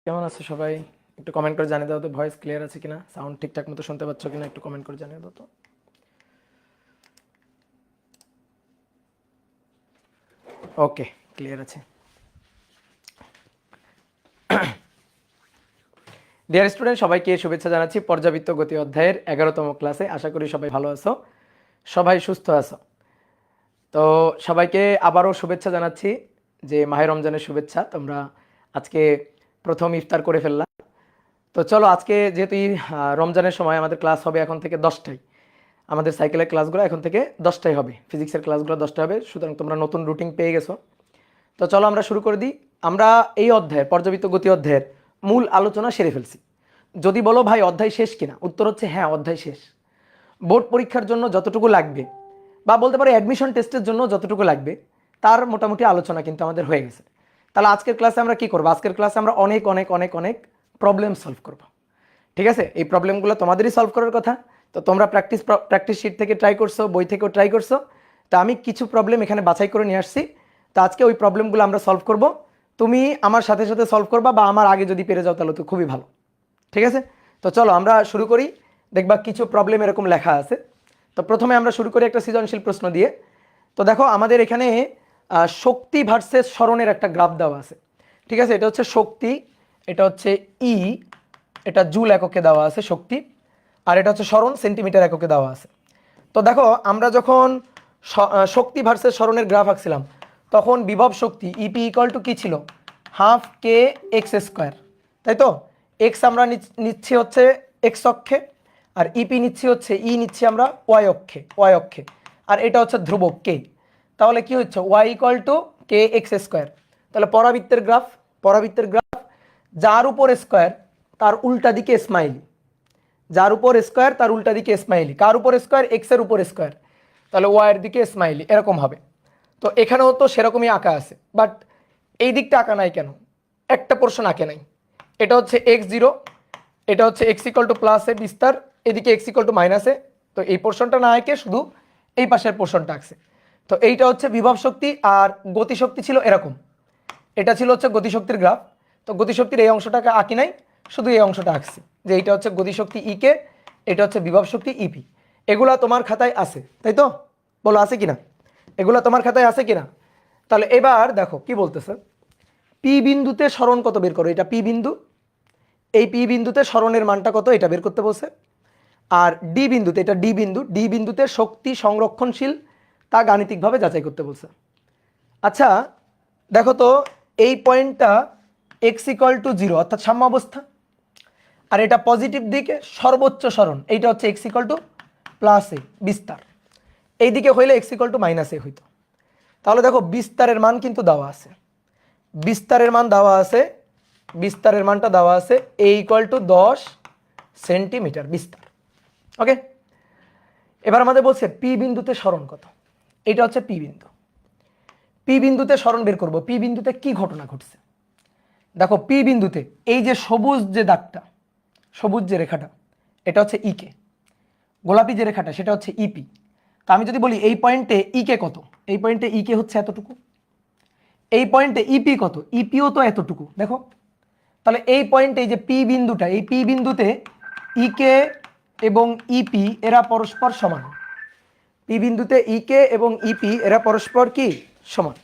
কেমন আছো সবাই? একটু কমেন্ট করে জানিয়ে দাও তো ভয়েস ক্লিয়ার আছে কিনা, সাউন্ড ঠিকঠাক মতো শুনতে পাচ্ছ কিনা, একটু কমেন্ট করে জানিয়ে দাও তো। ওকে, ক্লিয়ার আছে। ডিয়ার স্টুডেন্ট, সবাইকে শুভেচ্ছা জানাচ্ছি পর্যাবৃত্ত গতি অধ্যায়ের 11তম ক্লাসে। আশা করি সবাই ভালো আছো, সবাই সুস্থ আছো। তো সবাইকে আবারও শুভেচ্ছা জানাচ্ছি, যে মাহে রমজানের শুভেচ্ছা। তোমরা আজকে প্রথম ইফতার করে ফেললা। তো চলো, আজকে যেহেতু রমজানের সময় আমাদের ক্লাস হবে এখন থেকে 10টায়। আমাদের সাইকেলের ক্লাসগুলো এখন থেকে 10টায় হবে, ফিজিক্সের ক্লাসগুলো 10টায় হবে। সুতরাং তোমরা নতুন রুটিন পেয়ে গেছো। তো চলো আমরা শুরু করে দিই। আমরা এই অধ্যায়ের পর্যাবৃত্ত গতি অধ্যায়ের মূল আলোচনা সেরে ফেলছি। যদি বলো ভাই অধ্যায় শেষ কিনা, উত্তর হচ্ছে হ্যাঁ, অধ্যায় শেষ। বোর্ড পরীক্ষার জন্য যতটুকু লাগবে, বা বলতে পারো অ্যাডমিশন টেস্টের জন্য যতটুকু লাগবে, তার মোটামুটি আলোচনা কিন্তু আমাদের হয়ে গেছে। তাহলে আজকের ক্লাসে আমরা কি করবো? আজকের ক্লাসে আমরা অনেক অনেক অনেক অনেক প্রবলেম সলভ করবো। ঠিক আছে? এই প্রবলেমগুলো তোমাদেরই সলভ করার কথা। তো তোমরা প্র্যাকটিস শিট থেকে ট্রাই করছো, বই থেকেও ট্রাই করছো। তো আমি কিছু প্রবলেম এখানে বাছাই করে নিয়ে আসছি। তো আজকে ওই প্রবলেমগুলো আমরা সলভ করব। তুমি আমার সাথে সাথে সলভ করবা, বা আমার আগে যদি পেরে যাও তাহলে তো খুবই ভালো। ঠিক আছে? তো চলো আমরা শুরু করি। দেখবা কিছু প্রবলেম এরকম লেখা আছে। তো প্রথমে আমরা শুরু করি একটা সৃজনশীল প্রশ্ন দিয়ে। তো দেখো, আমাদের এখানে শক্তি ভার্সেস স্মরণের একটা গ্রাফ দেওয়া আছে। ঠিক আছে? এটা হচ্ছে শক্তি, এটা হচ্ছে ই, এটা জুল এককে দেওয়া আছে শক্তি, আর এটা হচ্ছে স্মরণ সেন্টিমিটার এককে দেওয়া আছে। তো দেখো, আমরা যখন শক্তি ভার্সেস স্মরণের গ্রাফ আঁকছিলাম, তখন বিভব শক্তি ইপি ইকুয়াল টু কী ছিল? হাফ কে এক্স স্কোয়ার, তাই তো? এক্স আমরা নিচ্ছি হচ্ছে এক্স অক্ষে, আর ইপি নিচ্ছি হচ্ছে নিচ্ছি আমরা ওয়াই অক্ষে, আর এটা হচ্ছে ধ্রুবক কে। তাহলে কি হচ্ছে? Y equal to K X square. তাহলে পরাবৃত্তের গ্রাফ যার উপর স্কোয়ার তার উল্টা দিকে স্মাইলি, যার উপর স্কোয়ার তার উল্টা দিকে স্মাইলি। কার উপর স্কোয়ার? এক্স এর উপর স্কোয়ার, তাহলে ওয়াই এর দিকে স্মাইলি, এরকম হবে। তো এখানেও তো সেরকমই আঁকা আছে, বাট এই দিকটা আঁকা নাই কেন? একটা পোর্শন আঁকে নাই। এটা হচ্ছে x0, এটা হচ্ছে x ইকুয়াল টু প্লাস এ বিস্তার, এদিকে x ইকুয়াল টু মাইনাস এ। তো এই পোর্শনটা না এঁকে শুধু এই পাশের পোর্শনটা আঁকছে। তো এইটা হচ্ছে বিভব শক্তি, আর গতিশক্তি ছিল এরকম। এটা ছিল হচ্ছে গতিশক্তির গ্রাফ। তো গতিশক্তির এই অংশটাকে আঁকি নাই, শুধু এই অংশটা আঁকছি, যে এইটা হচ্ছে গতিশক্তি ইকে, এটা হচ্ছে বিভব শক্তি ইপি। এগুলা তোমার খাতায় আছে, তাই তো? বলো আছে কিনা? এগুলা তোমার খাতায় আছে কিনা? তাহলে এবার দেখো কি বলতেছে। পি বিন্দুতে স্মরণ কত বের করো, এটা পি বিন্দু। এই পি বিন্দুতে স্মরণের মানটা কত, এটা বের করতে বলছে। আর ডি বিন্দুতে, এটা ডি বিন্দুতে শক্তি সংরক্ষণশীল তা গাণিতিকভাবে যাচাই করতে বলছে। আচ্ছা দেখো তো, এই পয়েন্টটা এক্স ইকুয়াল টু 0 অর্থাৎ সাম্য অবস্থা, আর এটা পজিটিভ দিকে সর্বোচ্চ স্মরণ, এইটা হচ্ছে এক্স ইকুয়াল টু প্লাস এ বিস্তার। এই দিকে হইলে এক্স ইকুয়াল টু মাইনাস এ হইতো। তাহলে দেখো বিস্তারের মান কিন্তু দেওয়া আছে, বিস্তারের মানটা দেওয়া আছে এ ইকুয়াল টু 10 সেন্টিমিটার বিস্তার। ওকে, এবার আমাদের বলছে পি বিন্দুতে স্মরণ কত। এটা হচ্ছে পি বিন্দু। পি বিন্দুতে স্মরণ বের করব। পি বিন্দুতে কি ঘটনা ঘটছে দেখো। পি বিন্দুতে এই যে সবুজ যে দাগটা, সবুজ যে রেখাটা, এটা হচ্ছে ইকে। গোলাপি যে রেখাটা সেটা হচ্ছে ইপি। তা আমি যদি বলি এই পয়েন্টে ইকে কত, এই পয়েন্টে ইকে হচ্ছে এতটুকু। এই পয়েন্টে ইপি কত, ইপিও তো এতটুকু। দেখো তাহলে এই পয়েন্টে যে পি বিন্দুটা, এই পি বিন্দুতে ইকে এবং ইপি এরা পরস্পর সমান। পি বিন্দুতে ইকে এবং ইপি এরা পরস্পর কি সমান।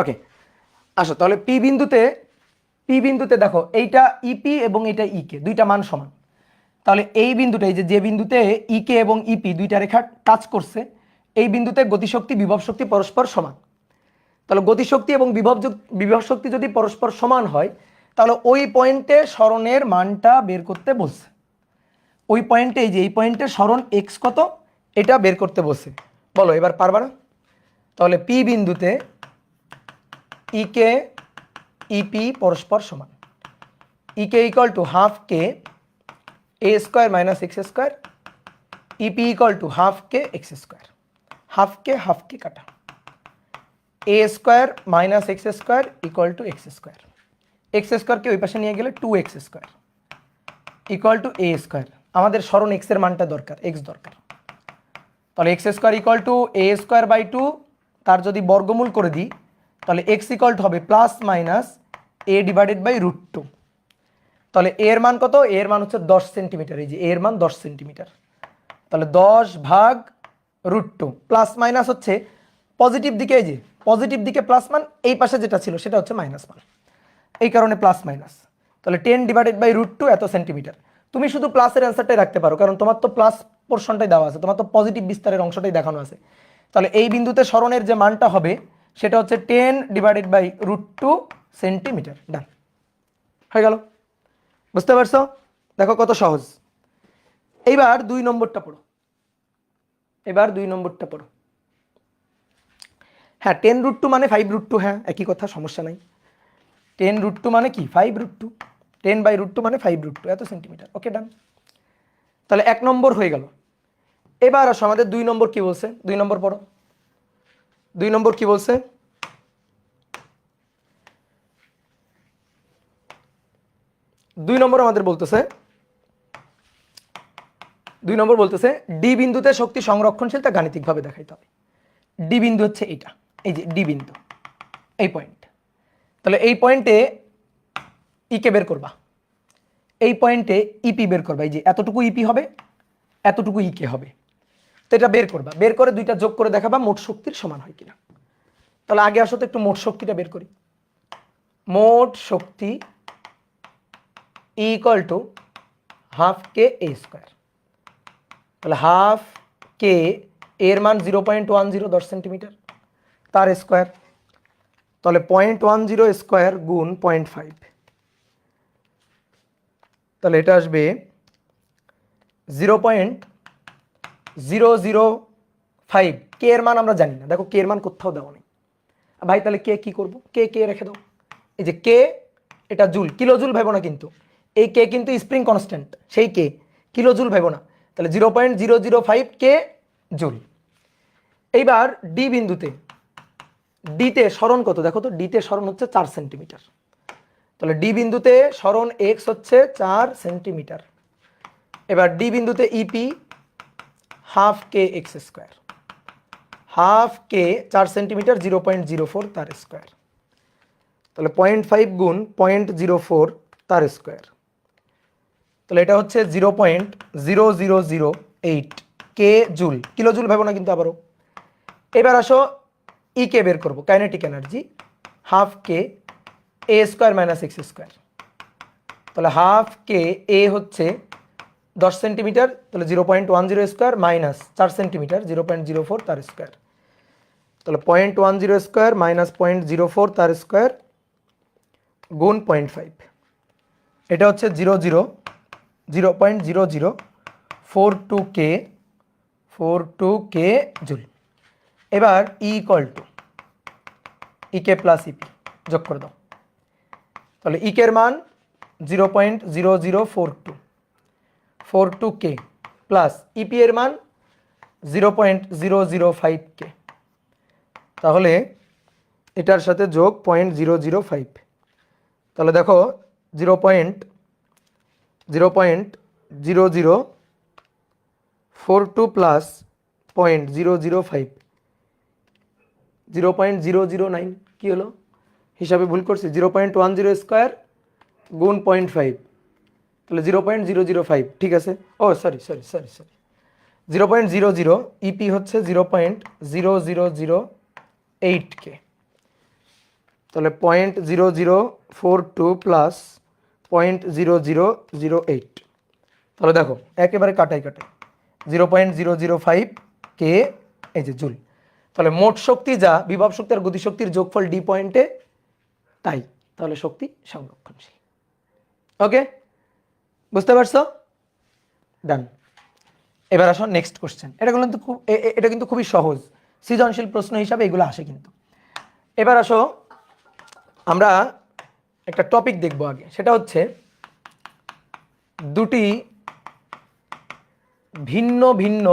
ওকে আসো তাহলে পি বিন্দুতে দেখো এইটা ইপি এবং এটা ইকে দুইটা মান সমান। তাহলে এই বিন্দুটা, এই যে বিন্দুতে ইকে এবং ইপি দুইটা রেখা টাচ করছে, এই বিন্দুতে গতিশক্তি বিভব শক্তি পরস্পর সমান। তাহলে গতিশক্তি এবং বিভব শক্তি যদি পরস্পর সমান হয়, তাহলে ওই পয়েন্টে স্মরণের মানটা বের করতে বলছে। ওই পয়েন্টে, এই যে এই পয়েন্টে স্মরণ এক্স কত এটা বের করতে বলছে। বলো এবার পারবা না? তাহলে পি বিন্দুতে ইকে ইপি পরস্পর সমান। E K equal to half K A square minus x square, E P equal to half K X square. Half K কাটা, A square minus x square equal to X square. X স্কোয়ারকে ওই পাশে নিয়ে গেলে 2x square equal to A square. আমাদের স্মরণ X এর মানটা দরকার, এক্স দরকার। তাহলে X square equal to A square by 2, তার যদি বর্গমূল করে দিই তাহলে এক্স ইকুয়াল টু হবে plus minus A divided by √2। তাহলে এর মান কত? এর মান হচ্ছে 10 সেন্টিমিটার। এই যে এর মান 10 সেন্টিমিটার। তাহলে 10 ভাগ √2, প্লাস মাইনাস হচ্ছে পজিটিভ দিকে, এই যে পজিটিভ দিকে প্লাস মান, এই পাশে যেটা ছিল সেটা হচ্ছে মাইনাস মান, এই কারণে প্লাস মাইনাস। তাহলে 10 ডিভাইডেড বাই √2 এত সেন্টিমিটার। তুমি শুধু প্লাসের অ্যান্সারটাই রাখতে পারো, কারণ তোমার তো প্লাস পোর্শনটাই দেওয়া আছে, তোমার তো পজিটিভ বিস্তারের অংশটাই দেখানো আছে। তাহলে এই বিন্দুতে স্মরণের যে মানটা হবে সেটা হচ্ছে 10 ডিভাইডেড বাই √2 সেন্টিমিটার। ডান, হয়ে গেল। বুঝতে পারছো? দেখো কত সহজ। এইবার 2 নম্বরটা পড়ো। হ্যাঁ, 10√2 মানে 5√2, হ্যাঁ একই কথা, সমস্যা নাই। 10√2 মানে কি? 5√2। 10/√2 মানে 5√2, এত সেন্টিমিটার। ওকে, ডান। তাহলে 1 নম্বর হয়ে গেল। এবার আসো আমাদের 2 নম্বর কি বলছে। 2 নম্বর পড়ো। 2 নম্বর কি বলছে? 2 নম্বর আমাদের বলতেছে, 2 নম্বর বলতেছে ডি বিন্দুতে শক্তি সংরক্ষণশীলতা গাণিতিকভাবে দেখাইতে হবে। ডি বিন্দু হচ্ছে এইটা, এই যে ডি বিন্দু, এই পয়েন্ট। তাহলে এই পয়েন্টে ইকে বের করবা, এই পয়েন্টে ইপি বের করবা। এই যে এতটুকু ইপি হবে, এতটুকু ইকে হবে। তো এটা বের করবা, বের করে দুইটা যোগ করে দেখাবা মোট শক্তির সমান হয় কিনা। তাহলে আগে আসো তো একটু মোট শক্তিটা বের করি। মোট শক্তি equal to half K A square. তাহলে হাফ কে এর মান 0.10, 10 সেন্টিমিটার, তার স্কোয়ার। তাহলে 0.10 স্কোয়ার গুণ 0.5, তাহলে এটা আসবে 0.005। কে এর মান আমরা জানি না, দেখো কে এর মান কোথাও দেওয়া নেই ভাই। তাহলে কে কি করব? কে রেখে দাও। এই যে কে, এটা জুল, কিলো জুল ভেবো না কিন্তু, এই কে কিন্তু স্প্রিং কনস্ট্যান্ট, সেই কে, কিলো জুল ভেবো না। তাহলে 0.005 কে জুল। এইবার ডি বিন্দুতে, ডিতে সরণ কত দেখো তো? ডিতে সরণ হচ্ছে 4 সেন্টিমিটার। তাহলে ডি বিন্দুতে সরণ এক্স হচ্ছে 4 সেন্টিমিটার। এবার ডি বিন্দুতে E P half K X square, half কে 4 সেন্টিমিটার 0.04 তার স্কোয়ার। তাহলে 0.5 গুণ 0.04 তার স্কোয়ার। তাহলে এটা হচ্ছে 0.0008 কে জুল, কিলো জুল ভেবো না কিন্তু আবারও। এবার আসো ই কে বের করবো, kinetic energy, half K A square minus x square. তাহলে হাফ কে এ হচ্ছে 10 সেন্টিমিটার, তাহলে 0.10 স্কোয়ার মাইনাস 4 সেন্টিমিটার 0.04 তার স্কোয়ার। তাহলে 0.10 স্কোয়ার মাইনাস 0.04 তার স্কোয়ার গুণ 0.5। এটা হচ্ছে 0.0042 কে জুল। এবার E equal to E K plus E P যোগ করে দাও। তাহলে ইকের মান 0.0042 কে প্লাস ইপি এর মান 0.005 কে। তাহলে এটার সাথে যোগ 0.005। তাহলে দেখো 0.0042 প্লাস 0.005, 0.009। কি হলো? হিসাবে ভুল করছি, 0.10 স্কোয়ার গুণ 0.5, তাহলে 0.005, ঠিক আছে। ও সরি, 0.00, ইপি হচ্ছে 0.0008 কে। তাহলে 0.0042 প্লাস 0.0008, তাহলে দেখো একেবারে কাটাই 0.005 কে, এই যে জুল। তাহলে মোট শক্তি যা বিভব শক্তি আর গতিশক্তির যোগফল ডি পয়েন্টে তাই, তাহলে শক্তি সংরক্ষণশীল। ওকে, বুঝতে পারছো? ডান। এবার আসো নেক্সট কোশ্চেন। এটা কিন্তু খুবই সহজ, সৃজনশীল প্রশ্ন হিসাবে এগুলো আসে কিন্তু। এবার আসো আমরা একটা টপিক দেখব আগে, সেটা হচ্ছে দুটি ভিন্ন ভিন্ন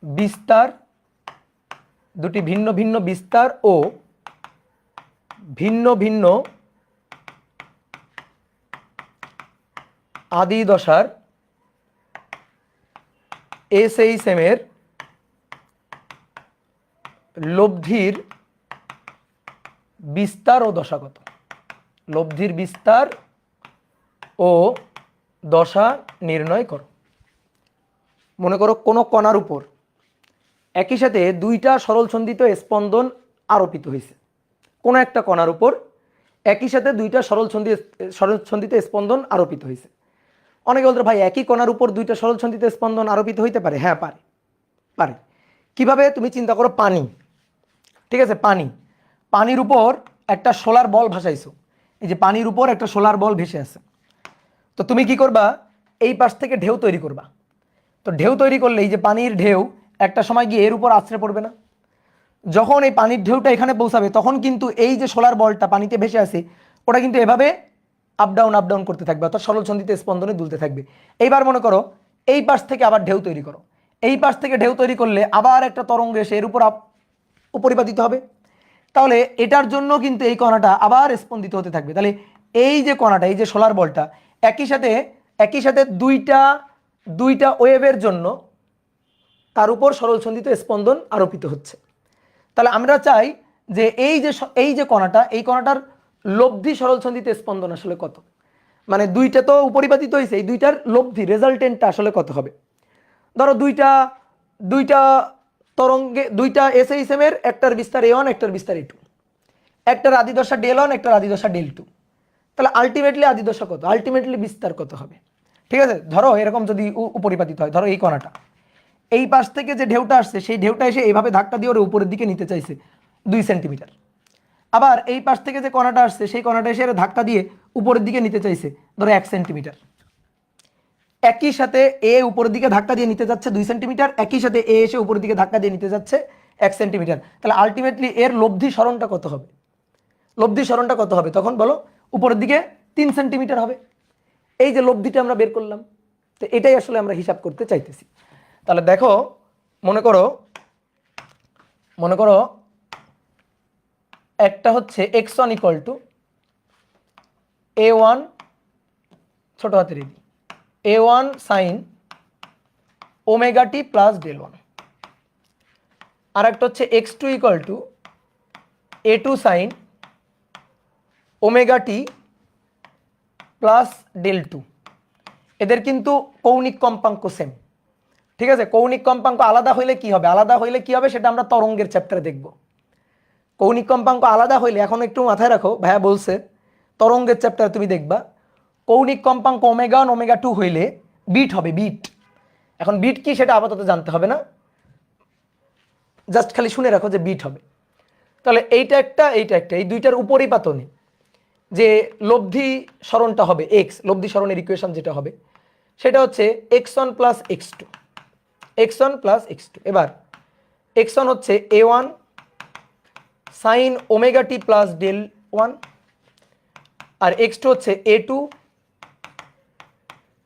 বিস্তার, দুটি ভিন্ন ভিন্ন বিস্তার ও ভিন্ন ভিন্ন আদি দশার এসএইচএমের লব্ধির বিস্তার ও দশা কত? লব্ধির বিস্তার ও দশা নির্ণয় করো। মনে করো কোনো কণার উপর একই সাথে দুইটা সরলসন্ধিত স্পন্দন আরোপিত হয়েছে। কোনো একটা কণার উপর একই সাথে দুইটা সরলসন্ধিত স্পন্দন আরোপিত হয়েছে। অনেকে বলতে ভাই একই কণার উপর দুইটা সরলসন্ধিত স্পন্দন আরোপিত হইতে পারে? হ্যাঁ পারে, পারে। কিভাবে? তুমি চিন্তা করো, পানি, ঠিক আছে, পানির উপর একটা সোলার বল ভাসাইছো। এই যে পানির উপর একটা সোলার বল ভেসে আছে, তো তুমি কি করবা? এই পাশ থেকে ঢেউ তৈরি করবা। তো ঢেউ তৈরি করলে এই যে পানির ঢেউ একটা সময় গিয়ে এর উপর আছড়ে পড়বে না? যখন এই পানির ঢেউটা এখানে পৌঁছাবে তখন কিন্তু এই যে সোলার বলটা পানিতে ভেসে আছে ওটা কিন্তু এভাবে আপ ডাউন করতে থাকবে, অর্থাৎ সরলসন্ধিত স্পন্দনে দুলতে থাকবে। এইবার মনে করো এই পাশ থেকে আবার ঢেউ তৈরি করো। এই পাশ থেকে ঢেউ তৈরি করলে আবার একটা তরঙ্গ এসে এর উপর উপরিপাতিত হবে। তাহলে এটার জন্য কিন্তু এই কণাটা আবার স্পন্দিত হতে থাকবে। তাহলে এই যে কণাটা, এই যে সোলার বলটা একই সাথে দুইটা ওয়েভের জন্য তার উপর সরলসন্ধিত স্পন্দন আরোপিত হচ্ছে। তাহলে আমরা চাই যে এই যে কণাটা, এই কণাটার লব্ধি সরলসন্ধিত স্পন্দন আসলে কত? মানে দুইটা তো উপরিপাতিত হয়েছে, এই দুইটার লব্ধি রেজাল্টেন্টটা আসলে কত হবে? ধরো দুইটা তরঙ্গে দুইটা এসএইচএম এর একটার বিস্তার A1 একটার বিস্তার A2, একটার আদিদশা del1 একটার আদিদশা del2। তাহলে আলটিমেটলি আদিদশা কত? আলটিমেটলি বিস্তার কত হবে? ঠিক আছে, ধরো এরকম যদি উপরিপাতিত হয়, ধরো এই কণাটা এই পাশ থেকে যে ঢেউটা আসছে সেই ঢেউটা এসে এইভাবে ধাক্কা দিয়ে ওর উপরের দিকে নিতে চাইছে 2 সেন্টিমিটার। আবার এই পাশ থেকে যে কণাটা আসছে সেই কণাটা এসে ধাক্কা দিয়ে উপরের দিকে নিতে চাইছে ধরো 1 সেন্টিমিটার। একই সাথে এ উপরের দিকে ধাক্কা দিয়ে নিতে যাচ্ছে 2 সেন্টিমিটার, একই সাথে এ এসে উপরের দিকে ধাক্কা দিয়ে নিতে যাচ্ছে 1 সেন্টিমিটার। তাহলে আলটিমেটলি এর লব্ধি সরণটা কত হবে? লব্ধি সরণটা কত হবে তখন বলো? উপরের দিকে 3 সেন্টিমিটার হবে। এই যে লব্ধিটা আমরা বের করলাম, তো এটাই আসলে আমরা হিসাব করতে চাইতেছি। তাহলে দেখো, মনে করো একটা হচ্ছে x1 = a1 ছোট হাতের a1 sin ω t plus del1, আর একটা হচ্ছে x2 = a2 sin ω t plus del2। এদের কিন্তু কৌণিক কম্পাঙ্ক সেম, ঠিক আছে। কৌণিক কম্পাঙ্ক আলাদা হইলে কি হবে সেটা আমরা তরঙ্গের চ্যাপ্টারে দেখব। কৌণিক কম্পাঙ্ক আলাদা হইলে, এখন একটু মাথায় রাখো, ভাইয়া বলছে তরঙ্গের চ্যাপ্টারে তুমি দেখবা কৌণিক কম্পাঙ্ক ω1 ω2 হইলে বিট হবে, বিট। এখন বিট কি সেটা আপাতত জানতে হবে না, জাস্ট খালি শুনে রাখো যে বিট হবে। তাহলে এইটা একটা এই দুইটার উপরিপাতনে যে লব্ধি সরণটা হবে x, লব্ধি সরণের ইকুয়েশন যেটা হবে সেটা হচ্ছে x1 plus x2, x1 plus x2। এবার x1 হচ্ছে a1 sin ω t plus del1, আর x2 হচ্ছে a2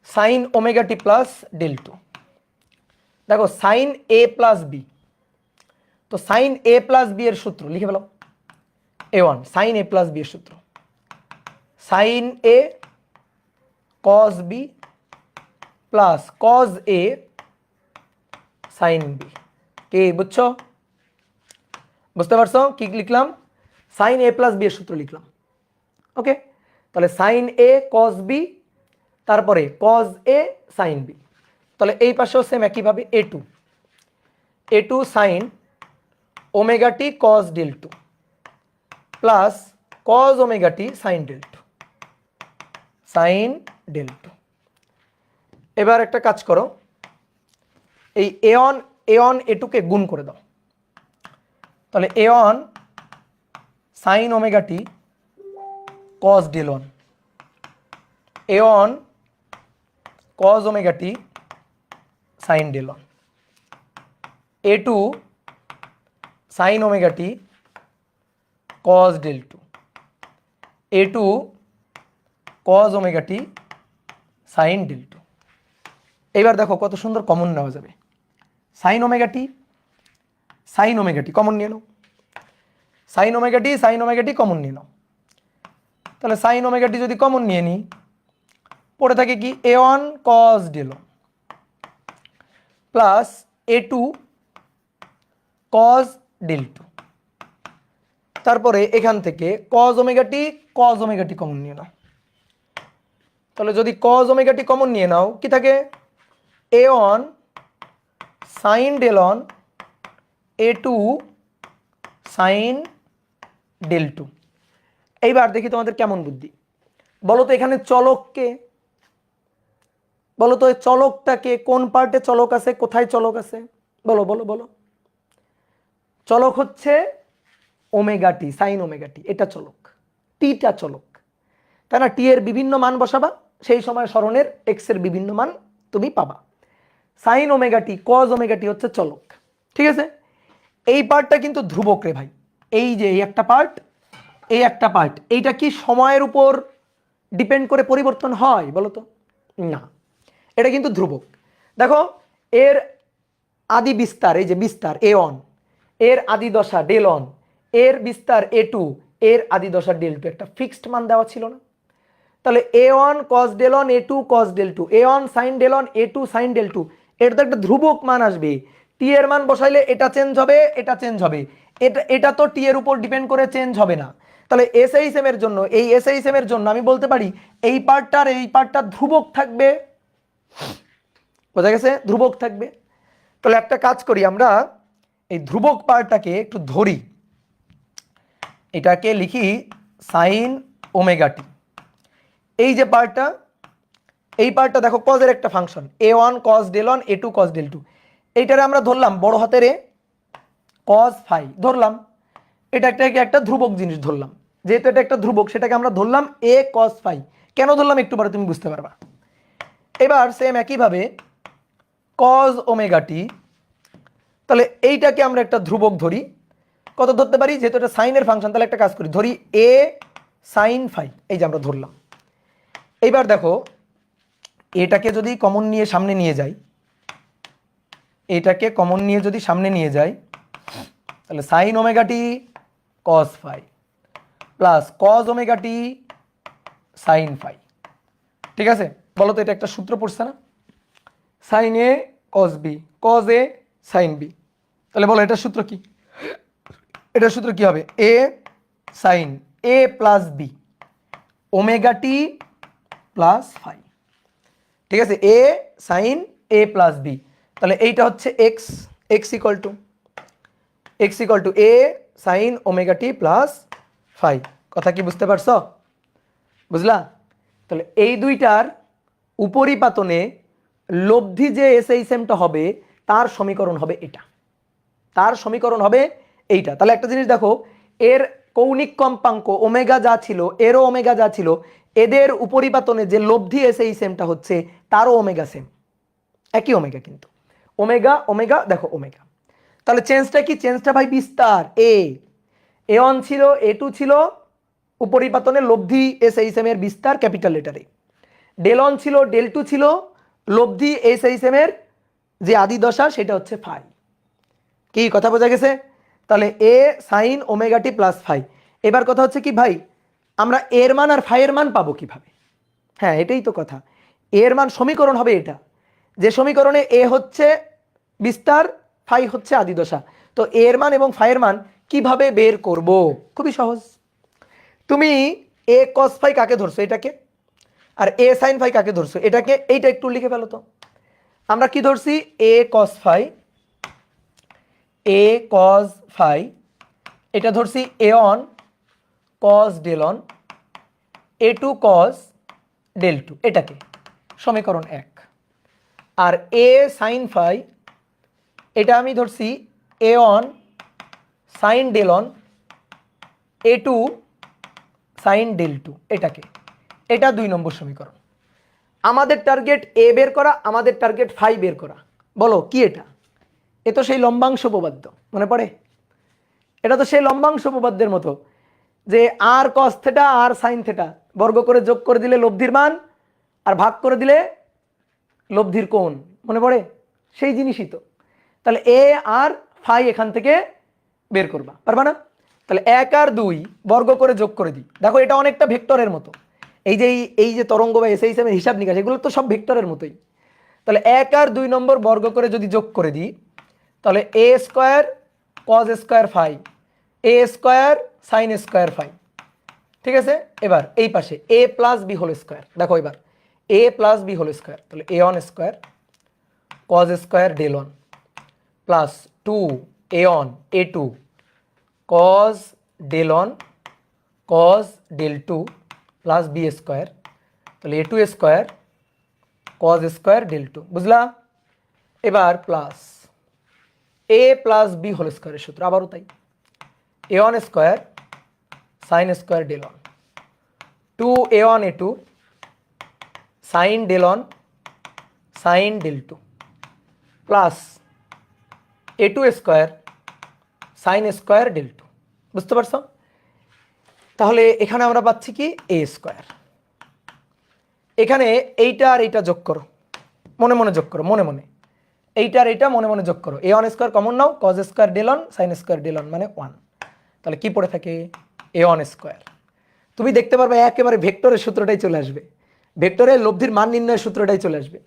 sin ω t plus del2। দেখো sin a প্লাস b, তো sin a প্লাস b এর সূত্র লিখে ফেলো। a1 sin a plus b এর সূত্র sin a cos b plus cos a sin b। কি বুঝছো? বুঝতে পারছো কি লিখলাম? sin a প্লাস b এর সূত্র লিখলাম। ওকে, তাহলে sin a cos b তারপরে cos a sin b। তাহলে এই পাশেও সেম একইভাবে a2 sin ω t cos del2 plus cos ω t sin del2। এবার একটা কাজ করো, এই a1 a2 কে গুণ করে দাও। তাহলে a1 sin ω t cos del1, a1 cos ω t sin del1। A two sine omega T cos del two, A two cos omega T sine del two. এইবার দেখো কত সুন্দর কমন নেওয়া যাবে। সাইন ওমেগা টি কমন নিয়ে নাও, সাইন ওমেগা টি common নিয়ে নাও। তাহলে sine omega টি যদি কমন নিয়ে নিই, পড়ে থাকে কি এ one cos del plus A two cos del two. তারপরে এখান থেকে কজ ওমেগা টি কমন নিয়ে নাও। তাহলে যদি কজ ওমেগা টি কমন নিয়ে নাও, কি থাকে A one sine del one A two sine del two. এইবার দেখি তোমাদের কেমন বুদ্ধি। বলো তো এখানে চলককে, বলো তো চলকটাকে, কোন পার্টে চলক আছে, কোথায় চলক আছে, বলো বলো বলো। চলক হচ্ছে ওমেগা টি, সাইন ওমেগা টি, এটা চলক, টিটা চলক, তাই না? টি এর বিভিন্ন মান বসাবা, সেই সময় স্মরণের এক্স এর বিভিন্ন মান তুমি পাবা। Sine omega T cos omega T হচ্ছে চলক, ঠিক আছে? এই পার্টটা কিন্তু ধ্রুবক রে ভাই। এই যে এই একটা পার্ট, এই একটা পার্ট, এইটা কি সময়ের উপর ডিপেন্ড করে পরিবর্তন হয় বলো তো? না, এটা কিন্তু ধ্রুবক। দেখো এর আদি বিস্তার, এই যে বিস্তার এ ওয়ান, এর আদি দশা ডেল অন, এর বিস্তার এ টু, এর আদি দশা ডেল টু, একটা ফিক্সড মান দেওয়া ছিল না? তাহলে A one cos del one A two cos del two, A one sine del one A two sine del two, এটা তো একটা ধ্রুবক মান আসবে। টি এর মান বসাইলে এটা চেঞ্জ হবে, এটা চেঞ্জ হবে, এটা তো টি এর উপর ডিপেন্ড করে চেঞ্জ হবে না। তাহলে এসএইচএম এর জন্য, এই এসএইচএম এর জন্য আমি বলতে পারি এই পার্টটার এই পার্টটা ধ্রুবক থাকবে। বোঝা গেছে? ধ্রুবক থাকবে। তাহলে একটা কাজ করি, আমরা এই ধ্রুবক পার্টটাকে একটু ধরি, এটাকে লিখি সাইন ওমেগা টি। এই যে পার্টটা, এই পার্টটা দেখো কজের একটা function, A one cos del one A two cos del two, এইটারে আমরা ধরলাম বড় হাতের এ কজ ফাই ধরলাম, এটা একটা ধ্রুবক জিনিস ধরলাম। যেহেতু এটা একটা ধ্রুবক, সেটাকে আমরা ধরলাম এ কজ ফাই। কেন ধরলাম একটু পরে তুমি বুঝতে পারবা। এবার সেম একইভাবে কজ ওমেগা টি, তাহলে এইটাকে আমরা একটা ধ্রুবক ধরি। কত ধরতে পারি? যেহেতু এটা সাইনের ফাংশন, তাহলে একটা কাজ করি, ধরি এ সাইন ফাই, এই যে আমরা ধরলাম। এইবার দেখো এটাকে যদি কমন নিয়ে সামনে নিয়ে যাই, এটাকে কমন নিয়ে যদি সামনে নিয়ে যাই, তাহলে sine omega T cos phi plus cos omega T sine phi. ঠিক আছে? বলো তো এটা একটা সূত্র পড়ছে না? Sine A cos B, cos A sine B. তাহলে বলো এটার সূত্র কি? এটার সূত্র কি হবে? A sine A plus B omega T plus phi. ঠিক আছে? A sine A plus B. তাহলে এইটা হচ্ছে X, X equal to A sine omega T plus phi. কথা কি বুঝতে পারছো? বুঝলা? তাহলে এই দুইটার উপরিপাতনে লব্ধি যে এসএইচএমটা হবে, তার সমীকরণ হবে এটা, তার সমীকরণ হবে এইটা। তাহলে একটা জিনিস দেখো, এর কৌণিক কম্পাঙ্ক ওমেগা যা ছিল, এরও ওমেগা যা ছিল, এদের উপরিপাতনে যে লব্ধি এসএইচএমটা হচ্ছে তারও ওমেগা সেম, একই ওমেগা, কিন্তু ওমেগা ওমেগা দেখো ওমেগা। তাহলে চেঞ্জটা কি? চেঞ্জটা ভাই বিস্তার। এ ওয়ান ছিল, এ টু ছিল, উপরিপাতনে লব্ধি এসএইচএম এর বিস্তার ক্যাপিটাল লেটারে। ডেল অন ছিল, ডেল টু ছিল, লব্ধি এসএইচএম এর যে আদি দশা সেটা হচ্ছে ফাই। কি কথা বোঝা গেছে? তাহলে এ সাইন ওমেগা টি প্লাস ফাই। এবার কথা হচ্ছে কি ভাই, আমরা এর মান আর ফাই এর মান পাবো কিভাবে? হ্যাঁ, এটাই তো কথা। এর মান সমীকরণ হবে এটা, যে সমীকরণে এ হচ্ছে বিস্তার, ফাই হচ্ছে আদি দশা। তো এর মান এবং ফাই এর মান কিভাবে বের করব? খুবই সহজ। তুমি এ কস ফাই কাকে ধরছো? এটাকে। আর এ সাইন ফাই কাকে ধরছো? এটাকে। এইটা একটু লিখে ফেলো তো। আমরা কি ধরছি? A cos phi, A cos phi, এটা ধরছি A one cos del one A two cos del two, এটাকে সমীকরণ 1। আর এ সাইন ফাই, এটা আমি ধরছি A one sine del one A two sine del two, এটাকে। এটা 2 নম্বর সমীকরণ। আমাদের টার্গেট এ বের করা, আমাদের টার্গেট ফাই বের করা। বলো কি এটা? এ তো সেই লম্বাংশ উপপাদ্য, মনে পড়ে? এটা তো সেই লম্বাংশ উপপাদ্যের মতো যে আর কস থেটা আর সাইন থেটা বর্গ করে যোগ করে দিলে লব্ধির মান আর ভাগ করে দিলে লব্ধির কোণ, মনে পড়ে? সেই জিনিসই তো। তাহলে এ আর ফাই এখান থেকে বের করবা, পারবা না? তাহলে 1 আর 2 বর্গ করে যোগ করে দিই। দেখো এটা অনেকটা ভেক্টরের মতো, এই যে তরঙ্গ বা এসআই সিস্টেমের হিসাব নিকাশ এগুলো তো সব ভেক্টরের মতোই। তাহলে 1 আর 2 নম্বর বর্গ করে যদি যোগ করে দিই তাহলে A square cos square phi A square sine square phi, ঠিক আছে? এবার এই পাশে A plus B whole square, দেখো এবার A plus B whole square, তাহলে A one square cos square del one plus 2 A one A two cos del one cos del two plus B square, তাহলে A two square cos square del two, বুঝলা? এবার plus A plus B whole স্কোয়ারের সূত্র আবারও তাই, A one square sine square del one 2 A one A two sine del one sine del two plus A two square sine square del two, বুঝতে পারছো? তাহলে এখানে আমরা পাচ্ছি কি এ স্কোয়ার। এখানে এইটা আর এইটা যোগ করো, মনে মনে যোগ করো, মনে মনে এইটা আর এইটা মনে মনে যোগ করো, এ অন স্কোয়ার কমন নাও, cos square del one sine square del one মানে 1, তাহলে কি পড়ে থাকে এ অন স্কোয়ার। তুমি দেখতে পারবে একেবারে ভেক্টরের সূত্রটাই চলে আসবে, ভেক্টরের লব্ধির মান নির্ণয়ের সূত্রটাই চলে আসবে।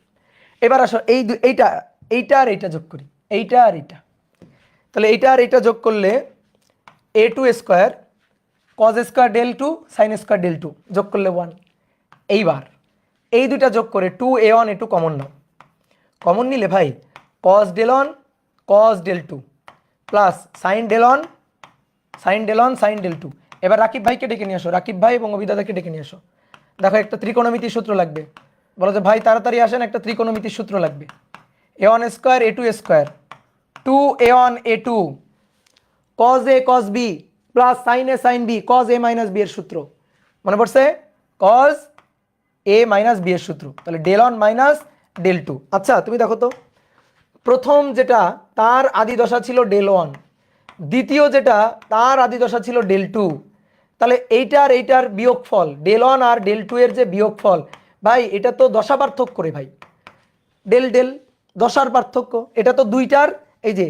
এবার আসো এইটা আর এইটা যোগ করি, এইটা আর এইটা, তাহলে এইটা আর এইটা যোগ করলে A two square cos square del two sine square del two যোগ করলে 1। এইবার এই দুইটা যোগ করে 2 A one A two common নাও, কমন নিলে ভাই cos del one cos del two plus sine del one sine del one sine del two. এবার রাকিব ভাইকে ডেকে নিয়ে আসো, রাকিব ভাই এবং অভিদাদাকে ডেকে নিয়ে আসো। দেখো একটা ত্রিকোণমিতির সূত্র লাগবে, বলো যে ভাই তাড়াতাড়ি আসেন একটা ত্রিকোণমিতির সূত্র লাগবে। A one square A two square 2 A one A two cos A cos B plus sine A sine B cos A minus B এর সূত্র, মনে পড়ছে? কজ এ মাইনাস বি এর সূত্র, তাহলে del on minus del two. আচ্ছা তুমি দেখো তো, প্রথম যেটা তার আদি দশা ছিল ডেল ওয়ান, দ্বিতীয় যেটা তার আদি দশা ছিল ডেল টু, তাহলে এইটার বিয়োগফল ডেল ওয়ান আর ডেল টু এর যে বিয়োগফল, ভাই এটা তো দশা পার্থক্য রে ভাই, ডেল ডেল দশার পার্থক্য, এটা তো দুইটার এই যে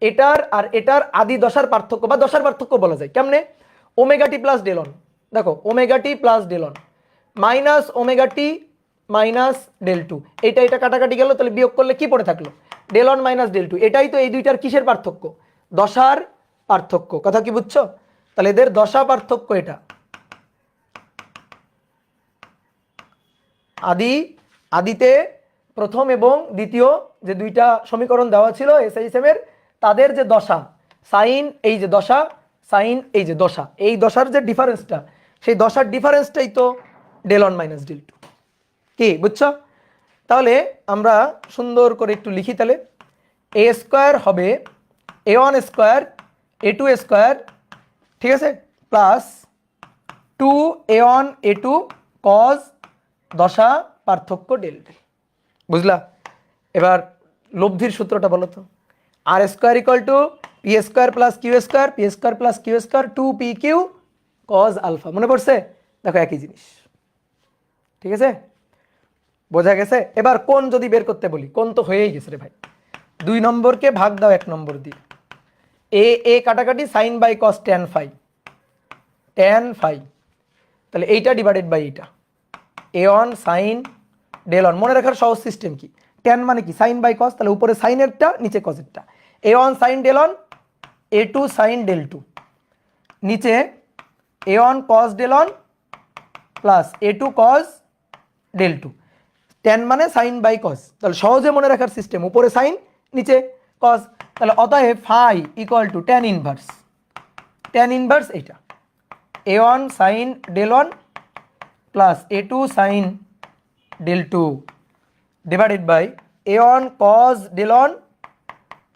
এটার আর এটার আদি দশার পার্থক্য বা দশার পার্থক্য বলা যায় কেমনে? ওমেগা টি প্লাস ডেল অন, দেখো omega T plus del on minus omega T minus del two, এটা কাটাকাটি গেল, তাহলে বিয়োগ করলে কি পড়ে থাকলো del on minus del two. এটাই তো এই দুইটার কিসের পার্থক্য? দশার পার্থক্য, কথা কি বুঝছো? তাহলে এদের দশা পার্থক্য এটা, আদিতে প্রথম এবং দ্বিতীয় যে দুইটা সমীকরণ দেওয়া ছিল এসআইএসএম এর, তাদের যে দশা সাইন এই যে দশা সাইন এই যে দশা, এই দশার যে ডিফারেন্সটা, সেই দশার ডিফারেন্সটাই তো del on minus del two, কি বুঝছো? তাহলে আমরা সুন্দর করে একটু লিখি, তাহলে এ স্কোয়ার হবে এ one square A two square, ঠিক আছে, plus 2 A one A two cause দশা পার্থক্য ডেল ডেল, বুঝলা? এবার লব্ধির সূত্রটা বলো তো, R square equal to P square plus Q square P square plus Q square 2 P Q cos alpha, মনে পড়ছে? দেখো একই জিনিস, ঠিক আছে, বোঝা গেছে? এবার কোণ যদি বের করতে বলি, কোণ তো হয়েই গেছে রে ভাই, 2 নম্বরকে ভাগ দাও 1 নম্বর দিয়ে, এ কাটাকাটি sine by cos tan phi, তাহলে এইটা ডিভাইডেড বাই এইটা A one sine del one, মনে রাখার সহজ সিস্টেম কি, ট্যান মানে কি সাইন বাই কস, তাহলে উপরে সাইনেরটা নিচে কসেরটা, A one sine del one A two sine del two, নিচে A one cos del one plus A two cos del two, tan মানে সাইন বাই কস, তাহলে সহজে মনে রাখার সিস্টেম উপরে সাইন নিচে কস, তাহলে অতএব phi equal to tan inverse এইটা A one sine del one plus A two sine del two divided by A one cos del one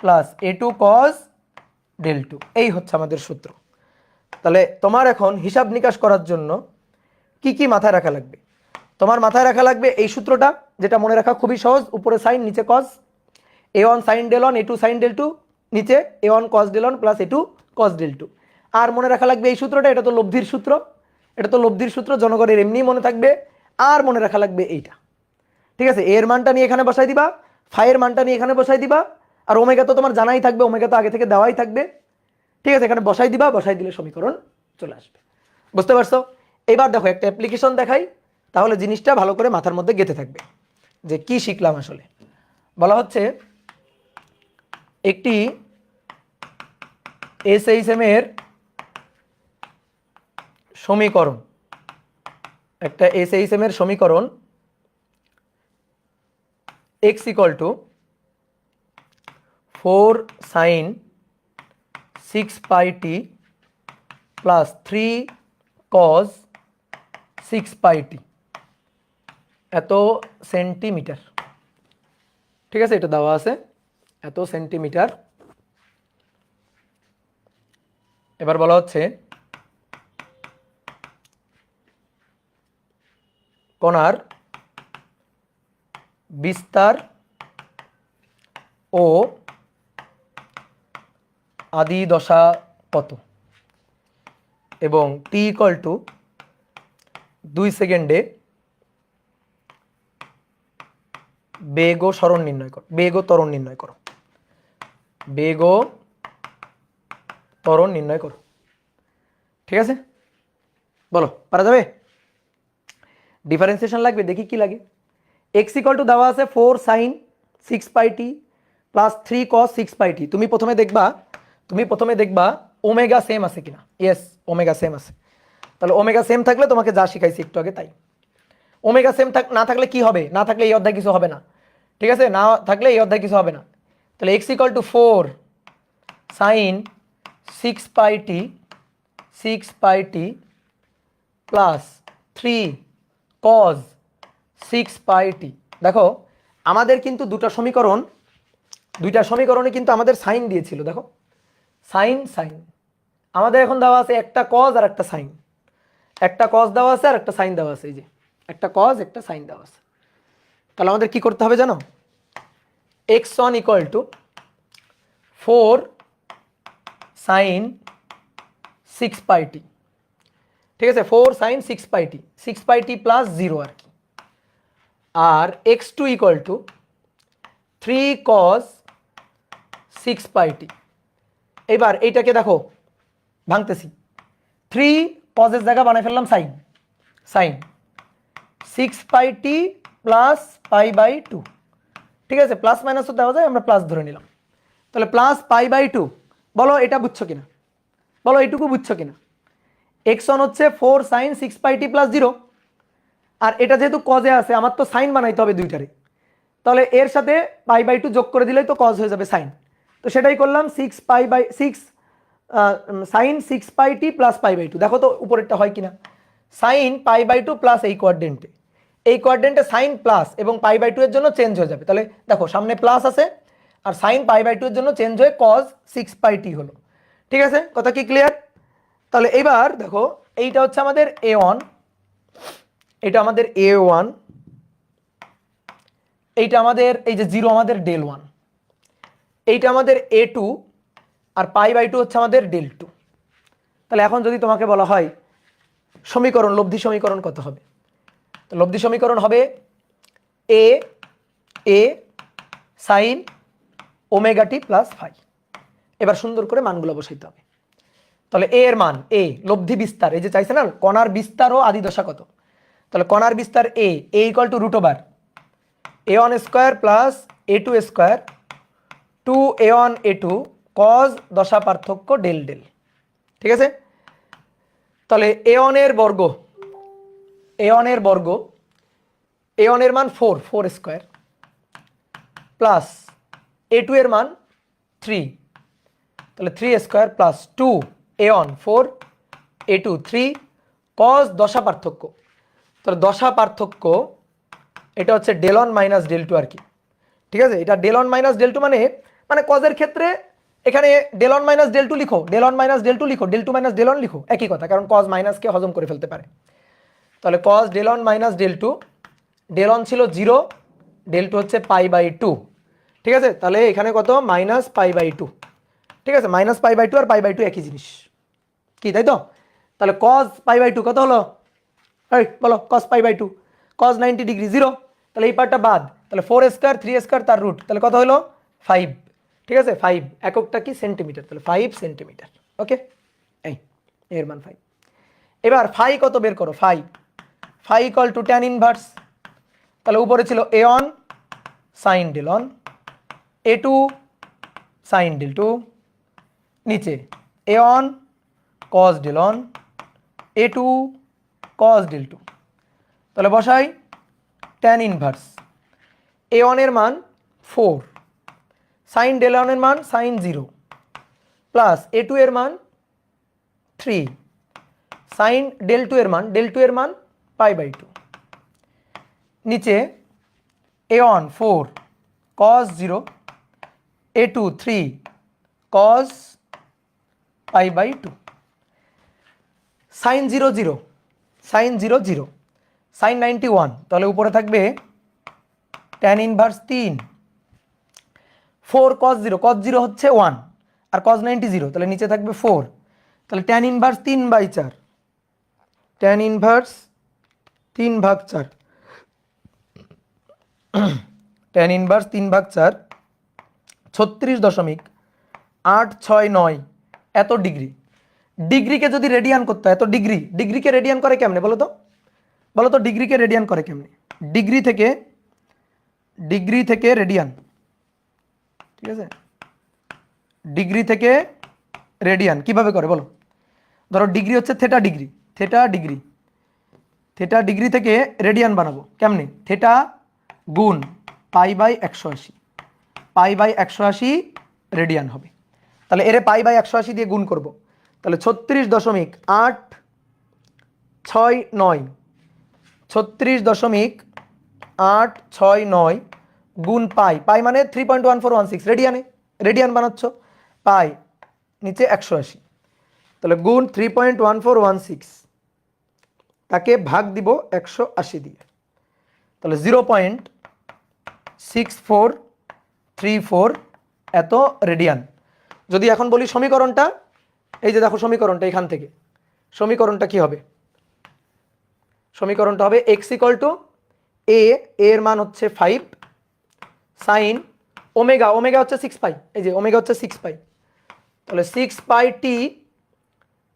plus A two cos del two, এই হচ্ছে আমাদের সূত্র। তাহলে তোমার এখন হিসাব নিকাশ করার জন্য কি কি মাথায় রাখা লাগবে? তোমার মাথায় রাখা লাগবে এই সূত্রটা, যেটা মনে রাখা খুবই সহজ, উপরে সাইন নিচে cause, a1 sin del 1 a2 sin del 2 নিচে a1 cos del 1 plus a2 cos del 2। আর মনে রাখা লাগবে এই সূত্রটা, এটা তো লব্ধির সূত্র, এটা তো লব্ধির সূত্র, জনগণের এমনি মনে থাকবে। আর মনে রাখা লাগবে এইটা, ঠিক আছে? এর মানটা নিয়ে এখানে বসাই দিবা, ফাইয়ের মানটা নিয়ে এখানে বসাই দিবা, আর ওমেগা তো তোমার জানাই থাকবে, ওমেগা তো আগে থেকে দেওয়াই থাকবে, ঠিক আছে? এখানে বসাই দিবা, বসাই দিলে সমীকরণ চলে আসবে। বুঝতে পারছো? এবার দেখো একটা অ্যাপ্লিকেশন দেখাই, তাহলে জিনিসটা ভালো করে মাথার মধ্যে গেঁথে থাকবে যে কি শিখলাম আসলে। বলা হচ্ছে একটি এসএইচএম এর সমীকরণ, একটা এসএইচএম এর সমীকরণ x equal to 4 sin 6 pi t plus 3 cos 6 pi t এত সেন্টিমিটার, ঠিক আছে? এটা দেওয়া আছে এত সেন্টিমিটার। এবার বলা হচ্ছে কণার বিস্তার ও আদি দশা কত, এবং t ইকুয়াল টু 2 সেকেন্ডে বেগ ও সরণ নির্ণয় করো, বেগ ও ত্বরণ নির্ণয় করো, বেগ ও ত্বরণ নির্ণয় করো। ঠিক আছে, বলো পারা যাবে? ডিফারেন্সিয়েশন লাগবে, দেখি কি লাগে। এক্স ইকুয়াল টু দেওয়া আছে 4 sin 6 pi t plus 3 cos 6 pi t। তুমি প্রথমে দেখবা ওমেগা সেম আছে কিনা। ইয়েস, ওমেগা সেম আছে। তাহলে ওমেগা সেম থাকলে তোমাকে যা শিখাইছি একটু আগে তাই। ওমেগা সেম না থাকলে কি হবে? না থাকলে এই অধ্যায় কিছু হবে না, ঠিক আছে? না থাকলে এই অধ্যায় কিছু হবে না। তাহলে x equal two 4 sin 6 pi t 6 pi t plus 3 cos 6 pi t। দেখো আমাদের কিন্তু দুইটা সমীকরণে কিন্তু আমাদের সাইন দিয়েছিল। দেখো সাইন সাইন আমাদের এখন দেওয়া আছে একটা cos আর একটা সাইন, একটা cos দেওয়া আছে আর একটা সাইন দেওয়া আছে। এই যে একটা cos একটা সাইন দেওয়া আছে। তাহলে আমাদের কি করতে হবে জানো? x1 equal to 4 sin 6 pi t, ঠিক আছে? 4 sin 6 pi t, 6 pi t plus 0 আর কি। আর x2 equal to 3 cos 6 pi t। এবার এইটাকে দেখো ভাঙতেছি, 3 cos এর জায়গা বানাই ফেললাম sine, sine 6 pi t plus pi by 2, ঠিক আছে? প্লাস মাইনাসও দেওয়া যায়, আমরা প্লাস ধরে নিলাম। তাহলে প্লাস পাই বাই 2। বলো এটা বুঝছো কিনা, বলো এইটুকু বুঝছো কিনা? x1 হচ্ছে 4 sin 6 pi t প্লাস 0, আর এটা যেহেতু কজে আছে আমার তো সাইন বানাইতে হবে দুইটারে, তাহলে এর সাথে পাই বাই 2 যোগ করে দিলেই তো কজ হয়ে যাবে সাইন। তো সেটাই করলাম, 6 pi by 6 sine 6 pi t plus pi by 2। দেখো তো উপরেরটা হয় কিনা। সাইন পাই বাই 2 প্লাস এই কোয়াড্রেন্টে সাইন প্লাস এবং পাই বাই 2 এর জন্য চেঞ্জ হয়ে যাবে। তাহলে দেখো সামনে প্লাস আছে আর সাইন পাই বাই 2 এর জন্য চেঞ্জ হয়ে cos 6 pi t হলো। ঠিক আছে, কথা কি ক্লিয়ার? তাহলে এবার দেখো এইটা হচ্ছে আমাদের a1, এটা আমাদের a1, এইটা আমাদের এই যে 0 আমাদের del 1, এইটা আমাদের a2, আর পাই বাই 2 হচ্ছে আমাদের del 2। তাহলে এখন যদি তোমাকে বলা হয় সমীকরণ, লব্ধি সমীকরণ কত হবে? তো লব্ধি সমীকরণ হবে a sin omega T plus phi. এবার সুন্দর করে মানগুলো বসাইতে হবে। তাহলে a এর মান, a লব্ধি বিস্তার, এই যে চাইছে না কণার বিস্তার ও আদি দশা কত, তাহলে কণার বিস্তার a equal to root over a1 square plus a2 square 2a1 a2 cos দশা পার্থক্য ডেল ডেল। ঠিক আছে, তাহলে a1 এর বর্গ, a1 এর মান 4 স্কোয়ার প্লাস a2 এর মান 3, তাহলে 3 square plus 2 a1 4 a2 3 cos দশা পার্থক্য। তাহলে দশা পার্থক্য এটা হচ্ছে del 1 মাইনাস del 2 আর কি। ঠিক আছে, এটা del 1 মাইনাস del 2 মানে কজের ক্ষেত্রে এখানে del 1 মাইনাস del 2 লিখো, del 1 মাইনাস del 2 লিখো, del 2 মাইনাস del 1 লিখো, একই কথা, কারণ cos মাইনাসকে হজম করে ফেলতে পারে। তাহলে cos del 1 minus del 2, del 1 ছিল 0, del 2 হচ্ছে পাই বাই 2, ঠিক আছে, তাহলে এখানে কত -π/2। ঠিক আছে, -π/2 আর π/2 একই জিনিস কি, তাই তো? তাহলে cos π/2 কত হলো? এই বলো, cos π/2 cos 90 ডিগ্রি 0। তাহলে এই পার্টটা বাদ, তাহলে 4 স্কয়ার 3 স্কয়ার তার রুট, তাহলে কত হলো 5। ঠিক আছে, 5 এককটা কি সেন্টিমিটার, তাহলে 5 সেন্টিমিটার। ওকে, এই এর মান 5। এবার ফাই কত বের করো, phi equal to tan inverse. তাহলে উপরে ছিল a1 sin del1, a2 sin del2, নিচে a1 cos del1, a2 cos del2। তাহলে বসাই tan ইনভার্স a1 এর মান 4, sin del1 এর মান sin 0, প্লাস a2 এর মান 3, sin del2 এর মান π/2, নিচে a1 4 cos 0, a2 3 cos π/2, sin 0 0, sin 0 0, sin 91, তাহলে উপরে থাকবে tan ইনভার্স 3, 4 cos 0, cos 0 হচ্ছে 1 আর cos 90 0, তাহলে নিচে থাকবে 4, তাহলে tan inverse 3/4, tan inverse 3/4, tan inverse 3/4 36.869 এত ডিগ্রি। ডিগ্রিকে যদি রেডিয়ান করতে হয়, এত ডিগ্রিকে রেডিয়ান করে কেমনে বলো তো ডিগ্রিকে রেডিয়ান করে কেমনে? ডিগ্রি থেকে রেডিয়ান, ঠিক আছে, ডিগ্রি থেকে রেডিয়ান কিভাবে করে বলো? ধরো ডিগ্রি হচ্ছে থেটা ডিগ্রি থেকে রেডিয়ান বানাবো কেমনে? থেটা গুণ π/180 রেডিয়ান হবে। তাহলে এর π/180 দিয়ে গুণ করব, তাহলে 36.869 গুণ পাই মানে 3.1416 রেডিয়ান বানাচ্ছ, পাই নিচে 180, তাহলে গুণ 3.1416, তাকে ভাগ দিব 180 দিয়ে, তাহলে 0.6434 এত রেডিয়ান। যদি এখন বলি সমীকরণটা, এই যে দেখো সমীকরণটা, এখান থেকে সমীকরণটা কি হবে? সমীকরণটা হবে x ইকুয়াল টু a এর মান হচ্ছে 5 সাইন ওমেগা হচ্ছে 6 পাই, এই যে ওমেগা হচ্ছে 6 পাই, তাহলে 6 পাই টি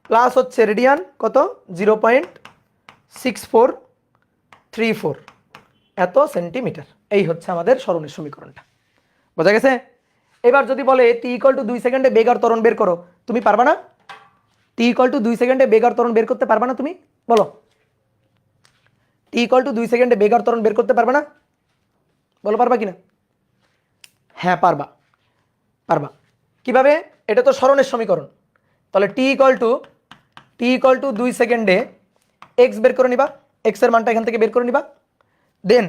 প্লাস হচ্ছে রেডিয়ান কত 0.6434 এত সেন্টিমিটার। এই হচ্ছে আমাদের সরণের সমীকরণটা, বোঝা গেছে? এবার যদি বলে টি ইকুয়াল টু 2 সেকেন্ডে বেগ আর ত্বরণ বের করো, তুমি পারবা না? টি ইকুয়াল টু 2 সেকেন্ডে বেগ আর ত্বরণ বের করতে পারবা না? তুমি বলো, টি ইকুয়াল টু 2 সেকেন্ডে বেগ আর ত্বরণ বের করতে পারবা না? বলো পারবা কিনা? হ্যাঁ পারবা। কিভাবে? এটা তো সরণের সমীকরণ, তাহলে টি ইকুয়াল টু 2 সেকেন্ডে এক্স বের করে নিবা, এক্স এর মানটা এখান থেকে বের করে নিবা, দেন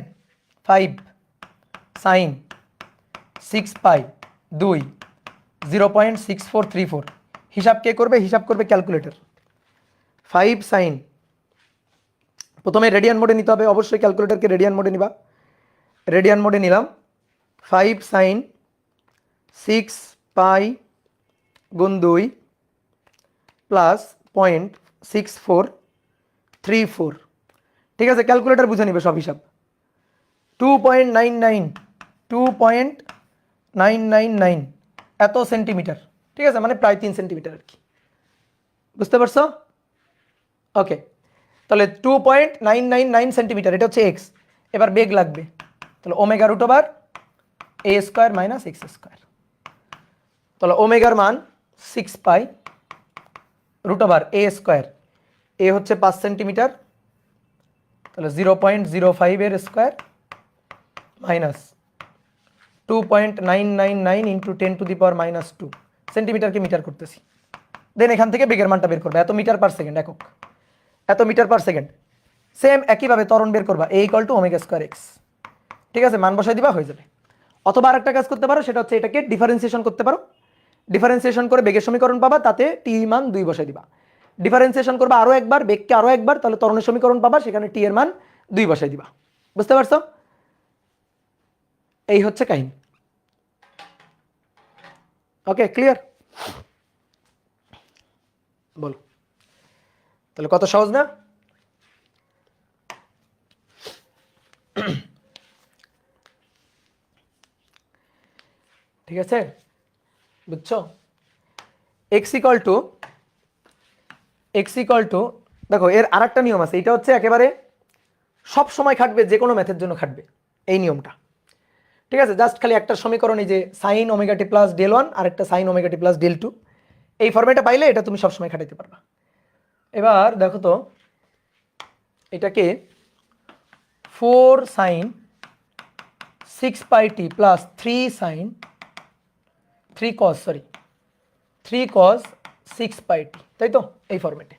5 সাইন 6 পাই 2 0.6434, হিসাব কে করবে? হিসাব করবে ক্যালকুলেটর। 5 সাইন, প্রথমে রেডিয়ান মোডে নিতে হবে, অবশ্যই ক্যালকুলেটরকে রেডিয়ান মোডে নিবা, রেডিয়ান মোডে নিলাম, 5 সাইন 6 পাই গুণ 2 প্লাস 0.6434, ঠিক আছে, ক্যালকুলেটর বুঝে নিবে সব হিসাব। 2.999 এত সেন্টিমিটার, ঠিক আছে, মানে প্রায় 3 সেন্টিমিটার আর কি, বুঝতে পারছো? ওকে, তাহলে 2.999 সেন্টিমিটার, এটা হচ্ছে এক্স। এবার বেগ লাগবে, তাহলে ওমেগা রুট ওভার এ স্কোয়ার মাইনাস এক্স স্কোয়ার, তাহলে ওমেগার মান 6 পাই রুট ওভার এ স্কোয়ার, এ হচ্ছে 5 সেন্টিমিটার, তাহলে 0.05 এর স্কোয়ার মাইনাস 2.999 ইন্টু 10⁻⁻2 সেন্টিমিটারকে মিটার করতেছি, দেন এখান থেকে বেগের মানটা বের করবে, এত মিটার পার সেকেন্ড, একক এত মিটার পার সেকেন্ড। সেম একইভাবে ত্বরণ বের করবা, A equal to omega square X, ঠিক আছে, মান বসাই দিবা, হয়ে যাবে। অথবা আরেকটা কাজ করতে পারো, সেটা হচ্ছে এটাকে ডিফারেন্সিয়েশন করতে পারো, ডিফারেন্সিয়েশন করে বেগের সমীকরণ পাবা, তাতে টি মান 2 বসাই দিবা, ডিফারেন্সিয়েশন করবা আরও একবার, বেগকে আরও একবার, তাহলে ত্বরণের সমীকরণ পাবা, সেখানে টি এর মান 2 বসাই দিবা, বুঝতে পারছো? এই হচ্ছে কাহিনী। ওকে, ক্লিয়ার? বলো তাহলে কত সহজ না? ঠিক আছে, বুঝছো? এক্স ইকুয়াল টু দেখো এর আরেকটা নিয়ম আছে, এটা হচ্ছে একেবারে সব সময় খাটবে, যে কোনো ম্যাথের জন্য খাটবে এই নিয়মটা। ঠিক আছে, জাস্ট খালি একটা সমীকরণ, এই যে সাইন ওমেগা টি প্লাস ডেল ওয়ান আর একটা সাইন ওমেগা টি প্লাস ডেল টু, এই ফর্মেটে পাইলে এটা তুমি সবসময় খাটাইতে পারবা। এবার দেখো তো এটাকে 4 সাইন 6 পাই টি প্লাস 3 কস 6 পাই টি, তাই তো এই ফর্মেটে।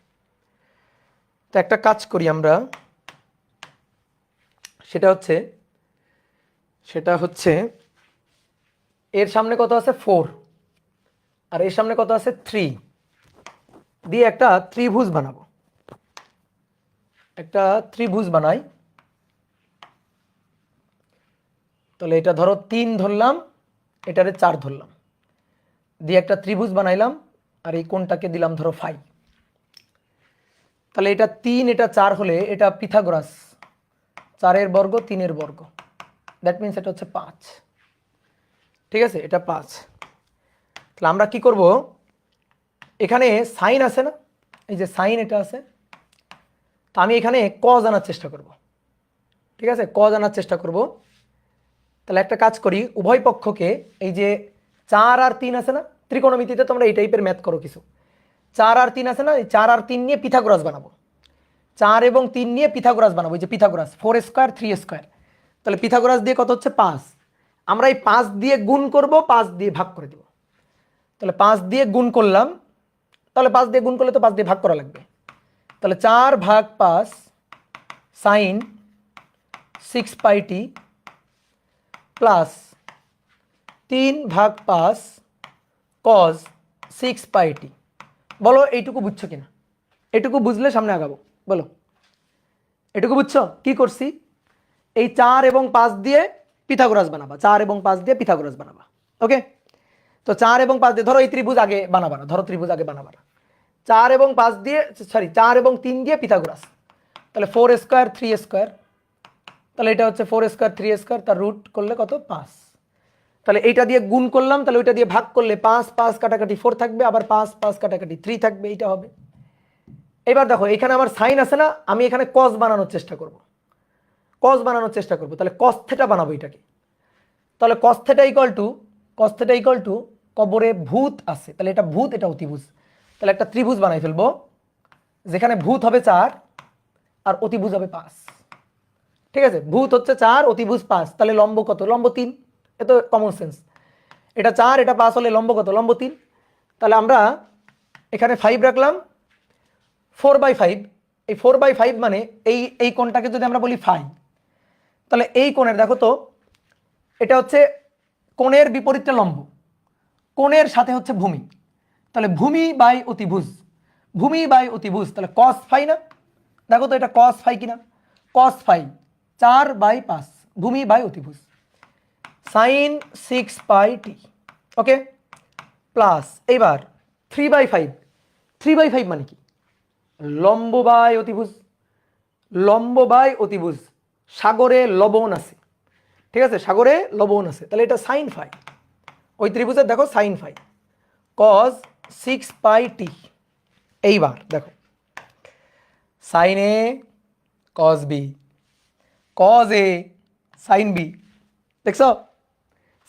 তো একটা কাজ করি আমরা, সেটা হচ্ছে এর সামনে কত আছে 4 আর এর সামনে কত আছে 3 দিয়ে একটা ত্রিভুজ বানাবো। একটা ত্রিভুজ বানাই, তাহলে এটা ধরো 3 ধরলাম, এটারে 4 ধরলাম, দিয়ে একটা ত্রিভুজ বানাইলাম, আর এই কোণটাকে দিলাম ধরো 5। তাহলে এটা 3 এটা 4 হলে এটা পিথাগোরাস, 4 বর্গ 3 বর্গ, দ্যাট মিনস এটা হচ্ছে 5। ঠিক আছে, এটা 5। তাহলে আমরা কি করব, এখানে সাইন আছে না, এই যে সাইন এটা আছে, তো আমি এখানে কজ আনার চেষ্টা করব। ঠিক আছে, কজ আনার চেষ্টা করব। তাহলে একটা কাজ করি, উভয় পক্ষকে এই যে 4 আর 3 আছে না, ত্রিকোণমিতিতে তোমরা এই টাইপের ম্যাথ করো কিছু, 4 আর 3 আছে না, এই 4 আর 3 নিয়ে পিথাগোরাস বানাবো, 4 এবং 3 নিয়ে পিথাগোরাস বানাবো, এই যে পিথাগোরাস 4 স্কোয়ার 3 স্কোয়ার, তাহলে পিথাগোরাস দিয়ে কত হচ্ছে 5, আমরা এই 5 দিয়ে গুণ করব, 5 দিয়ে ভাগ করে দেব। তাহলে 5 দিয়ে গুণ করলাম, তাহলে 5 দিয়ে গুণ করলে তো 5 দিয়ে ভাগ করা লাগবে, তাহলে 4 ভাগ 5 সাইন 6 পাই টি প্লাস 3 ভাগ 5 কজ 6 পাই টি। বলো এইটুকু বুঝছো কিনা? এটুকু বুঝলে সামনে আগাবো। বলো এটুকু বুঝছো কি করছি? এই 4 এবং 5 দিয়ে পিথাগোরাস বানাবা, 4 এবং 5 দিয়ে পিথাগোরাস বানাবা। ওকে, তো 4 এবং 5 দিয়ে ধরো এই ত্রিভুজ আগে বানাবা না, ধরো ত্রিভুজ আগে বানাবা না, 4 এবং 5 দিয়ে, সরি 4 এবং 3 দিয়ে পিথাগোরাস, তাহলে 4 স্কোয়ার 3 স্কোয়ার, তাহলে এটা হচ্ছে 4 স্কোয়ার 3 স্কোয়ার, তার রুট করলে কত 5। তাহলে এইটা দিয়ে গুণ করলাম, তাহলে ওইটা দিয়ে ভাগ করলে 5 5 কাটাকাটি 4 থাকবে, আবার 5 5 কাটাকাটি 3 থাকবে, এইটা হবে। এবার দেখো এখানে আমার সাইন আছে না, আমি এখানে কস বানানোর চেষ্টা করব, তাহলে কস থেটা বানাবো এটাকে। তাহলে কস থেটা ইকুয়াল টু কবরে ভূত আছে, তাহলে এটা ভূত এটা অতিভুজ, তাহলে একটা ত্রিভুজ বানাই ফেলবো, যেখানে ভূত হবে 4 আর অতিভুজ হবে 5। ঠিক আছে, ভূত হচ্ছে 4, অতিভুজ 5, তাহলে লম্ব কত? লম্ব 3, এ তো কমন সেন্স। এটা 4 এটা 5 হলে লম্ব কত? লম্ব 3। তাহলে আমরা এখানে 5 রাখলাম, 4/5, এই 4/5 মানে এই কোণটাকে যদি আমরা বলি ফাই, তাহলে এই কোণের দেখো তো, এটা হচ্ছে কোণের বিপরীতটা লম্ব, কোণের সাথে হচ্ছে ভূমি, তাহলে ভূমি বাই অতিভুজ, তাহলে কস ফাই না, দেখো তো এটা কস ফাই কিনা, কস ফাই 4/5 ভূমি বাই অতিভুজ, সাইন 6 পাই টি। ওকে, প্লাস এইবার 3/5 মানে কি? লম্ব বাই অতিভুজ, সাগরে লবণ আছে। ঠিক আছে, সাগরে লবণ আছে, তাহলে এটা সাইন ফাই, ওই ত্রিভুজের দেখো sine phi, cos 6 pi T. এইবার দেখো sine A cos B, cos A sine B, দেখছো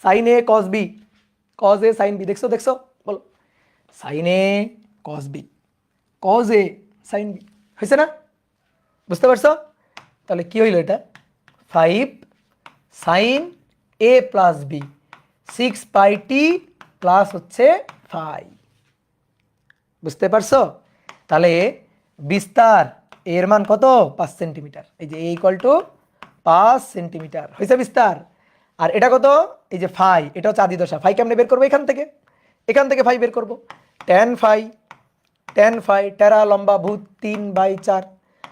sine A cos B, cos A sine B, দেখছো বলো sine A cos B, cos A sine B, হয়েছে না? বুঝতে পারছো? তাহলে কি হইল এটা 5 sine A plus B 6 pi T plus হচ্ছে 5। বুঝতে পারছো? তাহলে বিস্তার এর মান কত? 5 সেন্টিমিটার, এই যে এ ইকুয়াল টু 5 সেন্টিমিটার হয়েছে বিস্তার। আর এটা কত? এই যে ফাই, এটা হচ্ছে আদি দশা, ফাই কেমনে বের করবো? এখান থেকে ফাই বের করবো, tan ফাই টেরা লম্বা ভূত 3/4,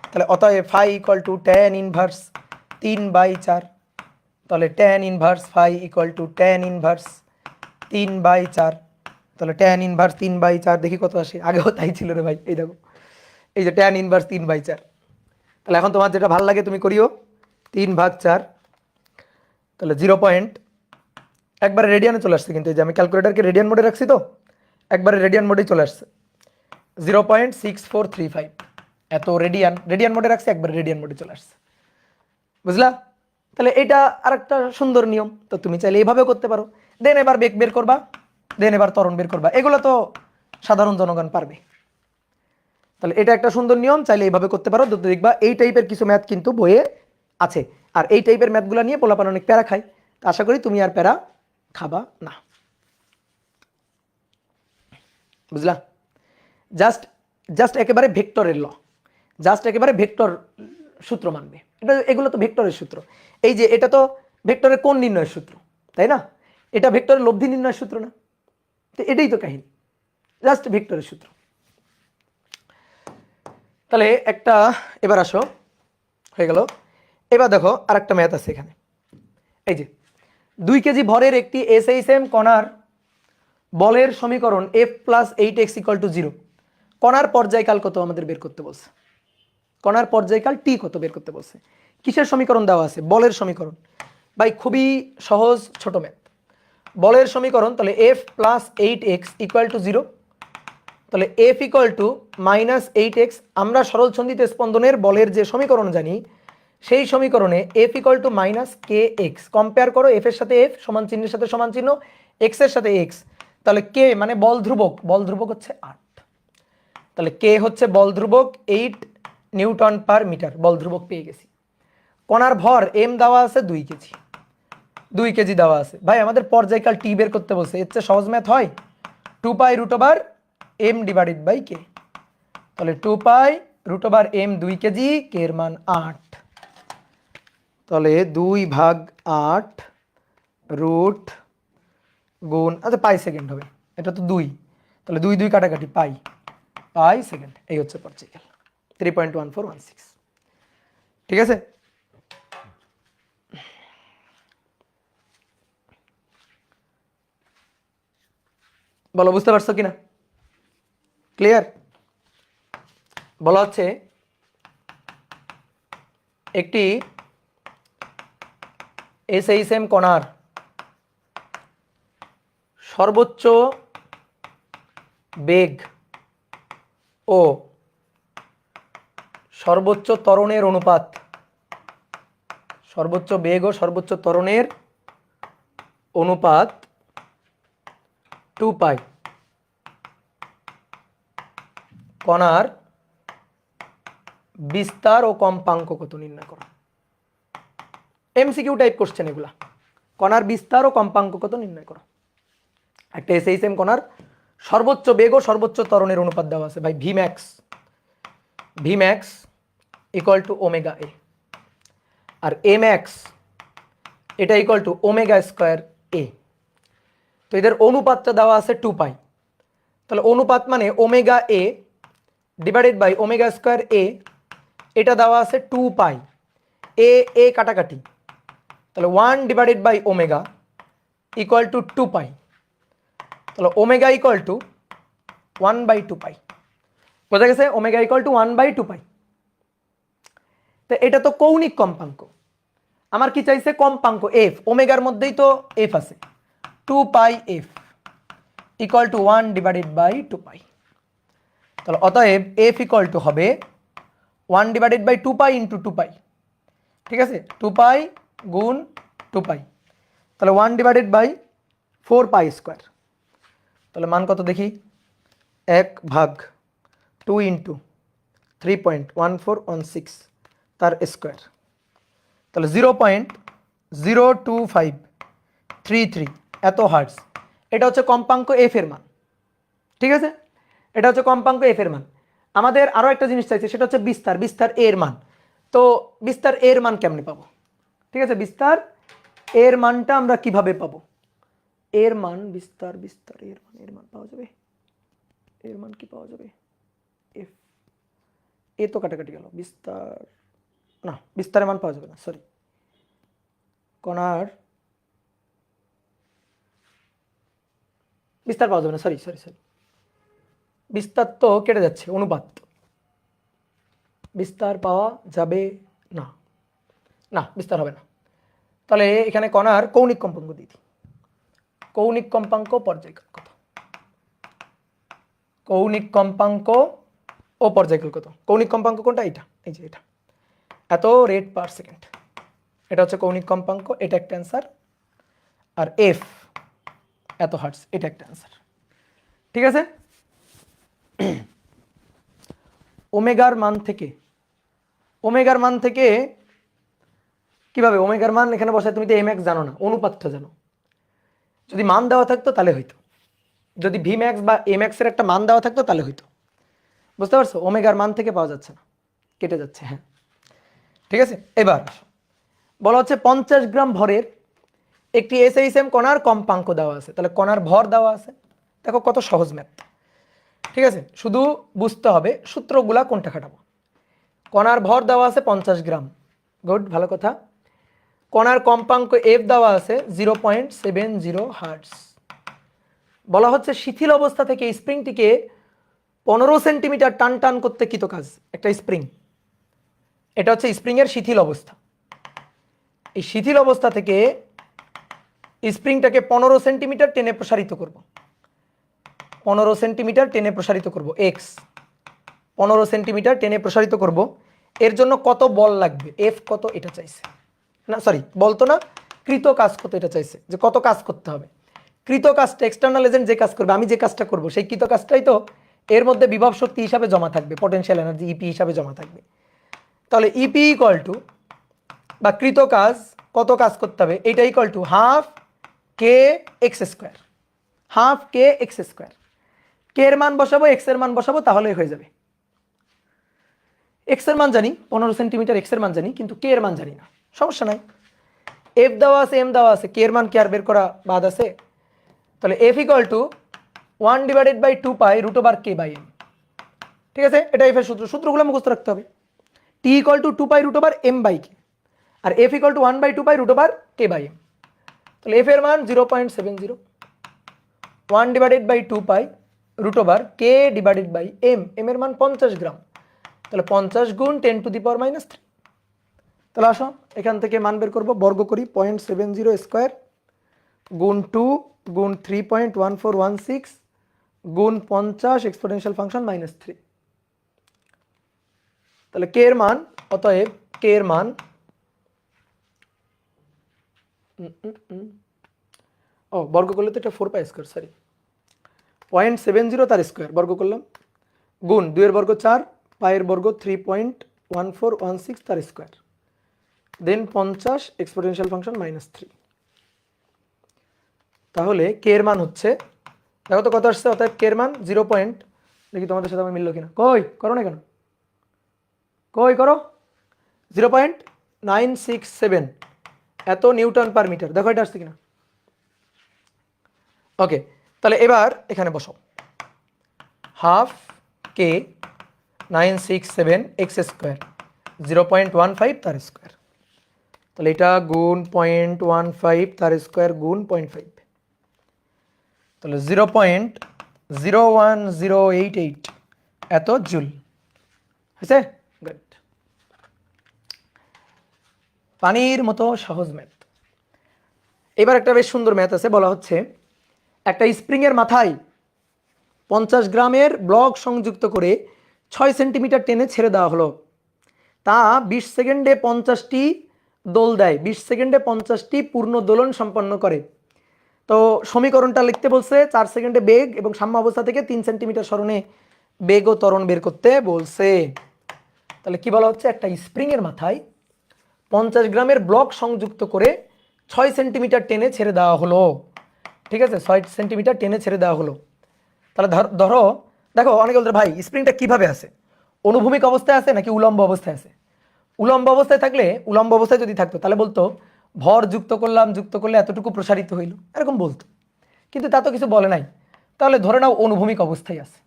তাহলে অতএব phi equal to tan inverse 3/4, তাহলে tan inverse phi equal to tan inverse 3/4, তাহলে ট্যান ইনভার্স 3/4 দেখি কত আসে, আগেও তাই ছিল রে ভাই। এই দেখো, এই যে ট্যান ইনভার্স 3/4। তাহলে এখন তোমার যেটা ভালো লাগে তুমি করিও, 3/4, তাহলে 0. একবারে রেডিয়ানে চলে আসছে, কিন্তু এই যে আমি ক্যালকুলেটারকে রেডিয়ান মোডে রাখছি তো একবারে রেডিয়ান মোডেই চলে আসছে, 0.6435। এত রেডিয়ান মোডে রাখছি, একবারে রেডিয়ান মোডে চলে আসছে, বুঝলা? তাহলে এটা আরেকটা সুন্দর নিয়ম, তো তুমি চাইলে এইভাবেও করতে পারো। দেন এবার বেগ বের করবা, দেন এবার ত্বরণ বের করবা, এগুলো তো সাধারণ জনগণ পারবে। তাহলে এটা একটা সুন্দর নিয়ম, চাইলে এইভাবে করতে পারো। তো দেখবা এই টাইপের কিছু ম্যাথ কিন্তু বইয়ে আছে, আর এই টাইপের ম্যাথগুলো নিয়ে পোলাপান অনেক প্যারা খায়। তো আশা করি তুমি আর প্যারা খাবা না, বুঝলা? জাস্ট জাস্ট একেবারে ভেক্টরের ল, জাস্ট একেবারে ভেক্টর সূত্র মানবে। এটা এগুলো তো ভেক্টরের সূত্র। এই যে এটা তো ভেক্টরের কোণ নির্ণয়ের সূত্র, তাই না? এটা ভেক্টরের লব্ধি নির্ণয়ের সূত্র না? তো এটাই তো কাহিনী, জাস্ট ভেক্টরের সূত্র। তাহলে একটা, এবার আসো, হয়ে গেল। এবার দেখো আর একটা ম্যাথ আছে এখানে। এই যে 2 কেজি ভরের একটি SHM কণার বলের সমীকরণ F+8x = 0। কণার পর্যায়কাল কত আমাদের বের করতে বলছে, কণার পর্যায়কাল টি কত বের করতে বলছে। কিসের সমীকরণ দেওয়া আছে? বলের সমীকরণ। ভাই খুবই সহজ ছোট ম্যাথ, বলের সমীকরণ। তাহলে F+8x = 0, তাহলে F -8x। আমরা সরল ছন্দিত স্পন্দনের বলের যে সমীকরণ জানি, সেই সমীকরণে F -kx। কম্পেয়ার করো F এর সাথে F, সমান চিহ্নের সাথে সমান চিহ্ন, x এর সাথে x। তাহলে k মানে বল ধ্রুবক, বল ধ্রুবক হচ্ছে 8। তাহলে k হচ্ছে বল ধ্রুবক 8 নিউটন/মিটার, বল ধ্রুবক পেয়ে গেছি। কণার ভর m দেওয়া আছে 2 কেজি, 2 কেজি দেওয়া আছে। ভাই আমাদের পর্যায়কাল টি বের করতে বলছে, এর চেয়ে সহজ ম্যাথ হয়? 2π√m / k। তাহলে 2π√m 2 কেজি, কে এর মান 8। তাহলে 2/8 রুট গুণ, আচ্ছা পাই সেকেন্ড হবে, এটা তো 2, তাহলে 2 2 কাটাকাটি, পাই সেকেন্ড। এই হচ্ছে পর্যায়কাল 3.1416। ঠিক আছে? বলো বুঝতে পারছো কিনা? ক্লিয়ার? বলা হচ্ছে একটি SHM কণার সর্বোচ্চ বেগ ও সর্বোচ্চ ত্বরণের অনুপাত, সর্বোচ্চ বেগ ও সর্বোচ্চ ত্বরণের অনুপাত 2π। কণার বিস্তার ও কম্পাঙ্ক কত নির্ণয় করো। MCQ টাইপ কোশ্চেন এগুলা। কণার বিস্তার ও কম্পাঙ্ক কত নির্ণয় করো। একটা SHM কণার সর্বোচ্চ বেগ ও সর্বোচ্চ ত্বরণের অনুপাত দেওয়া আছে ভাই, Vmax = ওমেগা a, আর Amax এটা = ω²a। তো এদের অনুপাতটা দেওয়া আছে 2π। তাহলে অনুপাত মানে ω/a / ω²a, এটা দেওয়া আছে 2π, a কাটাকাটি, তাহলে 1/ω = 2π। তাহলে ω = 1/2π। বোঝা গেছে? ω = 1/2π। তো এটা তো কৌণিক কম্পাঙ্ক, আমার কি চাইছে? কম্পাঙ্ক f। ওমেগার মধ্যেই তো f আছে, 2πf = 1/2π। তাহলে অতএব f হবে 1/2π × 2π। ঠিক আছে? 2π গুণ 2π, তাহলে 1/4π²। তাহলে মান কত দেখি? 1/2 × 3.1416 তার স্কোয়ার, তাহলে 0.02533 এত হার্টজ। এটা হচ্ছে কম্পাঙ্ক এফ এর মান। ঠিক আছে? এটা হচ্ছে কম্পাঙ্ক এফ এর মান। আমাদের আরো একটা জিনিস চাইছে, সেটা হচ্ছে বিস্তার, বিস্তার এর মান। তো বিস্তার এর মান কেমনে পাবো? ঠিক আছে, বিস্তার এর মানটা আমরা কিভাবে পাবো? এর মান, বিস্তার এর মান পাওয়া যাবে, এর মান কি পাওয়া যাবে? এফ, এ তো কাটাকাটি গেল, বিস্তার না, বিস্তারের মান পাওয়া যাবে না, সরি। কণার বিস্তার পাওয়া যাবে না, সরি সরি সরি, বিস্তার তো কেটে যাচ্ছে, অনুপাত, বিস্তার পাওয়া যাবে না, না বিস্তার হবে না। তাহলে এখানে কণার কৌণিক কম্পাঙ্ক দিয়ে দিই, কৌণিক কম্পাঙ্ক পর্যায়কাল কত, কৌণিক কম্পাঙ্ক ও পর্যায়কাল কত, কৌণিক কম্পাঙ্ক কোনটা, এটা এই যে এটা, এত রেট পার সেকেন্ড, এটা হচ্ছে কৌণিক কম্পাঙ্ক, এটা একটা অ্যান্সার, আর এফ এত হার্টজ, এটা একটা অ্যান্সার। ঠিক আছে, ওমেগার মান থেকে, ওমেগার মান থেকে কিভাবে, ওমেগার মান এখানে বসায়, তুমি তো এম এক্স জানো না, অনুপাতটা জানো, যদি মান দেওয়া থাকতো তাহলে হইতো, যদি ভি ম্যাক্স বা এম এক্স এর একটা মান দেওয়া থাকতো তাহলে হইতো, বুঝতে পারছো, ওমেগার মান থেকে পাওয়া যাচ্ছে না, কেটে যাচ্ছে। হ্যাঁ ঠিক আছে, এবার বলা হচ্ছে 50 গ্রাম ভরের একটি এসএইচএম কণার কম্পাঙ্ক দেওয়া আছে, তাহলে কণার ভর দেওয়া আছে, দেখো কত সহজ ম্যাথ। ঠিক আছে, শুধু বুঝতে হবে সূত্রগুলা কোনটা খাটাবো। কণার ভর দেওয়া আছে 50 গ্রাম, গুড, ভালো কথা। কণার কম্পাঙ্ক এফ দেওয়া আছে 0.70 হার্টজ। বলা হচ্ছে শিথিল অবস্থা থেকে স্প্রিংটিকে 15 সেন্টিমিটার টান টান করতে কৃত কাজ, একটা স্প্রিং, এটা হচ্ছে স্প্রিং এর শিথিল অবস্থা। এই শিথিল অবস্থা থেকে স্প্রিংটাকে 15 সেন্টিমিটার টেনে প্রসারিত করব, 15 সেন্টিমিটার টেনে প্রসারিত করব, এক্স 15 সেন্টিমিটার টেনে প্রসারিত করব, এর জন্য কত বল লাগবে, এফ কত এটা চাইছে, না সরি বলতো না, কৃত কাজ কত এটা চাইছে, যে কত কাজ করতে হবে। কৃত কাজটা এক্সটার্নাল এজেন্ট যে কাজ করবে, আমি যে কাজটা করব সেই কৃত কাজটাই তো এর মধ্যে বিভব শক্তি হিসাবে জমা থাকবে, পটেনশিয়াল এনার্জি ইপি হিসাবে জমা থাকবে। তাহলে ইপি ইকুয়াল টু, বা কৃত কাজ কত কাজ করতে হবে, এইটা equal to half K X square, half K X square, K এর মান বসাবো, এক্স এর মান বসাবো, তাহলেই হয়ে যাবে। এক্স এর মান জানি 15 সেন্টিমিটার, এক্স এর মান জানি, কিন্তু কে এর মান জানি না, সমস্যা নাই, এফ দেওয়া আছে এম দেওয়া আছে, কে এর মান কি আর বের করা বাদ আছে। তাহলে এফ ইকুয়াল টু 1/2π√k/m, ঠিক আছে, এটা এফ এর সূত্র, সূত্রগুলো মুখস্থ রাখতে হবে। টি ইকুয়াল টু 2π√m/k, আর এফ ইকুয়াল টু 1/2π√k/m। তাহলে এফ এর মান 0.70, 1/2π√k/m, এম এর মান 50 গ্রাম, তাহলে 50 গুণ 10⁻³ তাহলে আসো এখান থেকে মান বের করবো, বর্গ করি, 0.70 স্কোয়ার গুণ 2 গুণ 3.1416 গুণ 50 এক্সপোনেনশিয়াল ফাংশন -3, তাহলে কে এর মান, অতএব কে এর মান বর্গ করলে তো এটা 4π স্কোয়ার, সরি 0.70 তার স্কোয়ার বর্গ করলাম, গুণ 2 এর বর্গ 4, পায়ের বর্গ 3.1416 তার স্কোয়ার, দেন 50 এক্সপোনেনশিয়াল ফাংশন -3। তাহলে কে এর মান হচ্ছে, দেখো তো কত আসছে, অতএব কে এর মান 0. দেখি তোমাদের সাথে আমার মিললো কিনা, কই করো না কেন, কই করো, 0.967 এত নিউটন পার মিটার, দেখো এটা আসছে কিনা। ওকে, তাহলে এবার এখানে বসো, হাফ কে 967 এক্স স্কোয়ার 0.15 তার স্কোয়ার, তাহলে এটা গুণ 0.15 তার স্কোয়ার গুণ 0.5, তাহলে 0.01088 এত জুল হয়েছে। গুড, পানির মতো সহজ ম্যাথ। এবার একটা বেশ সুন্দর ম্যাথ আছে, বলা হচ্ছে একটা স্প্রিং এর মাথায় 50 গ্রামের ব্লক সংযুক্ত করে 6 সেন্টিমিটার টেনে ছেড়ে দেওয়া হলো, তা 20 সেকেন্ডে 50টি দোল দেয়, 20 সেকেন্ডে 50টি পূর্ণ দোলন সম্পন্ন করে। তো সমীকরণটা লিখতে বলছে, 4 সেকেন্ডে বেগ এবং সাম্য অবস্থা থেকে 3 সেন্টিমিটার সরণে বেগ ও ত্বরণ বের করতে বলছে। তাহলে কি বলা হচ্ছে, একটা স্প্রিং এর মাথায় 50 গ্রামের ব্লক সংযুক্ত করে 6 সেন্টিমিটার টেনে ছেড়ে দেওয়া হলো, ঠিক আছে, 6 সেন্টিমিটার টেনে ছেড়ে দেওয়া হলো। তাহলে ধরো, দেখো অনেকে বলতে ভাই স্প্রিংটা কিভাবে আছে, অনুভূমিক অবস্থায় আছে নাকি উলম্ব অবস্থায় আছে। উলম্ব অবস্থায় থাকলে, উলম্ব অবস্থায় যদি থাকতো তাহলে বলতো ভর যুক্ত করলাম, যুক্ত করলে এতটুকু প্রসারিত হইল, এরকম বলতো, কিন্তু তা তো কিছু বলে নাই। তাহলে ধরে নাও অনুভূমিক অবস্থায় আছে,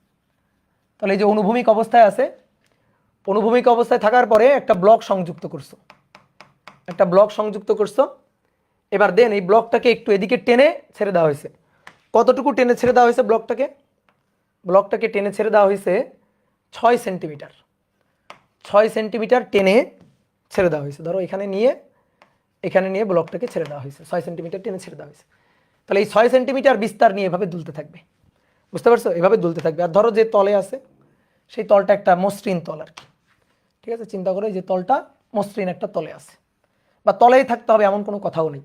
তাহলে এই যে অনুভূমিক অবস্থায় আছে, অনুভূমিক অবস্থায় থাকার পরে একটা ব্লক সংযুক্ত করছো, একটা ব্লক সংযুক্ত করছো, এবার দেন এই ব্লকটাকে একটু এদিকে টেনে ছেড়ে দেওয়া হয়েছে, কতটুকু টেনে ছেড়ে দেওয়া হয়েছে ব্লকটাকে টেনে ছেড়ে দেওয়া হয়েছে 6 সেন্টিমিটার। 6 সেন্টিমিটার টেনে ছেড়ে দেওয়া হয়েছে। ধরো এখানে নিয়ে ব্লকটাকে ছেড়ে দেওয়া হয়েছে, 6 সেন্টিমিটার টেনে ছেড়ে দেওয়া হয়েছে। তাহলে এই 6 সেন্টিমিটার বিস্তার নিয়ে এভাবে দুলতে থাকবে, বুঝতে পারছো? এভাবে দুলতে থাকবে। আর ধরো যে তলে আছে সেই তলটা একটা মসৃণ তল আর কি, ঠিক আছে? চিন্তা করে যে তলটা মসৃণ একটা তলে আছে, বা তলেই থাকতে হবে এমন কোনো কথাও নেই।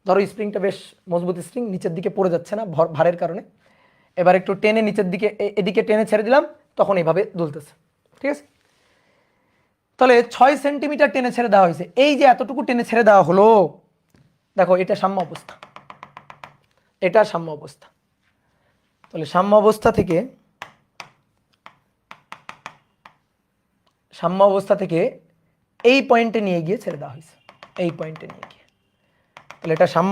ধরো স্প্রিংটা বেশ মজবুত স্প্রিং, নিচের দিকে পড়ে যাচ্ছে না ভারের কারণে। এবার একটু টেনে নিচের দিকে এদিকে টেনে ছেড়ে দিলাম, তখন এইভাবে দুলতেছে, ঠিক আছে? তাহলে 6 সেন্টিমিটার টেনে ছেড়ে দেওয়া হয়েছে। এই যে এতটুকু টেনে ছেড়ে দেওয়া হলো, দেখো এটা সাম্য অবস্থা, এটা সাম্য অবস্থা। তাহলে সাম্য অবস্থা থেকে এই পয়েন্টে নিয়ে গিয়ে ছেড়ে দেওয়া হয়েছে, এই পয়েন্টে নিয়ে গিয়ে। তাহলে এটা সাম্য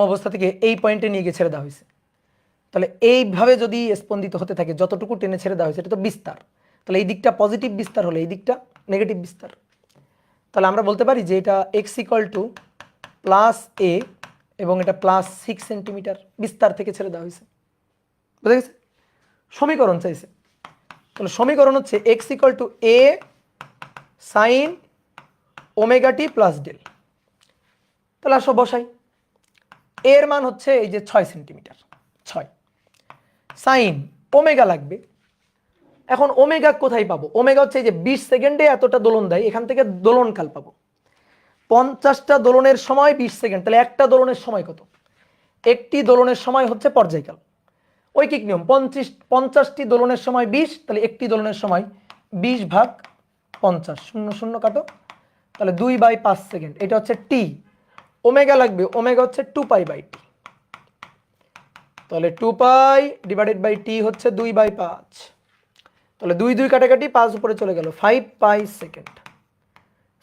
অবস্থা থেকে এই পয়েন্টে নিয়ে গিয়ে ছেড়ে দেওয়া হয়েছে। তাহলে এইভাবে যদি স্পন্দিত হতে থাকে, যতটুকু টেনে ছেড়ে দেওয়া হয়েছে এটা তো বিস্তার। তাহলে এই দিকটা পজিটিভ বিস্তার হলে এই দিকটা নেগেটিভ বিস্তার। তাহলে আমরা বলতে পারি যে এটা x = +a এবং এটা +6 সেন্টিমিটার বিস্তার থেকে ছেড়ে দেওয়া হয়েছে। বুঝা গেছে? সমীকরণ চাইছে। তাহলে সমীকরণ হচ্ছে x = a sin ωt + del. তাহলে আসো বসাই। এর মান হচ্ছে এই যে 6 সেন্টিমিটার, 6 সাইন ওমেগা লাগবে। এখন ওমেগা কোথায় পাবো? ওমেগা হচ্ছে এই যে 20 সেকেন্ডে এতটা দোলন দেয়, এখান থেকে দোলনকাল পাবো। 50টা দোলনের সময় 20 সেকেন্ড, তাহলে একটা দোলনের সময় কত? একটি দোলনের সময় হচ্ছে পর্যায়কাল। ঐকিক নিয়ম, 50টি দোলনের সময় 20, তাহলে একটি দোলনের সময় 20/50, 0 0 কাটো, তাহলে 2/5 সেকেন্ড। এটা হচ্ছে টি। ওমেগা লাগবে, ওমেগা হচ্ছে 2π/t। তাহলে 2π / t হচ্ছে 2/5। তাহলে 2 2 কাটাকাটি, 5 উপরে চলে গেল, 5π second,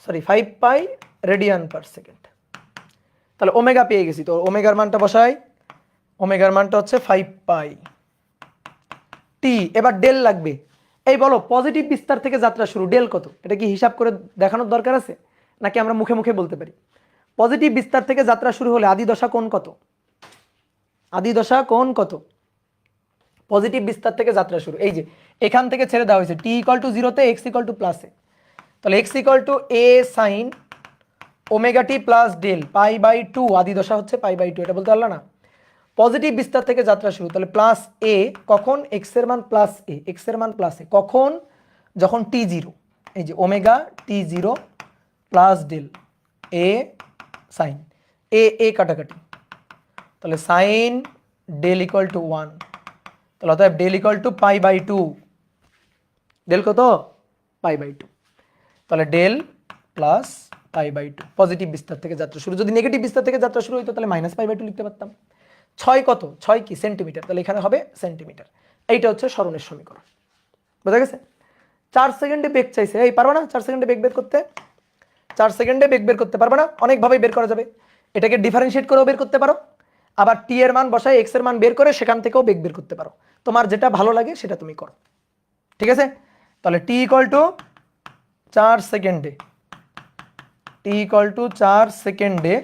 sorry 5π radian per second. তাহলে ওমেগা পেয়ে গেছি। তো ওমেগার মানটা বসাই, ওমেগার মানটা হচ্ছে 5π টি। এবার ডেল লাগবে। এই বলো পজিটিভ বিস্তার থেকে যাত্রা শুরু, ডেল কত? এটা কি হিসাব করে দেখানোর দরকার আছে, নাকি আমরা মুখে মুখে বলতে পারি? পজিটিভ বিস্তার থেকে যাত্রা শুরু হলে আদি দশা কোণ কত? আদি দশা কোণ কত? পজিটিভ বিস্তার থেকে যাত্রা শুরু, এই যে এখান থেকে ছেড়ে দেওয়া হয়েছে, t = 0 তে x = +a। তাহলে x = a sin ωt + del π/2, আদি দশা হচ্ছে π/2। এটা বলতে পারলা না? পজিটিভ বিস্তার থেকে যাত্রা শুরু, তাহলে +a কখন? x এর মান +a, x এর মান +a কখন? যখন t0, এই যে omega t0 + del a sin a কাটাকাটি, তাহলে sin ডেল = 1। তাহলে অতএব ডেল = π/2। ডেল কত? π/2। তাহলে ডেল প্লাস π/2 পজিটিভ বিস্তার থেকে যাত্রা শুরু। যদি নেগেটিভ বিস্তার থেকে যাত্রা শুরু হইতো তাহলে -π/2 লিখতে পারতাম। 6 কত? 6 কি? সেন্টিমিটার। তাহলে এখানে হবে সেন্টিমিটার। এইটা হচ্ছে সরণের সমীকরণ। বোঝা গেছে? 4 সেকেন্ডে বেগ চাইছে। এই পারবা না 4 সেকেন্ডে বেগ বের করতে? 4 সেকেন্ডে বেগ বের করতে পারবা না? অনেকভাবেই বের করা যাবে। এটাকে ডিফারেন্সিয়েট করেও বের করতে পারো, আবার টি এর মান বসায় x এর মান বের করে সেখান থেকেও বেগ বের করতে পারো। তোমার যেটা ভালো লাগে সেটা তুমি করো, ঠিক আছে? তাহলে t = 4 সেকেন্ডে, t = 4 সেকেন্ডে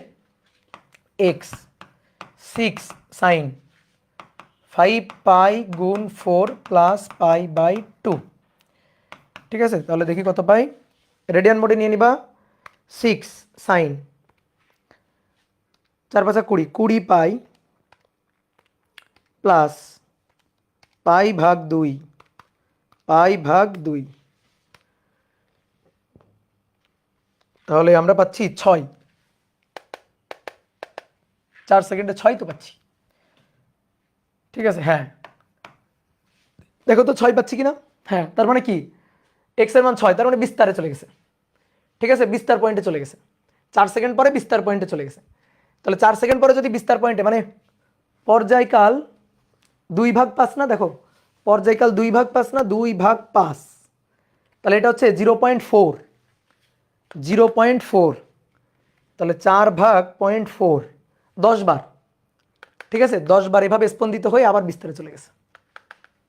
x 6 sin 5π × 4 + π/2, ঠিক আছে? তাহলে দেখি কত পাই। রেডিয়ান মোডে নিয়ে নিবা। 6 sin 4 5 20, 20π প্লাস π/2, π/2, তাহলে আমরা পাচ্ছি 6। 4 সেকেন্ডে 6 তো পাচ্ছি, ঠিক আছে? হ্যাঁ, দেখো তো 6 পাচ্ছি কিনা। হ্যাঁ, তার মানে কি? x এর মান 6, তার মানে বিস্তারে চলে গেছে, ঠিক আছে? বিস্তার পয়েন্টে চলে গেছে। 4 সেকেন্ড পরে বিস্তার পয়েন্টে চলে গেছে। তাহলে 4 সেকেন্ড পরে যদি বিস্তার পয়েন্টে, মানে পর্যায়কাল 2/5 না? দেখো পর্যায়কাল 2/5 না? 2/5, তাহলে এটা হচ্ছে 0.4, 0.4, তাহলে 4/0.4, 10 বার, ঠিক আছে? 10 বার এভাবে স্পন্দিত হয়ে আবার বিস্তারে চলে গেছে।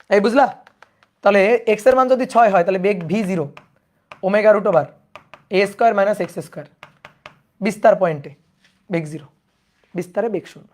এই বুঝলা? তাহলে x এর মান যদি 6 হয় তাহলে বেগ v0 ω√a² - x², বিস্তার পয়েন্টে বেগ 0, বিস্তারে বেগ 0।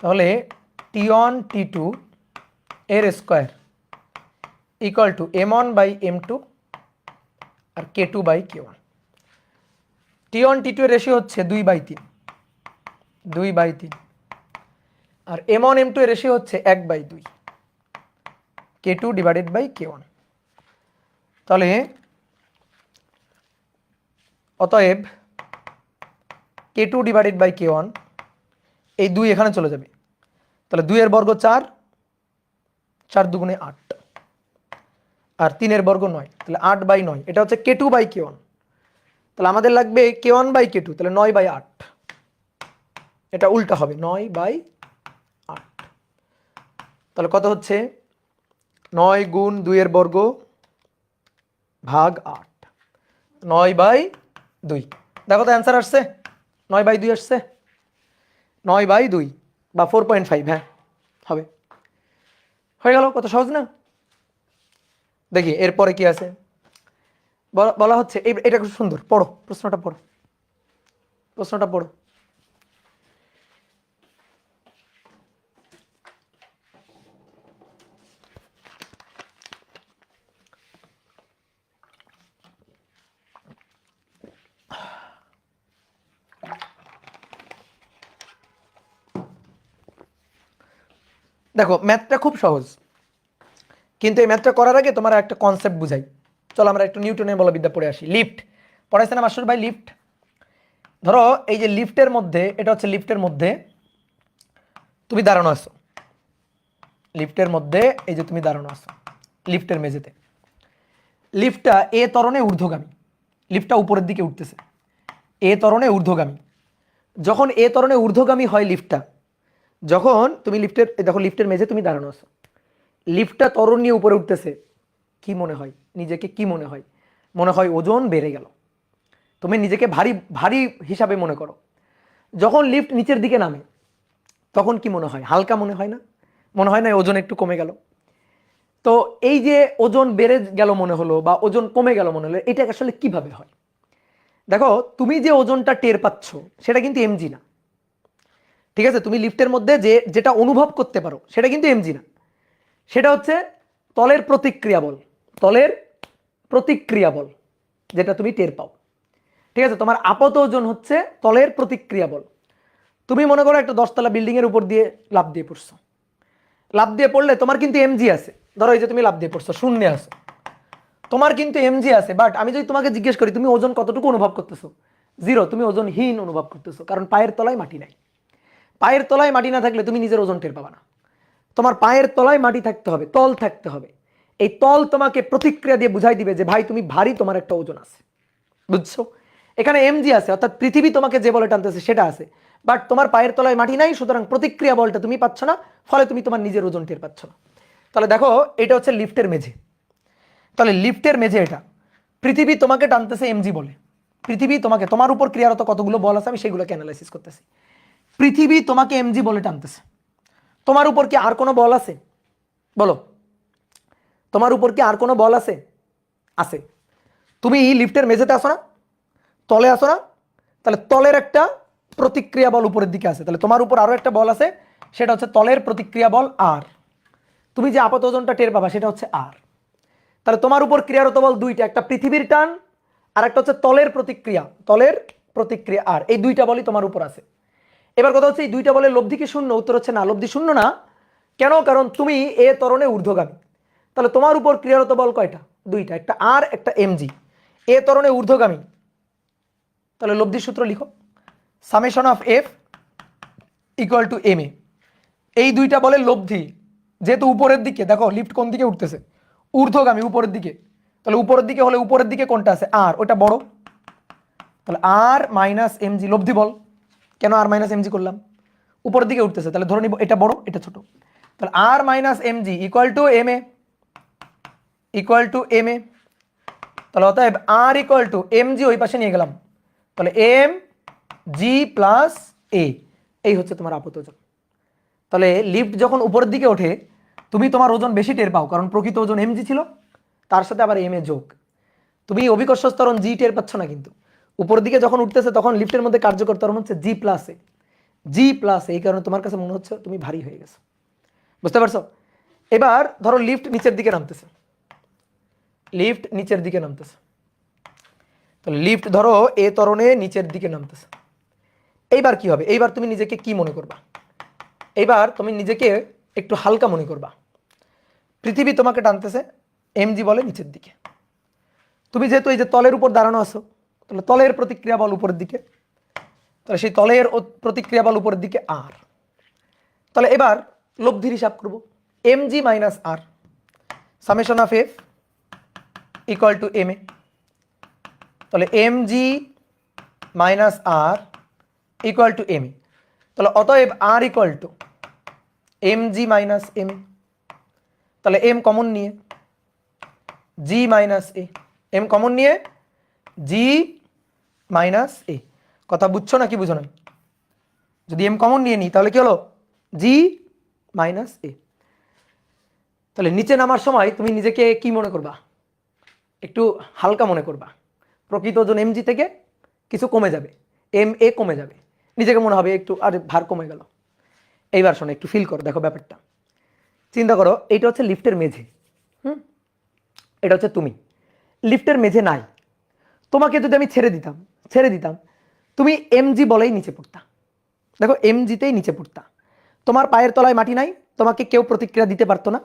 তাহলে T1 T2 এর square equal to M1 by M2 আর K2 by K1। T1 T2 এর রেশিও হচ্ছে 2/3, 2/3, আর M1 M2 এর রেশিও হচ্ছে 1/2, K2 ডিভাইডেড বাই K1। তাহলে অতএব K2 ডিভাইডেড বাই K1, এই 2 এখানে চলে যাবে, তাহলে 2 এর বর্গ 4, 4 দুগুণে 8, আর 3 এর বর্গ 9, তাহলে 8/9, এটা হচ্ছে K2 বাই K1। তাহলে আমাদের লাগবে K1 বাই K2, তাহলে 9/8, এটা উল্টা হবে 9/8। তাহলে কত হচ্ছে 9 গুণ 2 এর বর্গ ভাগ 8, 9/2। দেখো তো অ্যান্সার আসছে, 9/2 আসছে, 9/2 বা 4.5, হ্যাঁ হবে, হয়ে গেল। কত সহজ না? দেখি এরপরে কি আছে, বলা হচ্ছে এটা খুব সুন্দর, পড়ো প্রশ্নটা, পড়ো প্রশ্নটা, পড়ো। দেখো ম্যাথটা খুব সহজ, কিন্তু এই ম্যাথটা করার আগে তোমার একটা কনসেপ্ট বুঝাই। চলো আমরা একটু নিউটনের বলবিদ্যা পড়ে আসি। লিফট পড়াইছে না মাস্টার ভাই? লিফট, ধরো এই যে লিফটের মধ্যে, এটা হচ্ছে লিফটের মধ্যে তুমি দাঁড়ানো আছো, লিফটের মধ্যে এই যে তুমি দাঁড়ানো আছো লিফটের মেঝেতে, লিফটটা এ ত্বরণে ঊর্ধ্বগামী, লিফটটা উপরের দিকে উঠতেছে, এ ত্বরণে ঊর্ধ্বগামী। যখন এ ত্বরণে ঊর্ধ্বগামী হয় লিফটটা, যখন তুমি লিফটের, দেখো লিফটের মেঝে তুমি দাঁড়ানো আছো, লিফটটা ত্বরণ নিয়ে উপরে উঠতেছে, কি মনে হয় নিজেকে? কি মনে হয়? মনে হয় ওজন বেড়ে গেল, তুমি নিজেকে ভারী ভারী হিসাবে মনে করো। যখন লিফট নিচের দিকে নামে তখন কি মনে হয়? হালকা মনে হয় না? মনে হয় না ওজন একটু কমে গেল? তো এই যে ওজন বেড়ে গেল মনে হলো বা ওজন কমে গেল মনে হলো, এটা আসলে কিভাবে হয়? দেখো তুমি যে ওজনটা টের পাচ্ছ সেটা কিন্তু এমজি না, ঠিক আছে? তুমি লিফটের মধ্যে যেটা অনুভব করতে পারো সেটা কিন্তু এমজি না, সেটা হচ্ছে তলের প্রতিক্রিয়া বল, তলের প্রতিক্রিয়া বল, যেটা তুমি টের পাও, ঠিক আছে? তোমার আপাত ওজন হচ্ছে তলের প্রতিক্রিয়া বল। তুমি মনে করো একটা 10তলা বিল্ডিং এর উপর দিয়ে লাফ দিয়ে পড়ছো, লাফ দিয়ে পড়লে তোমার কিন্তু এমজি আছে, ধরো এই যে তুমি লাফ দিয়ে পড়ছো, শূন্যে আছো, তোমার কিন্তু এমজি আছে, বাট আমি যদি তোমাকে জিজ্ঞেস করি তুমি ওজন কতটুকু অনুভব করতেছো, 0, তুমি ওজনহীন অনুভব করতেছো, কারণ পায়ের তলায় মাটি নাই। পায়ের তলায় মাটি না থাকলে তুমি নিজের ওজন টের পাবা না, তোমার পায়ের তলায় মাটি থাকতে হবে, তল থাকতে হবে, এই তল তোমাকে প্রতিক্রিয়া দিয়ে বুঝাই দিবে যে ভাই তুমি ভারী, তোমার একটা ওজন আছে, বুঝছো? এখানে এমজি আছে, অর্থাৎ পৃথিবী তোমাকে যে বলে টানতেছে সেটা আছে, বাট তোমার পায়ের তলায় মাটি নাই, সুতরাং প্রতিক্রিয়া বলটা তুমি পাচ্ছ না, ফলে তুমি তোমার নিজের ওজন টের পাচ্ছ না। তাহলে দেখো এটা হচ্ছে লিফটের মেঝে, তাহলে লিফটের মেঝে এটা, পৃথিবী তোমাকে টানতেছে এমজি বলে, পৃথিবী তোমাকে, তোমার উপর ক্রিয়ারত কতগুলো বল আছে আমি সেগুলোকে অ্যানালাইসিস করতেছি, পৃথিবী তোমাকে এমজি বলে টানতেছে। তোমার উপর কি আর কোনো বল আছে? বলো, তোমার উপর কি আর কোনো বল আছে? আছে। তুমি লিফটের মেঝেতে আসো না, তলে আসো না, তাহলে তলের একটা প্রতিক্রিয়া বল উপরের দিকে আছে, তাহলে তোমার উপর আরো একটা বল আছে, সেটা হচ্ছে তলের প্রতিক্রিয়া বল আর, তুমি যে আপাত ওজনটা টের পাবা সেটা হচ্ছে আর। তাহলে তোমার উপর ক্রিয়ারত বল দুইটা, একটা পৃথিবীর টান আর একটা হচ্ছে তলের প্রতিক্রিয়া, তলের প্রতিক্রিয়া আর, এই দুইটা বলই তোমার উপর আছে। এবার কথা হচ্ছে এই দুইটা বলের লব্ধি কি শূন্য? উত্তর হচ্ছে না, লব্ধি শূন্য না। কেন? কারণ তুমি এ ত্বরণে ঊর্ধ্বগামী, তাহলে তোমার উপর ক্রিয়ারত বল কয়টা? দুইটা, একটা আর একটা এমজি, এ ত্বরণে ঊর্ধ্বগামী, তাহলে লব্ধির সূত্র লিখো, summation of F equal to M A, এই দুইটা বলের লব্ধি, যেহেতু উপরের দিকে, দেখো লিফট কোন দিকে উঠতেছে? ঊর্ধ্বগামী, উপরের দিকে, তাহলে উপরের দিকে হলে উপরের দিকে কোনটা আছে? আর, ওটা বড়, তাহলে আর মাইনাস এমজি লব্ধি বল। কেন আর মাইনাস এমজি করলাম? উপরের দিকে উঠতেছে, তাহলে ধরে নিব এটা বড় এটা ছোট, তাহলে R minus MG equal to M A, equal to M A, তাহলে অতএব আর ইকুয়াল টু এমজি ওই পাশে নিয়ে গেলাম, তাহলে এম জি প্লাস এ, এই হচ্ছে তোমার আপাত ওজন। তাহলে লিফট যখন উপরের দিকে ওঠে তুমি তোমার ওজন বেশি টের পাও, কারণ প্রকৃত ওজন এমজি ছিল, তার সাথে আবার এম এ যোগ, তুমি অভিকর্ষ ত্বরণ জি টের পাচ্ছ না, কিন্তু উপরের দিকে যখন উঠতেছে তখন লিফটের মধ্যে কার্যকর ত্বরণ হচ্ছে জি প্লাস এ, জি প্লাস, এই কারণে তোমার কাছে মনে হচ্ছে তুমি ভারী হয়ে গেছো। বুঝতে পারছো? এবার ধরো লিফট নিচের দিকে নামতেছে, লিফট নিচের দিকে নামতেছে, তো লিফট ধরো এ ত্বরণে নিচের দিকে নামতেছে। এইবার কি হবে? এইবার তুমি নিজেকে কি মনে করবা? এইবার তুমি নিজেকে একটু হালকা মনে করবা। পৃথিবী তোমাকে টানতেছে এমজি বলে নিচের দিকে। তুমি যেহেতু এই যে তলের উপর দাঁড়ানো আছো, তাহলে তলের প্রতিক্রিয়া বল উপরের দিকে, তাহলে সেই তলের প্রতিক্রিয়া বল উপরের দিকে আর। তাহলে এবার লব্ধির হিসাব করবো, MG minus R summation of F equal to M A. তাহলে MG minus R equal to M A. তাহলে অতএব R equal to MG minus M A. তাহলে এম কমন নিয়ে G minus A, M common নিয়ে G minus এ। কথা বুঝছো নাকি বুঝো না? যদি এম কমন নিয়ে নিই তাহলে কি হলো? জি মাইনাস এ। তাহলে নিচে নামার সময় তুমি নিজেকে কি মনে করবা? একটু হালকা মনে করবা। প্রকৃত ওজন এমজি থেকে কিছু কমে যাবে, এম এ কমে যাবে, নিজেকে মনে হবে একটু আরে ভার কমে গেল। এইবার শোনো, একটু ফিল করো, দেখো ব্যাপারটা চিন্তা করো। এইটা হচ্ছে লিফটের মেঝে, এটা হচ্ছে তুমি। লিফটের মেঝে নাই, তোমাকে যদি আমি ছেড়ে দিতাম তুমি এমজি বলেই নিচে পড়তা। দেখো এমজিতেই নিচে পড়তা, তোমার পায়ের তলায় মাটি নাই, তোমাকে কেউ প্রতিক্রিয়া দিতে পারতো না,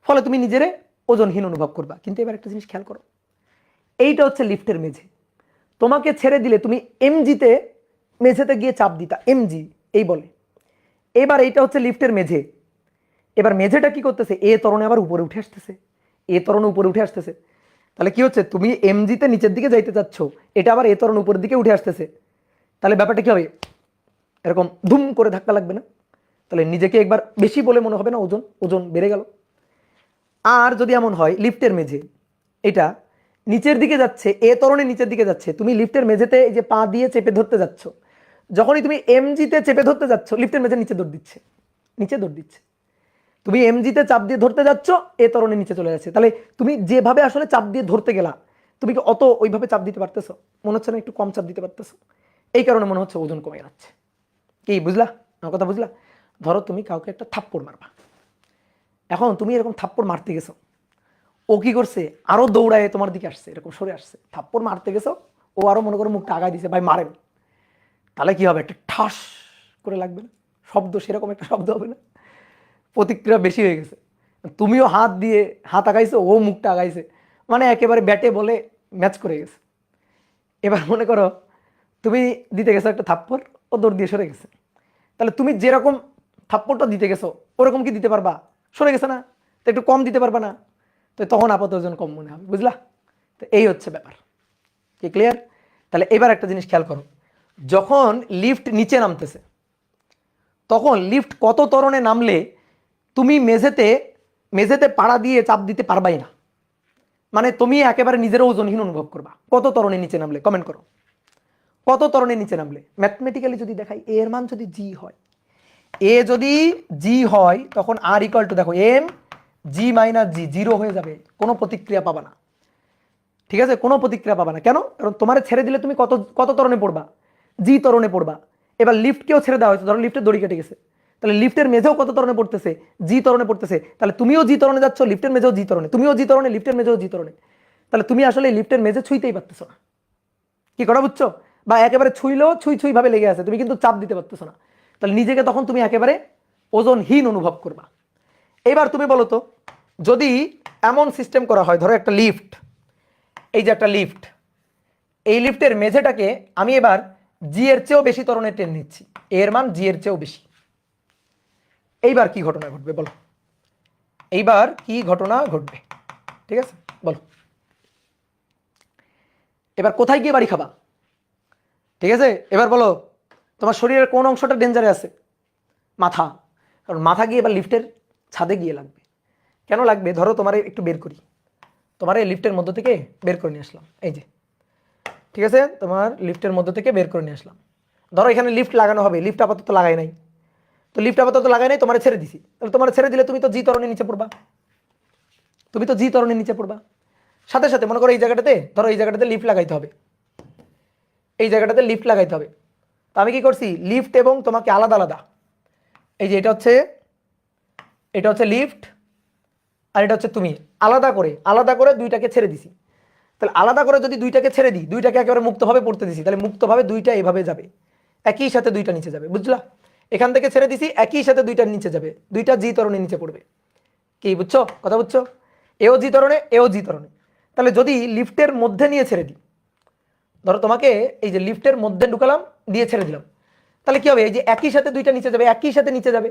ফলে তুমি নিজেরে ওজনহীন অনুভব করবা। কিন্তু এবার একটা জিনিস খেয়াল করো, এইটা হচ্ছে লিফটের মেঝে, তোমাকে ছেড়ে দিলে তুমি এমজিতে মেঝেতে গিয়ে চাপ দিতা এমজি এই বলে। এবার এইটা হচ্ছে লিফটের মেঝে, এবার মেঝেটা কি করতেছে? এ ত্বরণে আবার উপরে উঠে আসতেছে, এ ত্বরণে উপরে উঠে আসতেছে। তাহলে কি হচ্ছে? তুমি এমজিতে নিচের দিকে যাইতে চাচ্ছ, এটা আবার এ ত্বরণ উপরের দিকে উঠে আসতেছে। তাহলে ব্যাপারটা কি হবে? এরকম ধুম করে ধাক্কা লাগবে না? তাহলে নিজেকে একবার বেশি বলে মনে হবে না, ওজন ওজন বেড়ে গেল। আর যদি এমন হয় লিফটের মেঝে এটা নিচের দিকে যাচ্ছে, এ ত্বরণে নিচের দিকে যাচ্ছে, তুমি লিফটের মেঝেতে এই যে পা দিয়ে চেপে ধরতে যাচ্ছ, যখনই তুমি এমজিতে চেপে ধরতে যাচ্ছ লিফটের মেঝে নিচে দৌড় দিচ্ছে, নিচে দৌড় দিচ্ছে। তুমি এমজিতে চাপ দিয়ে ধরতে যাচ্ছ, এ ত্বরণে নিচে চলে যাচ্ছে। তাহলে তুমি যেভাবে আসলে চাপ দিয়ে ধরতে গেলা, তুমি কি অত ওইভাবে চাপ দিতে পারতেছো? মনে হচ্ছে না একটু কম চাপ দিতে পারতেছো? এই কারণে মনে হচ্ছে ওজন কমে যাচ্ছে। কি বুঝলা আমার কথা? বুঝলা? ধরো তুমি কাউকে একটা থাপ্পড় মারবা, এখন তুমি এরকম থাপ্পড় মারতে গেছো, ও কি করছে? আরো দৌড়ায় তোমার দিকে আসছে, এরকম সরে আসছে, থাপ্পড় মারতে গেছো, ও আরো মনে করো মুখটা আগায় দিছে, ভাই মারেন। তাহলে কি হবে? একটা ঠাস করে লাগবে না শব্দ? সেরকম একটা শব্দ হবে না? প্রতিক্রিয়া বেশি হয়ে গেছে, তুমিও হাত দিয়ে হাত আগাইছো, ও মুখটা আগাইছে, মানে একেবারে ব্যাটে বলে ম্যাচ করে গেছে। এবার মনে করো তুমি দিতে গেছো একটা থাপ্পড়, ও দৌড় দিয়ে সরে গেছে, তাহলে তুমি যেরকম থাপ্পড়টা দিতে গেছো ওরকম কি দিতে পারবা? সরে গেছে না, তো একটু কম দিতে পারবা না? তো তখন আপাতত ওজন কম মনে হবে। বুঝলা? তো এই হচ্ছে ব্যাপার। কি ক্লিয়ার? তাহলে এবার একটা জিনিস খেয়াল করো, যখন লিফট নিচে নামতেছে তখন লিফট কত ত্বরণে নামলে তুমি মেঝেতে মেঝেতে পাড়া দিয়ে চাপ দিতে পারবাই না, মানে তুমি একেবারে নিজের ওজনহীন অনুভব করবা। কত ত্বরণে নিচে নামলে কমেন্ট করো, কত ত্বরণে নিচে নামলে? ম্যাথমেটিক্যালি যদি দেখাই, এর মান যদি জি হয়, এ যদি জি হয় তখন আর ইকুয়াল টু দেখো এম জি মাইনাস জি, জিরো হয়ে যাবে, কোনো প্রতিক্রিয়া পাবা না। ঠিক আছে? কোনো প্রতিক্রিয়া পাবা না। কেন? কারণ তোমার ছেড়ে দিলে তুমি কত কত ত্বরণে পড়বা? জি ত্বরণে পড়বা। এবার লিফটকেও ছেড়ে দেওয়া হয়েছে, ধরো লিফটের দড়ি কেটে গেছে, তাহলে লিফটের মেঝেও কত ত্বরণে পড়তেছে? জি ত্বরণে পড়তেছে। তাহলে তুমিও জি ত্বরণে যাচ্ছ, লিফটের মেঝেও জি ত্বরণে, তুমিও জি ত্বরণে, লিফটের মেঝেও জি ত্বরণে। তাহলে তুমি আসলে লিফটের মেঝে ছুঁইতেই পারতেছো না। কি করা বুঝছো? বা একেবারে ছুঁইলেও ছুঁই ছুঁই ভাবে লেগে আছে, তুমি কিন্তু চাপ দিতে পারতেছো না। তাহলে নিজেকে তখন তুমি একেবারে ওজনহীন অনুভব করবা। এবার তুমি বলো তো, যদি এমন সিস্টেম করা হয়, ধরো একটা লিফট, এই যে একটা লিফট, এই লিফটের মেঝেটাকে আমি এবার জি এর চেয়েও বেশি ত্বরণে টেনে নিচ্ছি, এর মান জি এর চেয়েও বেশি। এইবার কি ঘটনা ঘটবে বলো? এইবার কি ঘটনা ঘটবে? ঠিক আছে, বলো। এবার কোথায় গিয়ে বাড়ি খাবা? ঠিক আছে, এবার বলো তোমার শরীরের কোন অংশটা ডেঞ্জারে আছে? মাথা। কারণ মাথা গিয়ে এবার লিফটের ছাদে গিয়ে লাগবে। কেন লাগবে? ধরো তোমার একটু বের করি, তোমার এই লিফটের মধ্য থেকে বের করে নিয়ে আসলাম, এই যে, ঠিক আছে, তোমার লিফটের মধ্য থেকে বের করে নিয়ে আসলাম। ধরো এখানে লিফট লাগানো হবে, লিফট আপাতত লাগাই নাই, তো লিফট আপাতত লাগাই নাই, তোমার ছেড়ে দিছি, তাহলে তোমার ছেড়ে দিলে তুমি তো জি ত্বরণের নিচে পড়বা, তুমি তো জি ত্বরণের নিচে পড়বা। সাথে সাথে মনে করো এই জায়গাটাতে, ধরো এই জায়গাটাতে লিফট লাগাইতে হবে, এই জায়গাটাতে লিফট লাগাইতে হবে, তো আমি কি করছি, লিফট এবং তোমাকে আলাদা আলাদা, এই যে এটা হচ্ছে লিফট আর এটা হচ্ছে তুমি, আলাদা করে দুইটাকে ছেড়ে দিছি। তাহলে আলাদা করে যদি দুইটাকে ছেড়ে দিই, দুইটাকে একেবারে মুক্তভাবে পড়তে দিছি, তাহলে মুক্তভাবে দুইটা এভাবে যাবে, একই সাথে দুইটা নিচে যাবে, বুঝলা? এখান থেকে ছেড়ে দিছি, একই সাথে দুইটা নিচে যাবে, দুইটা জি ত্বরণে নিচে পড়বে। কি বুঝছো, কথা বুঝছো? এও জি ত্বরণে, এও জি ত্বরণে। তাহলে যদি লিফটের মধ্যে নিয়ে ছেড়ে দিই, ধরো তোমাকে এই যে লিফটের মধ্যে ঢুকালাম, দিয়ে ছেড়ে দিলাম, তাহলে কি হবে, এই যে একই সাথে দুইটা নিচে যাবে, একই সাথে নিচে যাবে।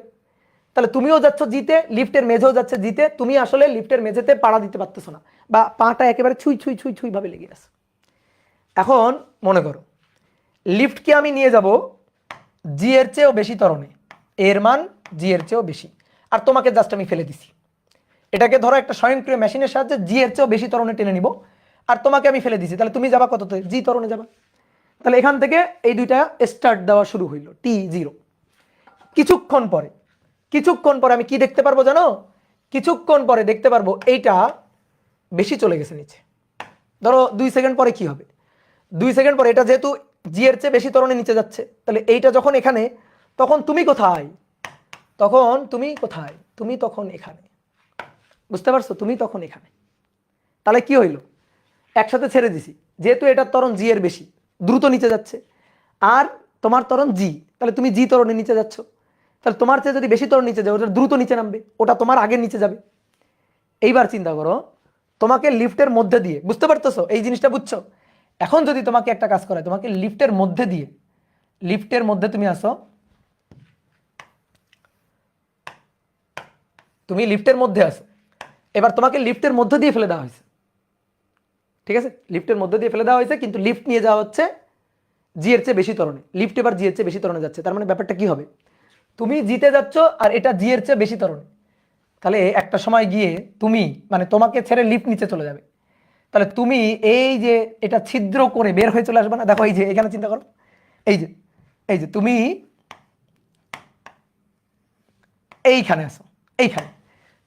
তাহলে তুমিও যাচ্ছ জিতে, লিফটের মেঝেও যাচ্ছে জিতে, তুমি আসলে লিফটের মেঝেতে পাড়া দিতে পারতেছো না, বা পাটা একেবারে ছুঁই ছুঁই ছুঁই ছুঁই ভাবে লেগে আছে। এখন মনে করো লিফটকে আমি নিয়ে যাব জি এর চেয়েও বেশি ত্বরণে, এর মান জি এর চেয়েও বেশি, আর তোমাকে জাস্ট আমি ফেলে দিছি। এটাকে ধরো একটা স্বয়ংক্রিয় মেশিনের সাহায্যে জি এর চেয়েও বেশি ত্বরণে টেনে নিব, আর তোমাকে আমি ফেলে দিছি, তাহলে তুমি যাবা কততে, জি ত্বরণে যাবা। তাহলে এখান থেকে এই দুইটা স্টার্ট দেওয়া শুরু হইল, T0। কিছুক্ষণ পরে আমি কি দেখতে পারবো জানো, কিছুক্ষণ পরে দেখতে পারবো এইটা বেশি চলে গেছে নিচে। ধরো 2 সেকেন্ড পরে কি হবে, 2 সেকেন্ড পরে এটা যেহেতু জি এর চেয়ে বেশি ত্বরণে নিচে যাচ্ছে, তাহলে এইটা যখন এখানে, তখন তুমি কোথায়, তুমি তখন এখানে, বুঝতে পারছো, তুমি তখন এখানে। তাহলে কি হইলো, একসাথে ছেড়ে দিছি, যেহেতু এটার ত্বরণ জি এর বেশি, দ্রুত নিচে যাচ্ছে, আর তোমার ত্বরণ জি, তাহলে তুমি জি ত্বরণে নিচে যাচ্ছ, তাহলে তোমার চেয়ে যদি বেশি ত্বরণ নিচে যাবে, ওটা দ্রুত নিচে নামবে, ওটা তোমার আগে নিচে যাবে। এইবার চিন্তা করো, তোমাকে লিফটের মধ্যে দিয়ে, বুঝতে পারতেছো এই জিনিসটা, বুঝছো? এখন যদি তোমাকে একটা কাজ করে, তোমাকে লিফটের মধ্যে দিয়ে, লিফটের মধ্যে তুমি আসো, তুমি লিফটের মধ্যে আসো, এবার তোমাকে লিফটের মধ্যে দিয়ে ফেলে দেওয়া হয়েছে, ঠিক আছে, লিফটের মধ্যে দিয়ে ফেলে দেওয়া হয়েছে, কিন্তু লিফট নিয়ে যাওয়া হচ্ছে জি এর চেয়ে বেশি ত্বরণে, লিফট এবার জি এর চেয়ে বেশি ত্বরণে যাচ্ছে। তার মানে ব্যাপারটা কি হবে, তুমি জিতে যাচ্ছ আর এটা জি এর চেয়ে বেশি ত্বরণে, তাহলে একটা সময় গিয়ে তুমি, মানে তোমাকে ছেড়ে লিফট নিচে চলে যাবে, তাহলে তুমি এই যে এটা ছিদ্র করে বের হয়ে চলে আসবে না, দেখো এই যে এখানে চিন্তা করো, এই যে তুমি এইখানে আসো, এইখানে,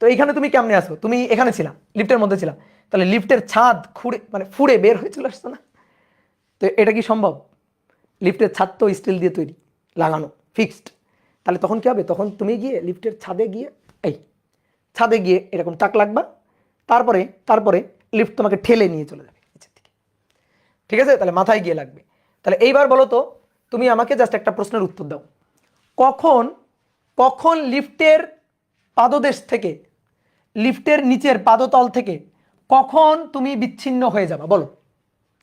তো এইখানে তুমি কেমনে আসো, তুমি এখানে ছিলা, লিফটের মধ্যে ছিলা, তাহলে লিফটের ছাদ খুঁড়ে মানে ফুড়ে বের হয়ে চলে আসছো না, তো এটা কি সম্ভব? লিফটের ছাদ তো স্টিল দিয়ে তৈরি, লাগানো ফিক্সড, তাহলে তখন কি হবে, তখন তুমি গিয়ে লিফটের ছাদে গিয়ে, এই ছাদে গিয়ে এরকম টাক লাগবা, তারপরে লিফট তোমাকে ঠেলে নিয়ে চলে যাবে নিচের দিকে, ঠিক আছে? তাহলে মাথায় গিয়ে লাগবে। তাহলে এইবার বলো তো, তুমি আমাকে জাস্ট একটা প্রশ্নের উত্তর দাও, কখন কখন লিফটের পাদদেশ থেকে, লিফটের নিচের পাদতল থেকে কখন তুমি বিচ্ছিন্ন হয়ে যাবা, বলো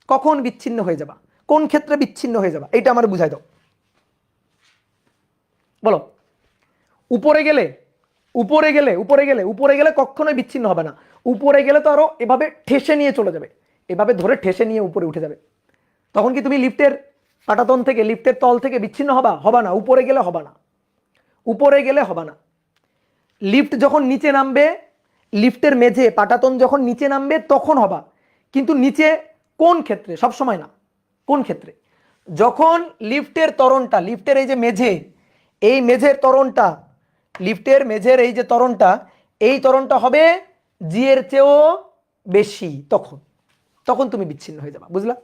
কখন বিচ্ছিন্ন হয়ে যাবা, কোন ক্ষেত্রে বিচ্ছিন্ন হয়ে যাবা, এটা আমার বুঝাই দাও, বলো। উপরে গেলে কখনোই বিচ্ছিন্ন হবে না, উপরে গেলে তো আরো এভাবে ঠেসে নিয়ে চলে যাবে, এভাবে ধরে ঠেসে নিয়ে উপরে উঠে যাবে, তখন কি তুমি লিফটের পাটাতন থেকে, লিফটের তল থেকে বিচ্ছিন্ন হবা না, উপরে গেলে হবা না। লিফট যখন নিচে নামবে, লিফটের মেঝে পাটাতন যখন নিচে নামবে তখন হবা, কিন্তু নিচে কোন ক্ষেত্রে, সব সময় না, কোন ক্ষেত্রে, যখন লিফটের ত্বরণটা, লিফটের এই যে মেঝে, এই মেঝের ত্বরণটা, লিফটের মেঝের এই যে ত্বরণটা, এই ত্বরণটা হবে জি এর চেয়েও বেশি, তখন তুমি বিচ্ছিন্ন হয়ে যাবা, বুঝলা?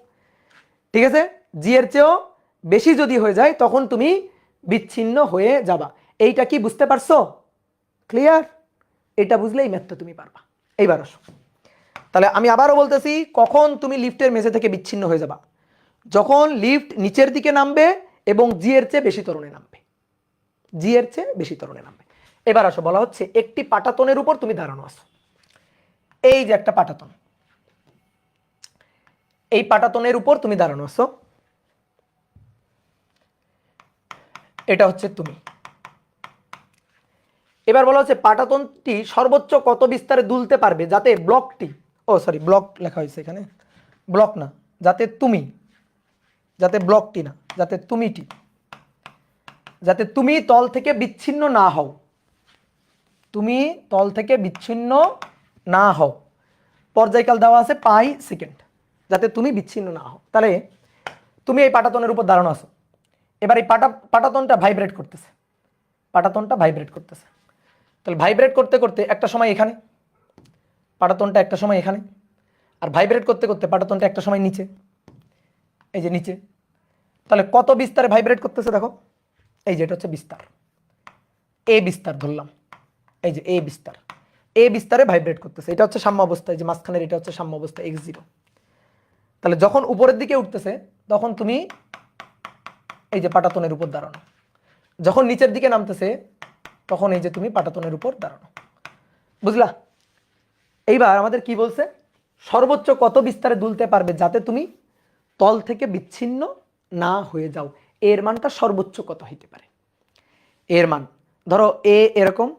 ঠিক আছে, জি এর চেয়েও বেশি যদি হয়ে যায় তখন তুমি বিচ্ছিন্ন হয়ে যাবা। এইটা কি বুঝতে পারছো? ক্লিয়ার? এটা বুঝলে এই ম্যাথটা তুমি পারবা। এইবার আসো, তাহলে আমি আবারও বলতেছি, কখন তুমি লিফটের মেঝে থেকে বিচ্ছিন্ন হয়ে যাবা, যখন লিফট নিচের দিকে নামবে এবং জি এর চেয়ে বেশি ত্বরণে নামবে, জি এর চেয়ে বেশি ত্বরণে নামবে। এবার আসো, বলা হচ্ছে একটি পাটাতনের উপর তুমি দাঁড়ানো আছো, এই যে একটা পাটাতন, এই পাটাতনের উপর তুমি দাঁড়ানো আছো, এটা হচ্ছে তুমি। এবার বলা হচ্ছে পাটাতনটি সর্বোচ্চ কত বিস্তারে দুলতে পারবে যাতে ব্লকটি, ব্লক লেখা হয়েছে এখানে, ব্লক না, যাতে ব্লকটি না, যাতে তুমি তল থেকে বিচ্ছিন্ন না হও, পর্যায়কাল দেওয়া আছে পাই সেকেন্ড, যাতে তুমি বিচ্ছিন্ন না হও। তাহলে তুমি এই পাটাতনের উপর দাঁড়ানো আছো, এবার এই পাটাতনটা ভাইব্রেট করতেছে, তাহলে ভাইব্রেট করতে করতে একটা সময় এখানে পাটাতনটা, একটা সময় এখানে, আর ভাইব্রেট করতে করতে পাটাতনটা একটা সময় নিচে, এই যে নিচে, তাহলে কত বিস্তারে ভাইব্রেট করতেছে দেখো, এই যে এটা হচ্ছে বিস্তার, এ বিস্তার ধরলাম, এই যে এ বিস্তার, এ বিস্তারে ভাইব্রেট করতেছে। এটা হচ্ছে সাম্য অবস্থা, এই যে মাঝখানের এটা হচ্ছে সাম্য অবস্থা x0। তাহলে যখন উপরের দিকে উঠতেছে তখন তুমি এই যে পাটাতনের উপর দাঁড়ানো, যখন নিচের দিকে নামতেছে তখন এই যে তুমি পাটাতনের উপর দাঁড়ানো। বুঝলা? এইবার আমাদের কি বলছে, সর্বোচ্চ কত বিস্তারে দুলতে পারবে যাতে তুমি তল থেকে বিচ্ছিন্ন না হয়ে যাও, এর মানটা সর্বোচ্চ কত হইতে পারে। এর মান ধরো এ এরকম,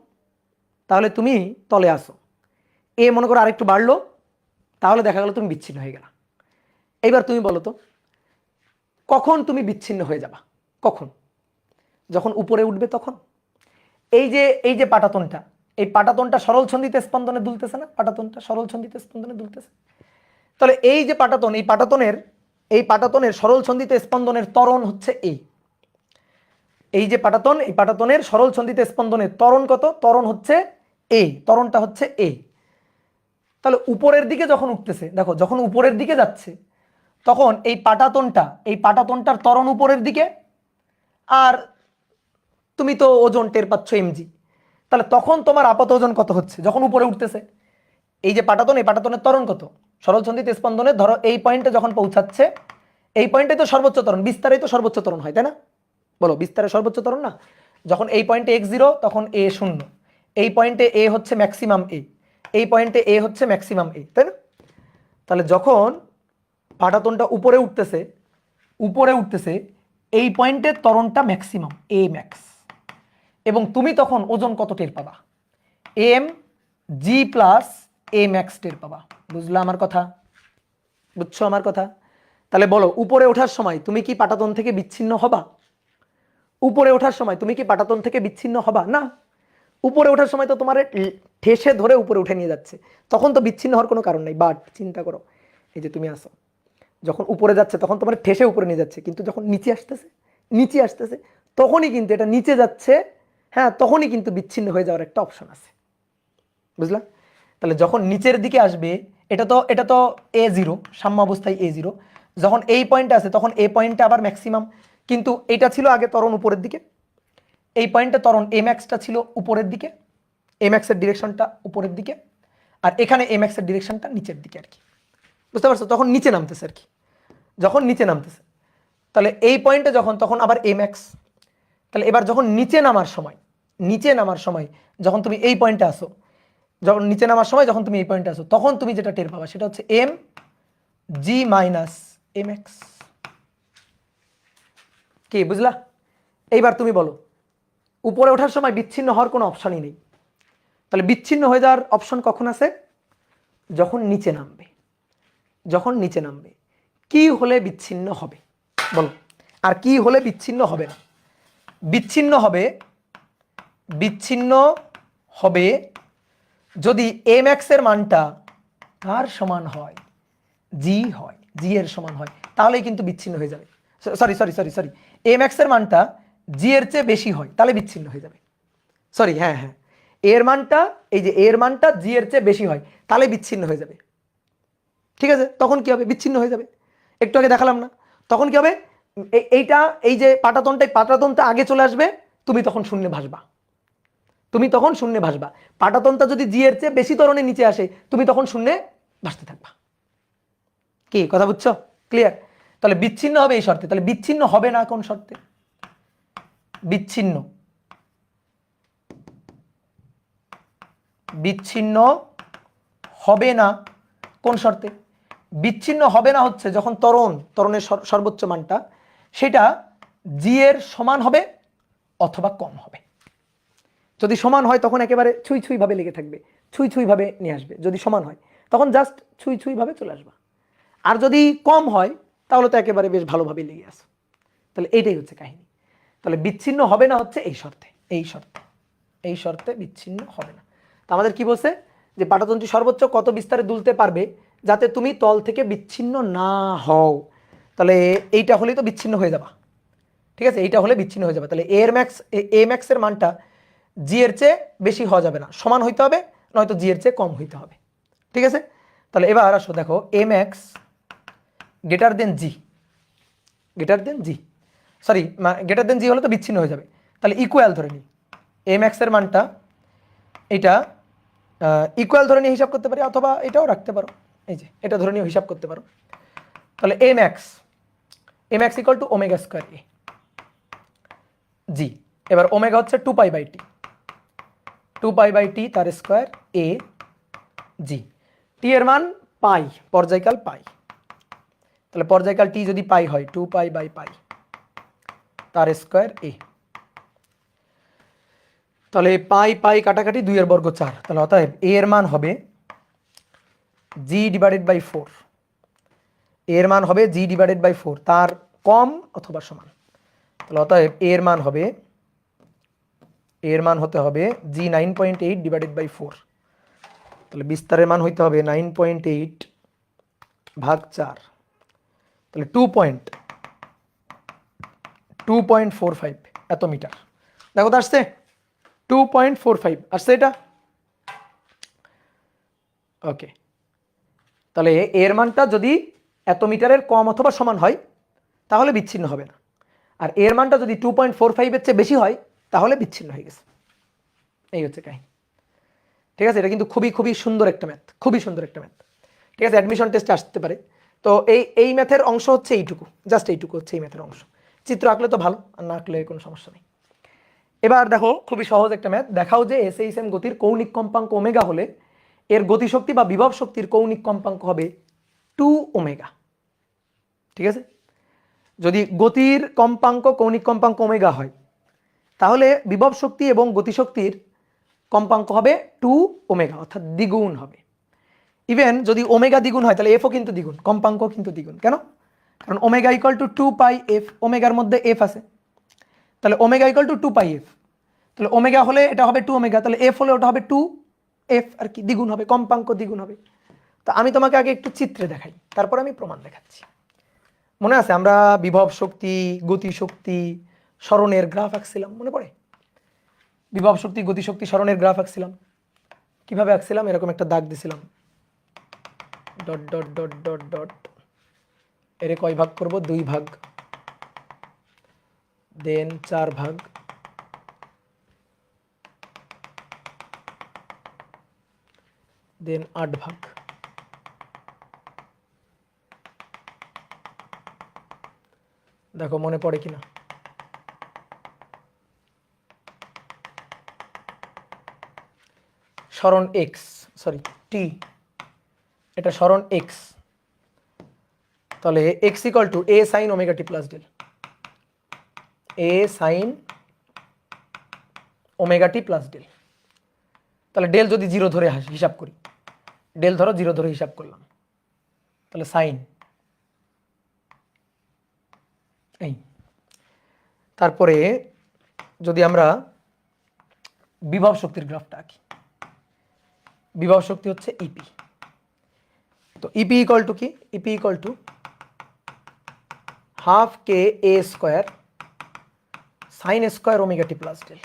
তাহলে তুমি তলে আসো, এ মনে করো আরেকটু বাড়লো, তাহলে দেখা গেল তুমি বিচ্ছিন্ন হয়ে গেলা। এইবার তুমি বলো তো কখন তুমি বিচ্ছিন্ন হয়ে যাবা, কখন? যখন উপরে উঠবে তখন। এই যে পাটাতনটা, এই পাটাতনটা সরল ছন্দিতে স্পন্দনে দুলতেছে না, পাটাতনটা সরল ছন্দিতে স্পন্দনে দুলতেছে। তাহলে এই যে পাটাতন, এই পাটাতনের সরল ছন্দিতে স্পন্দনের ত্বরণ হচ্ছে এই যে পাটাতন, এই পাটাতনের সরল ছন্দিতে স্পন্দনের ত্বরণ কত? ত্বরণ হচ্ছে ত্বরণটা হচ্ছে তাহলে উপরের দিকে যখন উঠতেছে, দেখো যখন উপরের দিকে যাচ্ছে তখন এই পাটাতনটার ত্বরণ উপরের দিকে, আর তুমি তো ওজন টের পাচ্ছ mg, তাহলে তখন তোমার আপাত ওজন কত হচ্ছে যখন উপরে উঠতেছে? এই যে পাটাতন, এই পাটাতনের ত্বরণ কত? সরল ছন্দিতে স্পন্দনে ধরো এই পয়েন্টে যখন পৌঁছাচ্ছে, এই পয়েন্টে তো সর্বোচ্চ ত্বরণ, বিস্তারেই তো সর্বোচ্চ ত্বরণ হয়, তাই না? বলো, বিস্তারে সর্বোচ্চ ত্বরণ না? যখন এই পয়েন্টে x0 তখন a 0, এই পয়েন্টে a হচ্ছে ম্যাক্সিমাম এই পয়েন্টে a হচ্ছে ম্যাক্সিমাম তাই না? তাহলে যখন পাটাতনটা উপরে উঠতেছে এই পয়েন্টের ত্বরণটা ম্যাক্সিমাম a ম্যাক্স, এবং তুমি তখন ওজন কত টের পাবা? mg প্লাস a ম্যাক্স টের পাবা। বুঝলা আমার কথা? বুঝছো আমার কথা? তাহলে বলো, উপরে ওঠার সময় তুমি কি পাটাতন থেকে বিচ্ছিন্ন হবা? উপরে ওঠার সময় তুমি কি পাটাতন থেকে বিচ্ছিন্ন হবা না? উপরে ওঠার সময় তো তোমার ঠেসে ধরে উপরে উঠে নিয়ে যাচ্ছে, তখন তো বিচ্ছিন্ন হওয়ার কোনো কারণ নাই। বাট চিন্তা করো, এই যে তুমি আসো, যখন উপরে যাচ্ছে তখন তোমার ঠেসে উপরে নিয়ে যাচ্ছে, কিন্তু যখন নিচে আসতেছে তখনই কিন্তু এটা নিচে যাচ্ছে, হ্যাঁ, তখনই কিন্তু বিচ্ছিন্ন হয়ে যাওয়ার একটা অপশন আছে। বুঝলা? তাহলে যখন নিচের দিকে আসবে, এটা তো a0, সাম্য অবস্থায় a0, যখন এই পয়েন্টে আছে তখন এই পয়েন্টে আবার ম্যাক্সিমাম, কিন্তু এটা ছিল আগে ত্বরণ উপরের দিকে, এই পয়েন্টে ত্বরণ a ম্যাক্সটা ছিল উপরের দিকে, a ম্যাক্সের ডিরেকশনটা উপরের দিকে, আর এখানে a ম্যাক্সের ডিরেকশনটা নিচের দিকে আর কি। বুঝতে পারছো? তখন নিচে নামতেছে আর কি, যখন নিচে নামতেছে। তাহলে এই পয়েন্টে যখন, তখন আবার a ম্যাক্স। তাহলে এবার যখন নিচে নামার সময় যখন তুমি এই পয়েন্টে আসো, যখন নিচে নামার সময় যখন তুমি এই পয়েন্টে আসো, তখন তুমি যেটা টের পাবা সেটা হচ্ছে mg মাইনাস a ম্যাক্স। কি বুঝলা? এইবার তুমি বলো, উপরে ওঠার সময় বিচ্ছিন্ন হওয়ার কোনো অপশনই নেই, তাহলে বিচ্ছিন্ন হয়ে যাওয়ার অপশন কখন আছে? যখন নিচে নামবে। কি হলে বিচ্ছিন্ন হবে বলো? আর কি হলে বিচ্ছিন্ন হবে না? বিচ্ছিন্ন হবে যদি a ম্যাক্সের মানটা কার সমান হয়? g এর সমান হয়, তাহলেই কিন্তু বিচ্ছিন্ন হয়ে যাবে। সরি, a ম্যাক্সের মানটা g এর চেয়ে বেশি হয়, তাহলে বিচ্ছিন্ন হয়ে যাবে। সরি, হ্যাঁ, এর মানটা, এই যে এর মানটা g এর চেয়ে বেশি হয়, তাহলে বিচ্ছিন্ন হয়ে যাবে। ঠিক আছে? তখন কি হবে? বিচ্ছিন্ন হয়ে যাবে। একটু আগে দেখালাম না? তখন কি হবে? এই যে পাটাতনটা আগে চলে আসবে, তুমি তখন শূন্যে ভাসবা। পাটাতনটা যদি জি এর চেয়ে বেশি ত্বরণে নিচে আসে, তুমি তখন শূন্যে ভাসতে থাকবা। কি কথা বুঝছো? ক্লিয়ার? তাহলে বিচ্ছিন্ন হবে এই শর্তে। তাহলে বিচ্ছিন্ন হবে না কোন শর্তে? বিচ্ছিন্ন হবে না কোন শর্তে? বিচ্ছিন্ন হবে না হচ্ছে যখন ত্বরণের সর্বোচ্চ মানটা সেটা জি এর সমান হবে অথবা কম হবে। যদি সমান হয় তখন একেবারে ছুঁই ভাবে লেগে থাকবে, ছুঁই ভাবে নিয়ে আসবে। যদি সমান হয় তখন জাস্ট ছুঁই ভাবে চলে আসবা। আর যদি কম হয় তাহলে তো একেবারে বেশ ভালোভাবে লেগে আসো। তাহলে এইটাই হচ্ছে কাহিনী। তাহলে বিচ্ছিন্ন হবে না হচ্ছে এই শর্তে বিচ্ছিন্ন হবে না। তো আমাদের কি বলছে যে পাটাতনটি সর্বোচ্চ কত বিস্তারে দুলতে পারবে যাতে তুমি তল থেকে বিচ্ছিন্ন না হও। তাহলে এইটা হলেই তো বিচ্ছিন্ন হয়ে যাবা। ঠিক আছে? এইটা হলে বিচ্ছিন্ন হয়ে যাবে। তাহলে এ ম্যাক্সের মানটা জি এর চেয়ে বেশি হওয়া যাবে না, সমান হইতে হবে, নয়তো জি এর চেয়ে কম হইতে হবে। ঠিক আছে? তাহলে এবার আসো, দেখো এ ম্যাক্স গ্রেটার দেন জি, সরি গ্রেটার দেন জি হলে তো বিচ্ছিন্ন হয়ে যাবে, তাহলে ইকুয়াল ধরে নিই, এ ম্যাক্সের মানটা এটা ইকুয়াল ধরে নিয়ে হিসাব করতে পারি, অথবা এটাও রাখতে পারো, এই যে এটা ধরে নিয়ে হিসাব করতে পারো। তাহলে A max equal to omega square A G. এবার ওমেগা হচ্ছে 2π/t তার স্কোয়ার এ জি। টি এর মান পাই, পর্যায়কাল পাই, তাহলে পর্যায়কাল টি যদি পাই হয় 2π/π তার স্কোয়ার এ, তাহলে পাই পাই কাটাকাটি 2 এর বর্গ 4, তাহলে অতএব এ এর মান হবে g/4, এর মান হবে g/4, তার কম অথবা সমান। তাহলে অতএব এর মান হবে, এর মান হতে হবে g 9.8/4, তাহলে বিস্তারের মান হইতে হবে 9.8/4, তাহলে 2.45 এত মিটার। দেখো তো আসছে 2.45 আসছে এটা, ওকে। তাহলে এর মানটা যদি এত মিটারের কম অথবা সমান হয় তাহলে বিচ্ছিন্ন হবে না, আর এর মানটা যদি 2.45 এর চেয়ে বেশি হয় তাহলে বিচ্ছিন্ন হয়ে গেছে। এই হচ্ছে কাহিনী, ঠিক আছে। এটা কিন্তু খুবই খুবই সুন্দর একটা ম্যাথ, খুবই সুন্দর একটা ম্যাথ, ঠিক আছে। অ্যাডমিশন টেস্টে আসতে পারে। তো এই ম্যাথের অংশ হচ্ছে এইটুকু, জাস্ট এইটুকু হচ্ছে এই ম্যাথের অংশ। চিত্র আঁকলে তো ভালো, আর না আঁকলে কোনো সমস্যা নেই। এবার দেখো খুবই সহজ একটা ম্যাথ, দেখাও যে এসএইচএম গতির কৌণিক কম্পাঙ্ক ওমেগা হলে এর গতিশক্তি বা বিভব শক্তির কৌণিক কম্পাঙ্ক হবে 2 ওমেগা, ঠিক আছে। যদি গতির কম্পাঙ্ক কৌণিক কম্পাঙ্ক ওমেগা হয় তাহলে বিভব শক্তি এবং গতিশক্তির কম্পাঙ্ক হবে 2 ওমেগা, অর্থাৎ দ্বিগুণ হবে। ইভেন যদি ওমেগা দ্বিগুণ হয় তাহলে এফও কিন্তু দ্বিগুণ, কম্পাঙ্ক কিন্তু দ্বিগুণ। কেন? কারণ ওমেগা ইকুয়াল টু 2πf, ওমেগার মধ্যে এফ আছে, তাহলে ওমেগা ইকুয়াল টু 2πf, তাহলে ওমেগা হলে এটা হবে 2 ওমেগা, তাহলে এফ হলে ওটা হবে 2f, আর কি দ্বিগুণ হবে, কম্পাঙ্ক দ্বিগুণ হবে। তো আমি তোমাকে আগে একটু চিত্রে দেখাই, তারপর আমি প্রমাণ দেখাচ্ছি। মনে আছে আমরা বিভব শক্তি, গতিশক্তি, সরণের গ্রাফ আঁকছিলাম, মনে পড়ে? বিভব শক্তি, গতিশক্তি, সরণের গ্রাফ আঁকছিলাম। কিভাবে আঁকছিলাম? এরকম একটা দাগ দিছিলাম, dot dot dot dot dot, এর কয় ভাগ করব? 2 ভাগ, দেন 4 ভাগ, দেন 8 ভাগ। দেখো মনে পড়ে কিনা। সরণ এক্স, সরি টি, এটা সরণ এক্স, তাহলে x equal to A sine omega T plus del, A sine omega T plus del. তাহলে ডেল যদি 0 ধরে হিসাব করি, ডেল ধরো 0 ধরে হিসাব করলাম, তাহলে সাইন এই। তারপরে যদি আমরা বিভব শক্তির গ্রাফটা আঁকি, বিভব শক্তি হচ্ছে ইপি, তো ইপি ইকুয়াল টু কি? EP equal to half K A square sine square omega T plus del.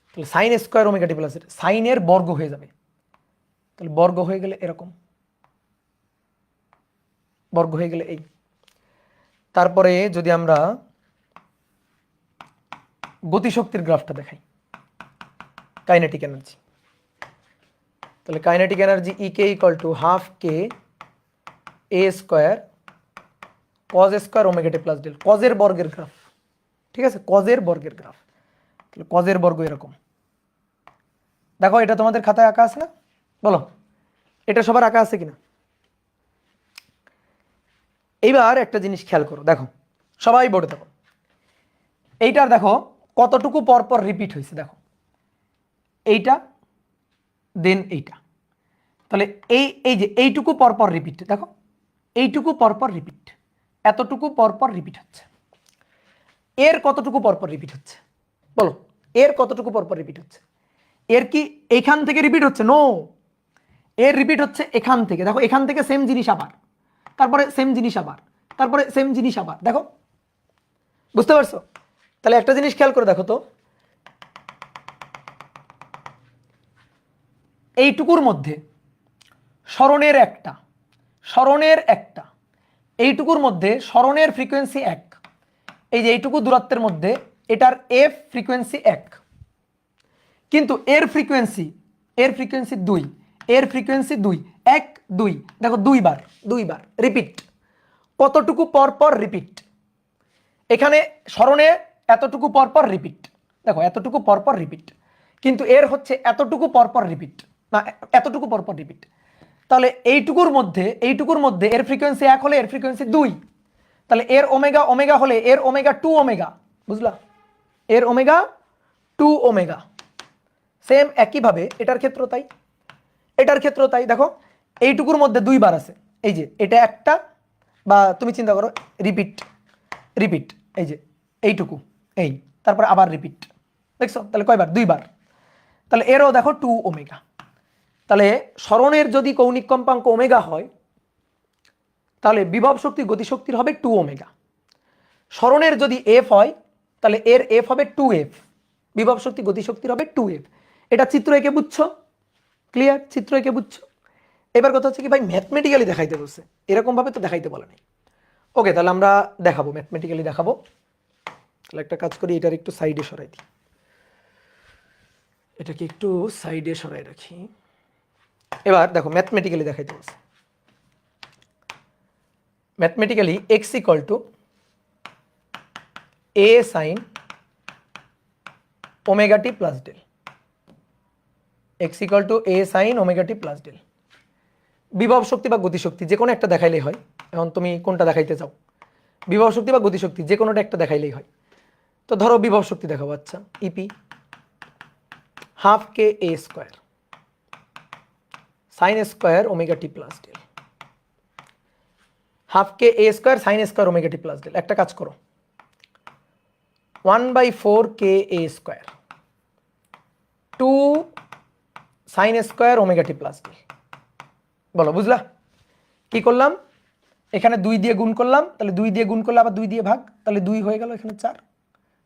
তাহলে সাইন স্কোয়ার ওমেগা টি প্লাস ডেল, সাইনের বর্গ হয়ে যাবে, তাহলে বর্গ হয়ে গেলে এরকম, বর্গ হয়ে গেলে এই। তারপরে যদি আমরা গতিশক্তির গ্রাফটা দেখাই, কাইনেটিক এনার্জি, তাহলে kinetic energy E K equal to half K A square cos square omega T plus del, কজের বর্গের গ্রাফ, ঠিক আছে, কজের বর্গের গ্রাফ। তাহলে কজের বর্গ এরকম। দেখো এটা তোমাদের খাতায় আঁকা আছে না? বলো এটা সবার আঁকা আছে কিনা? এইবার একটা জিনিস খেয়াল করো, দেখো সবাই বোর্ডে দেখো, এইটার দেখো কতটুকু পরপর রিপিট হয়েছে, দেখো এইটা দেন এইটা, তাহলে এই যে এইটুকু পরপর রিপিট, দেখো এইটুকু পরপর রিপিট, এতটুকু পরপর রিপিট হচ্ছে। এর কতটুকু পরপর রিপিট হচ্ছে বলো? এর কতটুকু পরপর রিপিট হচ্ছে? এর কি এইখান থেকে রিপিট হচ্ছে? নো, এর রিপিট হচ্ছে এখান থেকে। দেখো এখান থেকে সেম জিনিস আবার, তারপরে সেম জিনিস আবার, তারপরে সেম জিনিস আবার, দেখো বুঝতে পারছো? তাহলে একটা জিনিস খেয়াল করে দেখো তো, এইটুকুর মধ্যে সরণের একটা, সরণের একটা, এইটুকুর মধ্যে সরণের ফ্রিকোয়েন্সি 1, এই যে এইটুকু দূরত্বের মধ্যে এটার এফ ফ্রিকোয়েন্সি 1, কিন্তু এর ফ্রিকোয়েন্সি 2, এর ফ্রিকোয়েন্সি 2, 1 2, দেখো দুইবার রিপিট। কতটুকু পর পর রিপিট? এখানে স্মরণে এতটুকু পর পর রিপিট, দেখো এতটুকু পর পর রিপিট, কিন্তু এর হচ্ছে এতটুকু পর পর রিপিট, না এতটুকু পর পর রিপিট। তাহলে এইটুকুর মধ্যে এর ফ্রিকোয়েন্সি 1 হলে এর ফ্রিকোয়েন্সি 2, তাহলে এর ওমেগা ওমেগা হলে এর ওমেগা 2 ওমেগা, বুঝলা? এর ওমেগা 2 ওমেগা। সেম একইভাবে এটার ক্ষেত্র তাই। দেখো এইটুকুর মধ্যে 2 বার আছে, এই যে এটা একটা, বা তুমি চিন্তা করো রিপিট, এই যে এইটুকু, এই তারপরে আবার রিপিট, দেখছো? তাহলে কয়বার? 2 বার। তাহলে এরও দেখো 2 ওমেগা। তাহলে স্মরণের যদি কৌণিক কম্পাঙ্ক ওমেগা হয়, তাহলে বিভব শক্তি গতিশক্তির হবে 2 ওমেগা। স্মরণের যদি এফ হয়, তাহলে এর এফ হবে 2f, বিভব শক্তি গতিশক্তির হবে 2f। এটা চিত্র এঁকে বুঝছো? ক্লিয়ার? চিত্র এঁকে বুঝছো? এবার কথা হচ্ছে কি ভাই, ম্যাথমেটিক্যালি দেখাইতে বলছে, এরকম ভাবে তো দেখাইতে বলে নাই। ওকে, তাহলে আমরা দেখাবো, ম্যাথমেটিক্যালি দেখাবো। তাহলে একটা কাজ করি, এটার একটু সাইডে সরাই দিই, এটাকে একটু সাইডে সরাই রাখি। এবার দেখো ম্যাথমেটিক্যালি দেখাইতে বলছে। Mathematically x equal to A sine omega T plus del, x equal to A sine omega T plus del. বিভব শক্তি বা গতিশক্তি যে কোনো একটা দেখাইলেই হয়। এখন তুমি কোনটা দেখাইতে চাও, বিভব শক্তি বা গতিশক্তি যে কোনোটা একটা দেখাইলেই হয়। তো ধরো বিভব শক্তি দেখাবো, আচ্ছা E P half K A square sine square omega T plus del, half K A square sine square omega T plus del. একটা কাজ করো, 1/4 কে A square 2 sign square omega T plus del. বলো বুঝলা? কি করলাম, এখানে 2 দিয়ে গুণ করলাম, তাহলে 2 দিয়ে গুণ করলে আবার 2 দিয়ে ভাগ, তাহলে 2 হয়ে গেল, এখানে 4,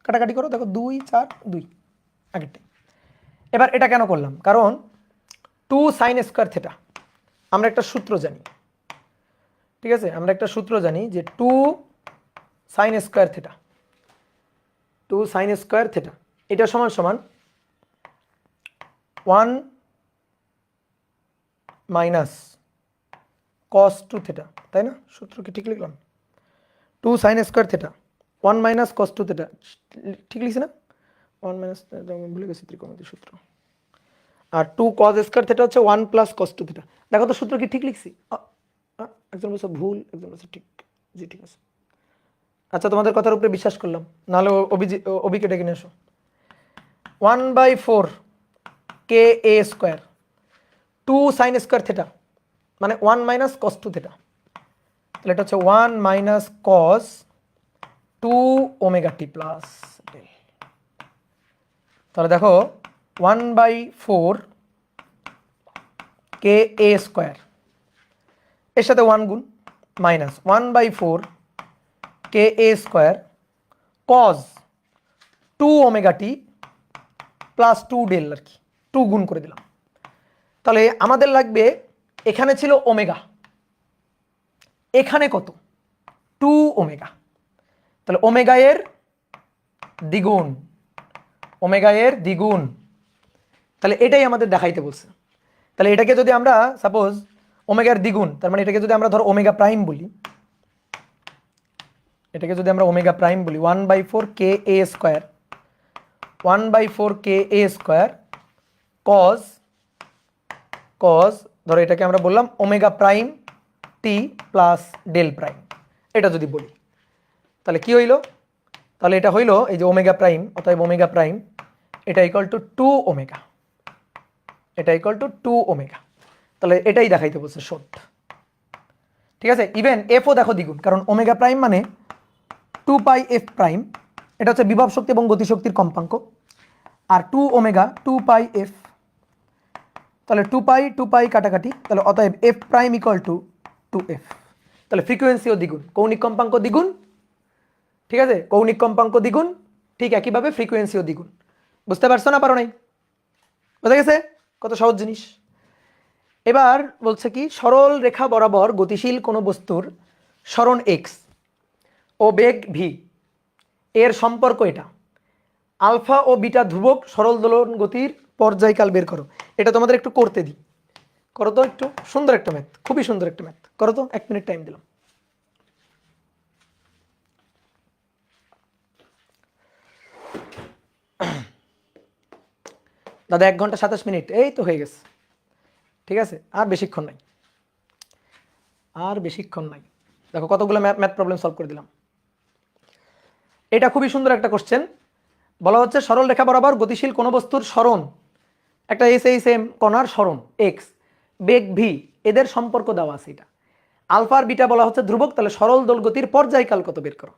কাটাকাটি করো, দেখো 2 4 2 আগেরটাই। এবার এটা কেন করলাম, কারণ 2 সাইন স্কোয়ার থেটা আমরা একটা সূত্র জানি, ঠিক আছে? আমরা একটা সূত্র জানি যে 2 sine square theta, 2 sine square theta এটা সমান সমান 1 মাইনাস কস 2 থেটা, তাই না? সূত্র কি ঠিক লিখলাম? 2 sine square theta 1 minus cos 2 theta, ঠিক লিখছি না? 1 মাইনাস, ভুলে গেছি ত্রিকোণমিতির সূত্র। আর 2 কস স্কোয়ার থেটা হচ্ছে 1 প্লাস কস 2 থেটা। দেখো তো সূত্র কি ঠিক লিখছি? একজন বলছে ভুল, একজন বলছে ঠিক। জি ঠিক আছে, আচ্ছা তোমাদের কথার উপরে বিশ্বাস করলাম, নাহলে অভিকে ডেকে নিয়ে এসো। 1/4 কে A square 2 sine square theta মানে 1 মাইনাস কস 2 থেটা, তাহলে এটা হচ্ছে 1 minus cos 2 omega t plus del. তাহলে দেখো 1/4 কে এ স্কোয়ার, এর সাথে 1 গুণ, minus 1/4 K A square cause 2 omega t plus 2 del, আর কি 2 গুণ করে দিলাম। তাহলে আমাদের লাগবে, এখানে ছিল ওমেগা, এখানে কত? 2 ওমেগা। তাহলে ওমেগা এর দ্বিগুণ, ওমেগা এর দ্বিগুণ। তাহলে এটাই আমাদের দেখাইতে বলছে। তাহলে এটাকে যদি আমরা সাপোজ ওমেগার দ্বিগুণ, তার মানে এটাকে যদি আমরা ধরো ওমেগা প্রাইম বলি, এটাকে যদি আমরা ওমেগা প্রাইম বলি 1/4 কে A square 1/4 K A square cause ধরো এটাকে আমরা বললাম ওমেগা প্রাইম টি প্লাস ডেল প্রাইম, এটা যদি বলি তাহলে কি হইল? তাহলে এটা হইল এই যে ওমেগা প্রাইম, অতএব ওমেগা প্রাইম এটা ইকুয়াল টু 2 ওমেগা, এটা ইকুয়াল টু 2 ওমেগা। তাহলে এটাই দেখাইতে বলছে শর্ট, ঠিক আছে? ইভেন এফও দেখো দ্বিগুণ, কারণ ওমেগা প্রাইম মানে 2 পাই এফ প্রাইম, এটা হচ্ছে বিভব শক্তি এবং গতিশক্তির কম্পাঙ্ক, আর 2 ওমেগা 2 পাই এফ, তাহলে 2 পাই কাটাকাটি, তাহলে অতএব F prime equal to 2f। তাহলে ফ্রিকোয়েন্সিও দ্বিগুণ, কৌণিক কম্পাঙ্ক দ্বিগুণ, ঠিক আছে? কৌণিক কম্পাঙ্ক দ্বিগুণ, ঠিক একইভাবে ফ্রিকোয়েন্সিও দ্বিগুণ। বুঝতে পারছো না? পারো নাই? বুঝা গেছে? কত সহজ জিনিস। এবার বলছে কি, সরল রেখা বরাবর গতিশীল কোনো বস্তুর সরণ x ও বেগ v এর সম্পর্ক এটা, আলফা ও বিটা ধ্রুবক, সরল দোলন গতির পর্যায়কাল বের করো। এটা তোমাদের একটু করতে দিই, করো তো একটু, সুন্দর একটা ম্যাথ, খুবই সুন্দর একটা ম্যাথ, করো তো, 1 মিনিট টাইম দিলাম। দাদা 1 ঘন্টা 27 মিনিট, এই তো হয়ে গেছে, ঠিক আছে, আর বেশিক্ষণ নাই, আর বেশিক্ষণ নাই। দেখো কতগুলো ম্যাথ প্রবলেম সলভ করে দিলাম। এটা খুবই সুন্দর একটা কোশ্চেন, বলা হচ্ছে সরল রেখা বরাবর গতিশীল কোন বস্তুর সরণ, একটা এম কণার সরণ এক্স, বেগ ভি, এদের সম্পর্ক দেওয়া আছে। এটা আলফা আর বিটা বলা হচ্ছে ধ্রুবক, তাহলে সরল দোল গতির পর্যায়কাল কত বের করো।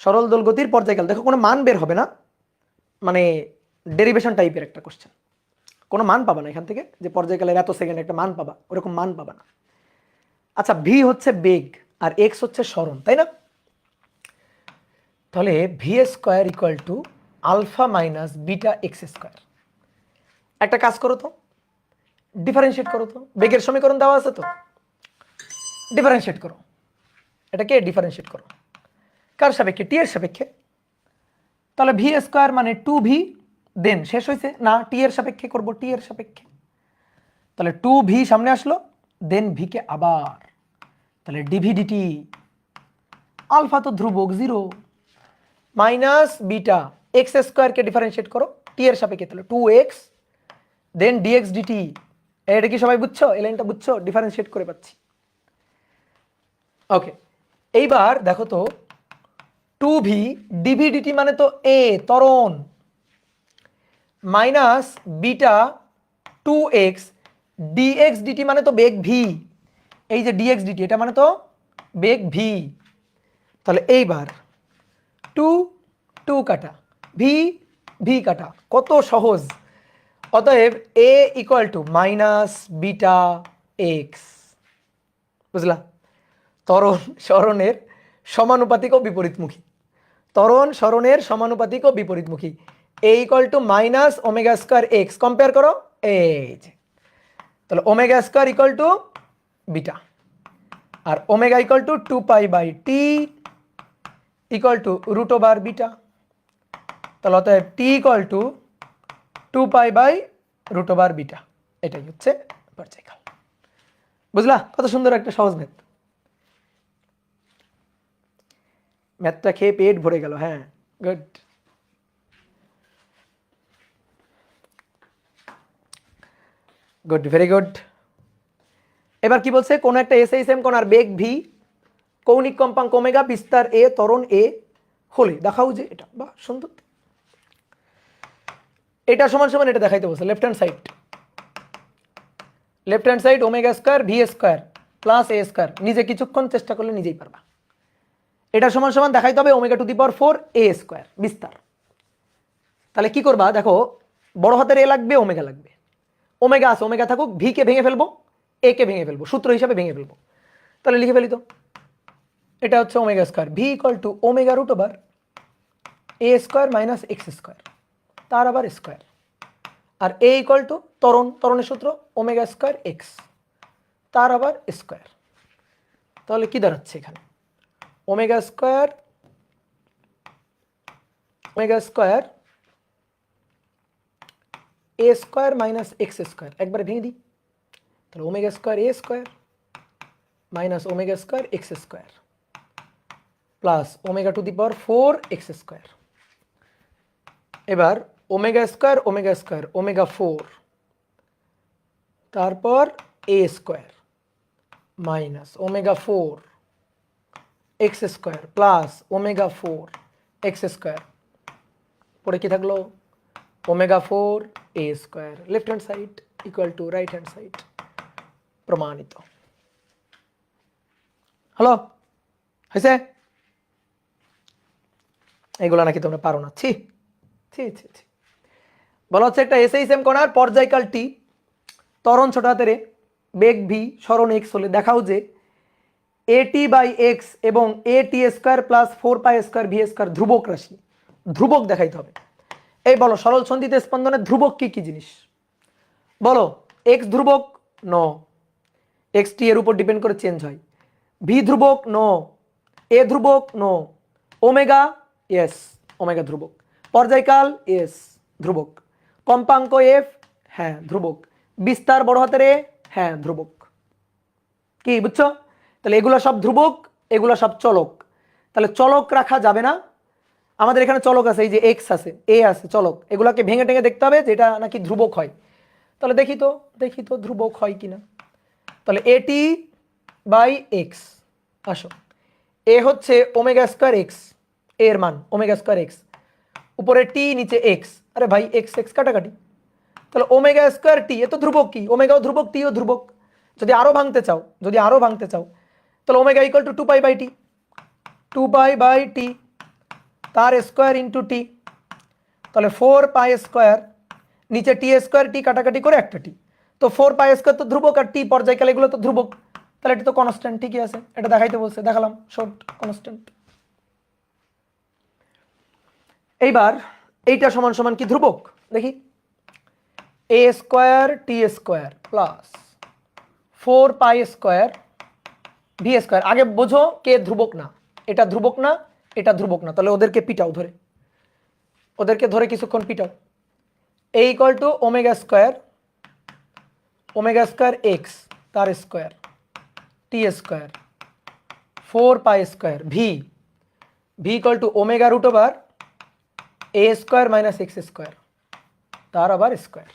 সরল দোল গতির পর্যায়কাল, দেখো কোনো মান বের হবে না, মানে ডেরিভেশন টাইপের একটা কোশ্চেন, কোনো মান পাবা না এখান থেকে যে পর্যায়কালের এত সেকেন্ড একটা মান পাবা, ওরকম মান পাবা না। আচ্ছা, ভি হচ্ছে বেগ আর এক্স হচ্ছে সরণ, তাই না? তাহলে V square equal to alpha minus beta x square. একটা কাজ করো তো, ডিফারেন্সিয়েট করো তো, বেগের সমীকরণ দেওয়া আছে তো, ডিফারেন্সিয়েট করো, এটাকে ডিফারেন্সিয়েট করো কার সাপেক্ষে? টি এর সাপেক্ষে। তাহলে ভি স্কোয়ার মানে 2v, দেন শেষ হয়েছে না, টি এর সাপেক্ষে করব, টি এর সাপেক্ষে। তাহলে 2v সামনে আসলো, দেন ভি কে আবার, তাহলে ডিভি ডিটি, আলফা তো ধ্রুবক 0, মাইনাস বিটা এক্স স্কোয়ারকে ডিফারেন্সিয়েট করো টি এর সাপেক্ষে, তাহলে 2x, দেন ডিএক্স ডিটি। এটা কি সবাই বুঝছো? এই লাইনটা বুঝছো? ডিফারেন্সিয়েট করে পাচ্ছি। ওকে, এইবার দেখো তো 2v ডিভি ডিটি মানে তো এ ত্বরণ, minus beta 2x dx DT মানে তো বেগ ভি, এই যে ডিএক্স ডিটি এটা মানে তো বেগ ভি। তাহলে এইবার 2 কাটা, ভি কাটা, কত সহজ। অতএব A equal to minus beta X, বুঝলা? ত্বরণ সরণের সমানুপাতিক ও বিপরীতমুখী, ত্বরণ সরণের সমানুপাতিক ও বিপরীতমুখী। A equal to minus omega square X, compare করো, এই যে, তাহলে omega square equal to beta, আর omega equal to 2π/t equal to root over beta. তাহলে অতএব টি ইকুয়াল টু 2π/রুট ওভার বিটা, এটাই হচ্ছে পর্যায়কাল। বুঝলা? কত সুন্দর একটা সহজ ম্যাথ, ম্যাথটা খেয়ে পেট ভরে গেল। হ্যাঁ, গুড, গুড, ভেরি গুড। এবার কি বলছে? কোন একটা এম কোণার বেগ ভি, কৌণিক কম্পাঙ্ক ওমেগা, বিস্তার এ, ত্বরণ এ হলে দেখাও যে এটা, বাহ সুন্দর। এটা সমান সমান এটা দেখাইতে বলছে, left hand side omega square V square plus A square, নিজে কিছুক্ষণ চেষ্টা করলে নিজেই পারবা। এটা সমান সমান দেখাইতে হবে omega to the power 4 a square বিস্তার। তাহলে কি করবা? দেখো বড় হাতের এ লাগবে, ওমেগা লাগবে, ওমেগা আছে, ওমেগা থাকুক, ভি কে ভেঙে ফেলবো, এ কে ভেঙে ফেলবো, সূত্র হিসাবে ভেঙে ফেলবো। তাহলে লিখে ফেলি তো, এটা হচ্ছে omega square V equal to omega root over A square minus x square, তার আবার স্কোয়ার, আর এ ইকুয়াল টু ত্বরণের সূত্র ওমেগা স্কোয়ার এক্স, তার আবার স্কোয়ার। তাহলে কি দাঁড়াচ্ছে এখানে? Omega square a square minus x square, একবারে ভেঙে দিই, তাহলে omega square a square minus omega square x square plus omega to the power 4 x square. এবার ওমেগা স্কোয়ার ওমেগা 4, তারপর a square minus omega 4 x square plus omega 4 x square, পরে কি থাকলো? Omega 4 a square, left hand side equal to right hand side, প্রমাণিত। Hello, হয়েছে? এগুলো নাকি তোমরা পারো না, ছি ছি ছি ছি। বলা হচ্ছে একটা এম কোণার পর্যায়কাল টি, ত্বরণ ছোট হাতের এ, বেগ ভি, সরণ এক্স হলে দেখাও যে AT/x এবং AT square plus 4π square V square ধ্রুবক রাশি, ধ্রুবক দেখাইতে হবে। এই বলো সরল সন্ধিতে স্পন্দনের ধ্রুবক কি কি জিনিস বলো? এক্স ধ্রুবক? নো, এক্স টি এর উপর ডিপেন্ড করে চেঞ্জ হয়। ভি ধ্রুবক? নো। এ ধ্রুবক? নো। ওমেগা ইয়েস ওমেগা ধ্রুবক। পর্যায়কাল ইয়েস ধ্রুবক। কম্পাঙ্ক এফ হ্যাঁ ধ্রুবক। বিস্তার বড় হাতের এ হ্যাঁ ধ্রুবক। কি বুঝছো? তাহলে এগুলো সব ধ্রুবক, এগুলো সব চলক। তাহলে চলক রাখা যাবে না। আমাদের এখানে চলক আছে, এই যে এক্স আছে, এ আছে, চলক। এগুলাকে ভেঙে টেঙে দেখতে হবে যে এটা নাকি ধ্রুবক হয়। তাহলে দেখি তো ধ্রুবক হয় কিনা। তাহলে এটি বাই এক্স, আসো এ হচ্ছে ওমেগা স্কোয়ার এক্স, এর মান ওমেগা স্কোয়ার এক্স, উপরে টি নিচে এক্স। আরে ভাই এক্স এক্স কাটাকাটি, তাহলে ওমেগা স্কোয়ার টি, এ তো ধ্রুবক। কি ওমেগাও ধ্রুবক, টিও ধ্রুবক। যদি আরো ভাঙতে চাও তাহলে omega equal to 2 pi by t, 2 pi by t তার স্কোয়ার ইন্টু টি। তাহলে 4 পাই স্কোয়ার, নিচে টি স্কোয়ার, টি কাটাকাটি করে একটা টি। তো 4 পাই স্কোয়ার তো ধ্রুবক, আর টি পর্যায়কাল, এগুলো তো ধ্রুবক। তাহলে এটা তো কনস্ট্যান্ট, ঠিকই আছে। এটা দেখাইতে বলছে, দেখালাম, শর্ট কনস্ট্যান্ট। এইবার এইটা সমান সমান কি ধ্রুবক দেখি, a square t square plus 4 pi square V square. আগে বোঝো কে ধ্রুবক না, এটা ধ্রুবক না, এটা ধ্রুবক না। তাহলে ওদেরকে পিটাও ধরে, ওদেরকে ধরে কিছুক্ষণ পিটাও। A equal to omega square x তার square t square 4 pi square V equal to omega root over A square minus x square তার আবার স্কোয়ার।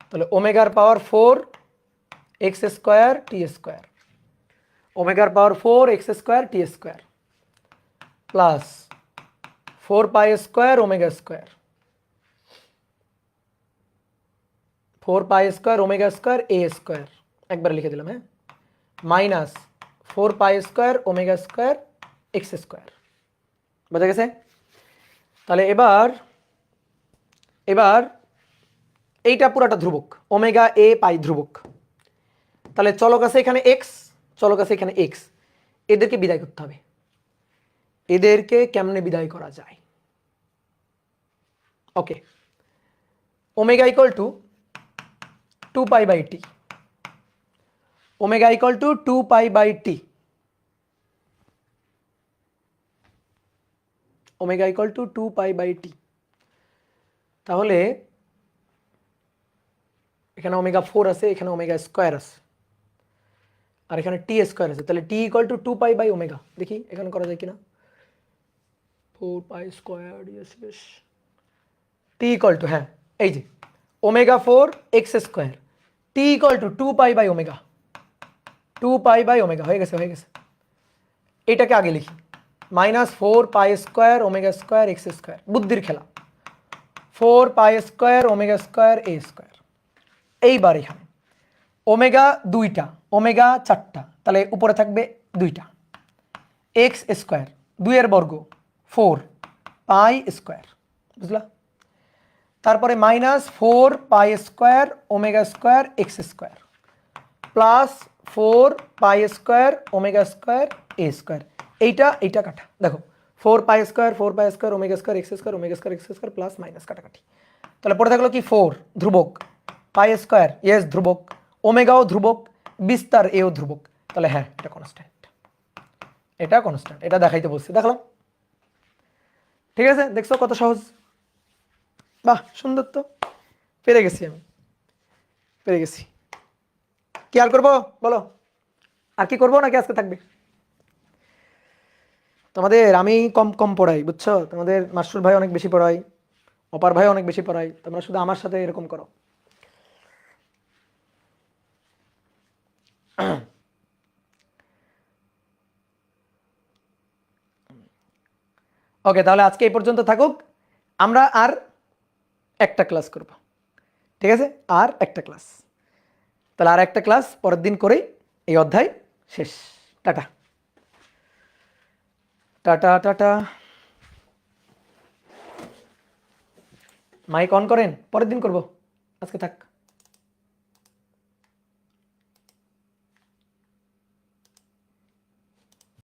তাহলে ওমেগার power 4 x square t square, ওমেগার power 4 x square t square plus 4 pi square omega square, 4 pi square omega square a square, একবার লিখে দিলাম হ্যাঁ, minus 4 pi square omega square x square. বোঝা গেছে? তাহলে এবার এইটা পুরাটা ধ্রুবক, ওমেগা এ পাই ধ্রুবক। তাহলে চলক আছে এখানে এক্স, চলক আছে এখানে এক্স, এদেরকে বিদায় করতে হবে। এদেরকে কেমনে বিদায় করা যায়? Okay, omega equal to 2 pi by t, omega equal to 2 pi by t, omega equal to 2 pi by t. তাহলে এখানে ওমেগা 4 আছে, এখানে ওমেগা স্কোয়ার আছে, আর এখানে টি স্কোয়ার আছে। তাহলে t equal to 2 pi by omega, দেখি এখানে করা যায় কিনা। 4 pi square, yes yes, t equal to হ্যাঁ এই যে omega 4 x square, t equal to 2 pi by omega, 2 pi by omega. হয়ে গেছে হয়ে গেছে। এটাকে আগে লিখি, minus 4 pi square omega square x square, বুদ্ধির খেলা, 4 pi square omega square a square. এইবার এখানে ওমেগা 2টা, ওমেগা 4টা, তাহলে উপরে থাকবে 2টা, এক্স স্কোয়ার 2 এর বর্গ 4 পাই স্কোয়ার, বুঝলা? তারপরে minus 4 pi square omega square x square plus 4 pi square omega square a square. এইটা কাটা, দেখো 4 pi square omega square x square plus minus কাটাকাটি। তাহলে পরে থাকলো কি 4 ধ্রুবক, পাই স্কোয়ার ইয়েস ধ্রুবক, ওমেগাও ধ্রুবক, বিস্তার এও ধ্রুবক। তাহলে হ্যাঁ এটা কনস্ট্যান্ট, এটা কনস্ট্যান্ট, এটা দেখাইতে বলছি, দেখালাম। ঠিক আছে, দেখছো কত সহজ? বাহ সুন্দর তো, পেরে গেছি আমি, পেরে গেছি। কি আর করবো বলো? আর কি করবো নাকি আজকে থাকবে? তোমাদের আমি কম কম পড়াই বুঝছো, তোমাদের মাস্টার ভাই অনেক বেশি পড়াই, অপার ভাই অনেক বেশি পড়াই, তোমরা শুধু আমার সাথে এরকম করো। ওকে, তাহলে আজকে এই পর্যন্ত থাকুক। আমরা আর একটা ক্লাস করব, ঠিক আছে? আর একটা ক্লাস, তাহলে আর একটা ক্লাস পরের দিন করেই এই অধ্যায় শেষ। টাটা টাটা টাটা। মাইক অন করেন, পরের দিন করব, আজকে থাক।